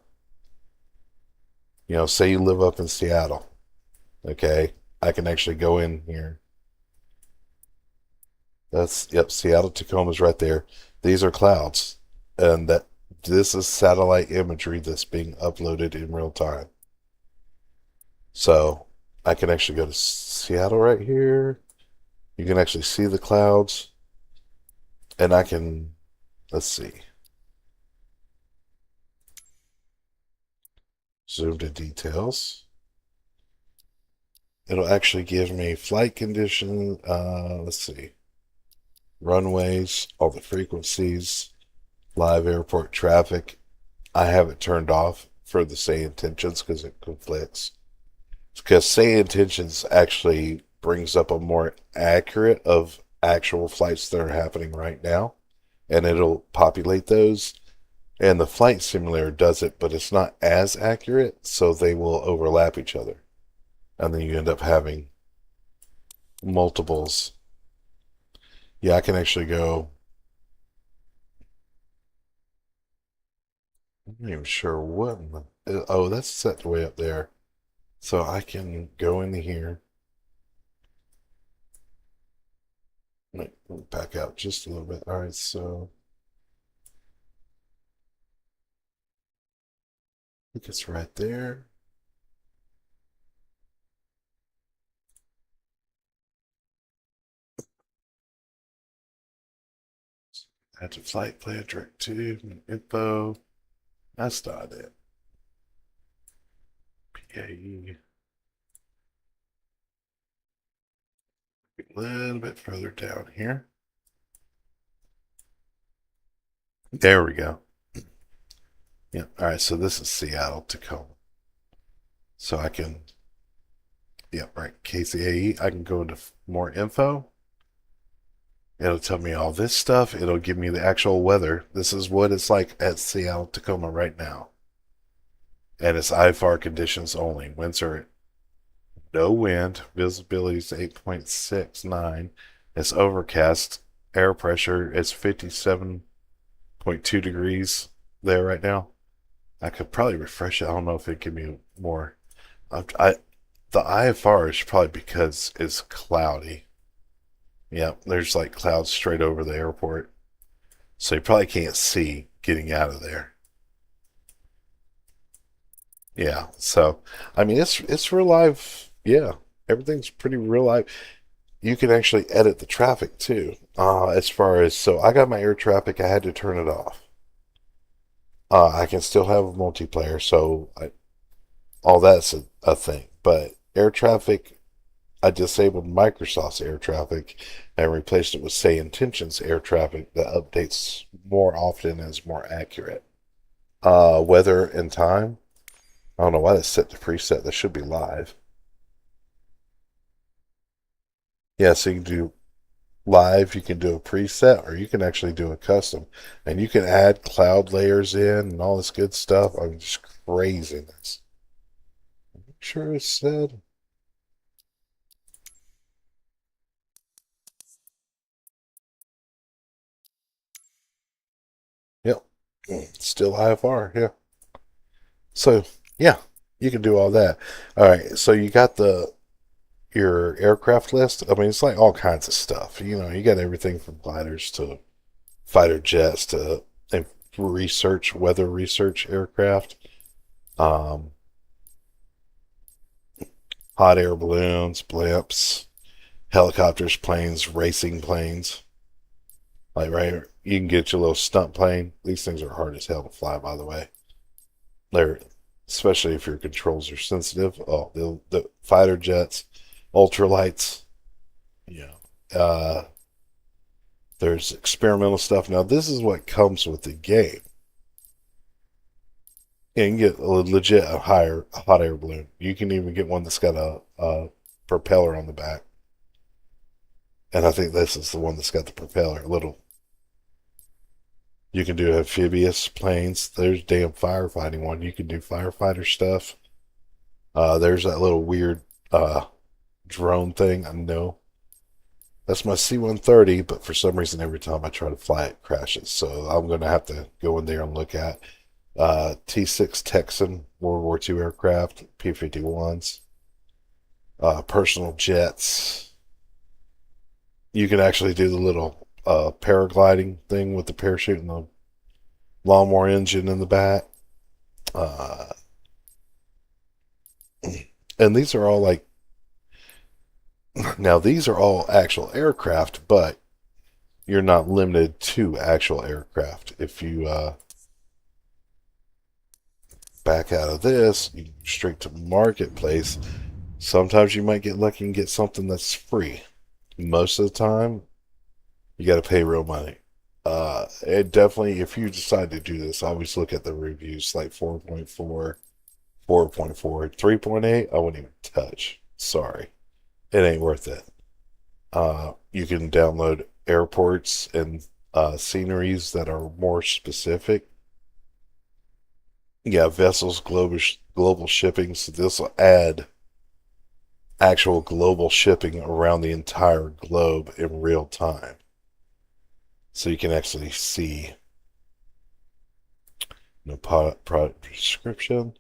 say you live up in Seattle, okay? I can actually go in here. Yep, Seattle, Tacoma's right there. These are clouds. And this is satellite imagery that's being uploaded in real time. So I can actually go to Seattle right here. You can actually see the clouds. And I can, let's see, zoom to details. It'll actually give me flight condition. Let's see, runways, all the frequencies, live airport traffic. I have it turned off for the say intentions because it conflicts. Because say intentions actually brings up a more accurate of actual flights that are happening right now, and it'll populate those. And the flight simulator does it, but it's not as accurate, so they will overlap each other. And then you end up having multiples. Yeah, I can actually go. I'm not even sure what. Oh, that's set way up there. So I can go into here. Let me back out just a little bit. All right, so I think it's right there. Add to flight plan, direct to info. That's not it. PAE. A little bit further down here. There we go. Yeah. All right. So this is Seattle, Tacoma. So I can, yeah, right. KCAE. I can go into more info. It'll tell me all this stuff. It'll give me the actual weather. This is what it's like at Seattle, Tacoma right now. And it's IFR conditions only. Winds are no wind. Visibility is 8.69. It's overcast. Air pressure is 57.2 degrees there right now. I could probably refresh it. I don't know if it give me more. The IFR is probably because it's cloudy. Yeah, there's like clouds straight over the airport. So you probably can't see getting out of there. Yeah, so I mean it's real live. Yeah, everything's pretty real life. You can actually edit the traffic too. As far as so I got my air traffic, I had to turn it off. I can still have multiplayer, so all that's a thing. But air traffic, I disabled Microsoft's air traffic and replaced it with Say Intentions air traffic that updates more often and is more accurate. Weather and time. I don't know why that's set to preset. That should be live. Yeah, so you can do live, you can do a preset, or you can actually do a custom. And you can add cloud layers in and all this good stuff. I'm just craziness. I'm sure it's said. Yep. Still IFR, yeah. So, yeah, you can do all that. All right, so you got your aircraft list, I mean, it's like all kinds of stuff. You know, you got everything from gliders to fighter jets to research, weather research aircraft, um, hot air balloons, blimps, helicopters, planes, racing planes. Like, right, you can get your little stunt plane. These things are hard as hell to fly, by the way. They're, especially if your controls are sensitive. Oh, the fighter jets, ultralights, you know, there's experimental stuff. Now, this is what comes with the game. Yeah, you can get a legit a hot air balloon. You can even get one that's got a propeller on the back. And I think this is the one that's got the propeller. Little. You can do amphibious planes. There's damn firefighting one. You can do firefighter stuff. There's that little weird drone thing. I know that's my C-130, but for some reason, every time I try to fly, it crashes. So I'm going to have to go in there and look at T-6 Texan World War II aircraft, P-51s, personal jets. You can actually do the little paragliding thing with the parachute and the lawnmower engine in the back. And these are all like, now these are all actual aircraft, but you're not limited to actual aircraft. If you back out of this, you go straight to marketplace. Sometimes you might get lucky and get something that's free. Most of the time, you got to pay real money. It definitely, if you decide to do this, always look at the reviews like 4.4, 4.4, 3.8. I wouldn't even touch. Sorry, it ain't worth it. You can download airports and sceneries that are more specific. Yeah, vessels, global shipping. So this will add actual global shipping around the entire globe in real time. So you can actually see product description.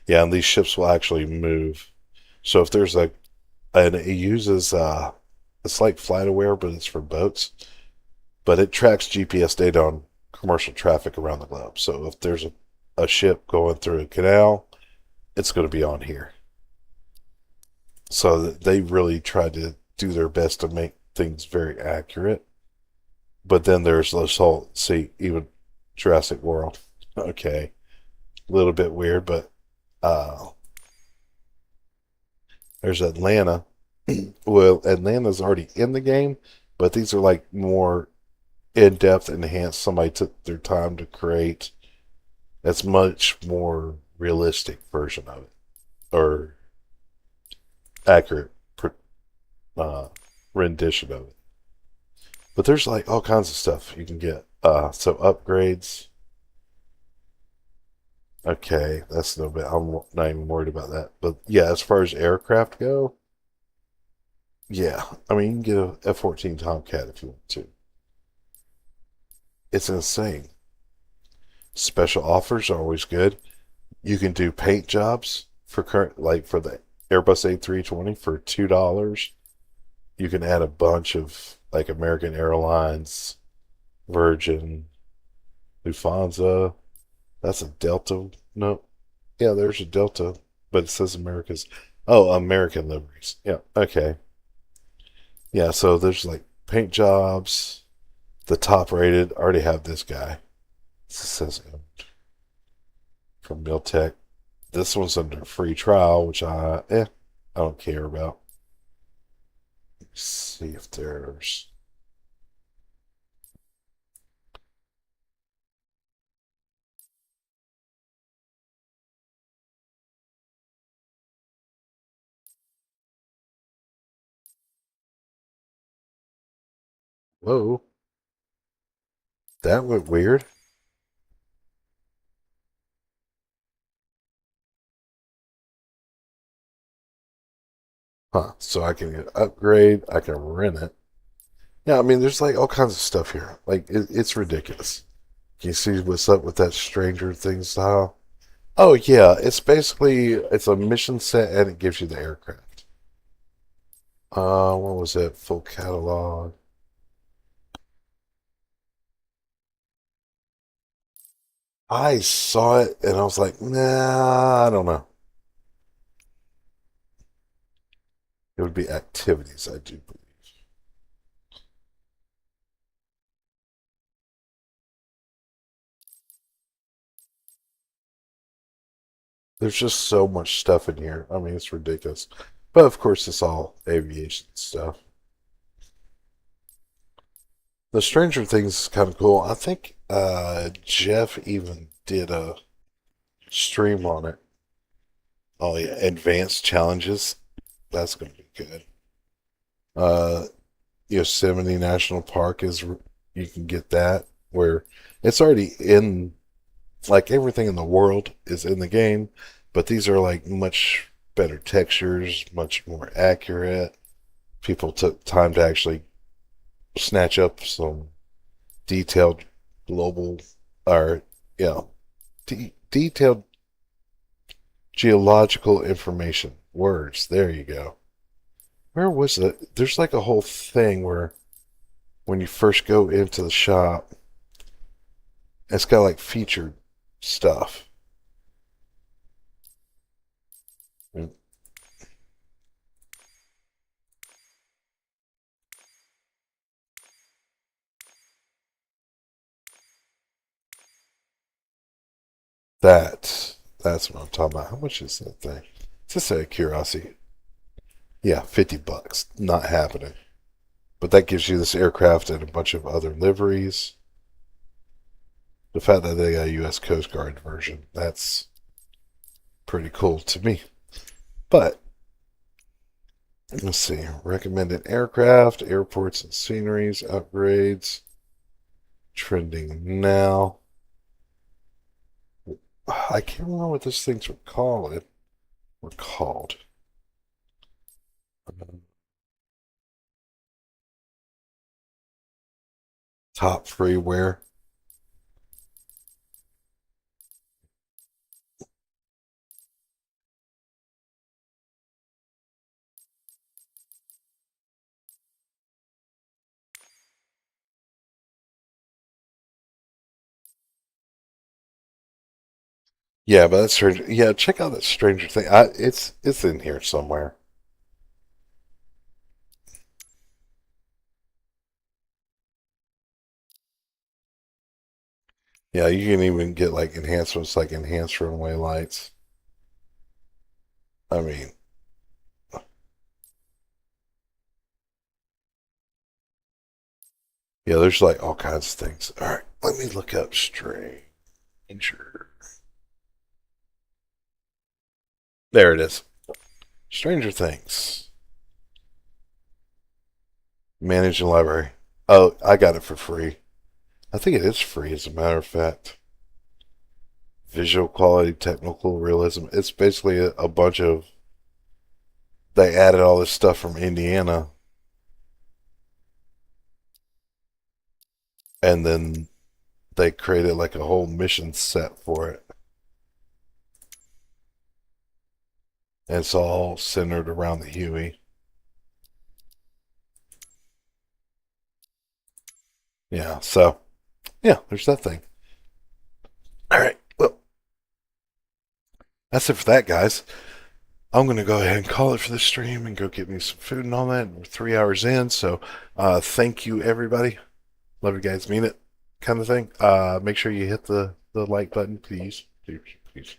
Yeah, and these ships will actually move. So if there's and it uses, it's like FlightAware, but it's for boats. But it tracks GPS data on commercial traffic around the globe. So if there's a ship going through a canal, it's going to be on here. So they really tried to do their best to make things very accurate. But then there's this whole, see, even Jurassic World. Okay. A little bit weird, but there's Atlanta. Well, Atlanta's already in the game, but these are like more in-depth, enhanced. Somebody took their time to create. That's much more realistic version of it, or accurate rendition of it. But there's like all kinds of stuff you can get. So upgrades. Okay, that's no bit. I'm not even worried about that. But yeah, as far as aircraft go, yeah, I mean, you can get a F-14 Tomcat if you want to. It's insane. Special offers are always good. You can do paint jobs for for the Airbus A320 for $2. You can add a bunch of like American Airlines, Virgin, Lufthansa. That's a Delta. No, yeah, there's a Delta, but it says America's. Oh, American liveries. Yeah, okay. Yeah, so there's like paint jobs. The top rated. I already have this guy. It says from Miltech. This one's under free trial, which I don't care about. Let's see if there's. Whoa. That went weird. Huh. So I can upgrade. I can rent it. Yeah, I mean, there's like all kinds of stuff here. Like, it's ridiculous. Can you see what's up with that Stranger Things style? Oh, yeah. It's basically, it's a mission set and it gives you the aircraft. What was it? Full catalog. I saw it and I was like, nah, I don't know. It would be activities, I do believe. There's just so much stuff in here. I mean, it's ridiculous. But of course, it's all aviation stuff. The Stranger Things is kind of cool. I think Jeff even did a stream on it. Oh yeah, advanced challenges. That's going to be good. Uh, Yosemite National Park is you can get that where it's already in like everything in the world is in the game, but these are like much better textures, much more accurate. People took time to actually snatch up some detailed global or detailed geological information. Words. There you go. Where was it? There's like a whole thing where when you first go into the shop, it's got like featured stuff. That's what I'm talking about. How much is that thing? Just out of curiosity. Yeah, $50. Not happening. But that gives you this aircraft and a bunch of other liveries. The fact that they got a U.S. Coast Guard version, that's pretty cool to me. But let's see. Recommended aircraft, airports and sceneries, upgrades. Trending now. I can't remember what those things were called. Top freeware. Yeah, but that's Stranger. Yeah, check out that Stranger Thing. It's in here somewhere. Yeah, you can even get like enhancements, like enhanced runway lights. I mean, yeah, there's like all kinds of things. All right, let me look up Stranger. There it is. Stranger Things. Managing library. Oh, I got it for free. I think it is free, as a matter of fact. Visual quality, technical realism. It's basically a bunch of. They added all this stuff from Indiana, and then they created like a whole mission set for it. And it's all centered around the Huey. Yeah, so, yeah, there's that thing. All right, well, that's it for that, guys. I'm going to go ahead and call it for the stream and go get me some food and all that. We're 3 hours in, so thank you, everybody. Love you guys, mean it, kind of thing. Make sure you hit the like button, please. Please.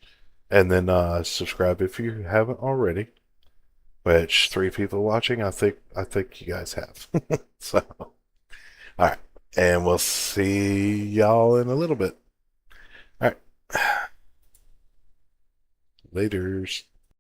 And then subscribe if you haven't already. Which 3 people watching, I think you guys have. So, all right, and we'll see y'all in a little bit. All right, later's.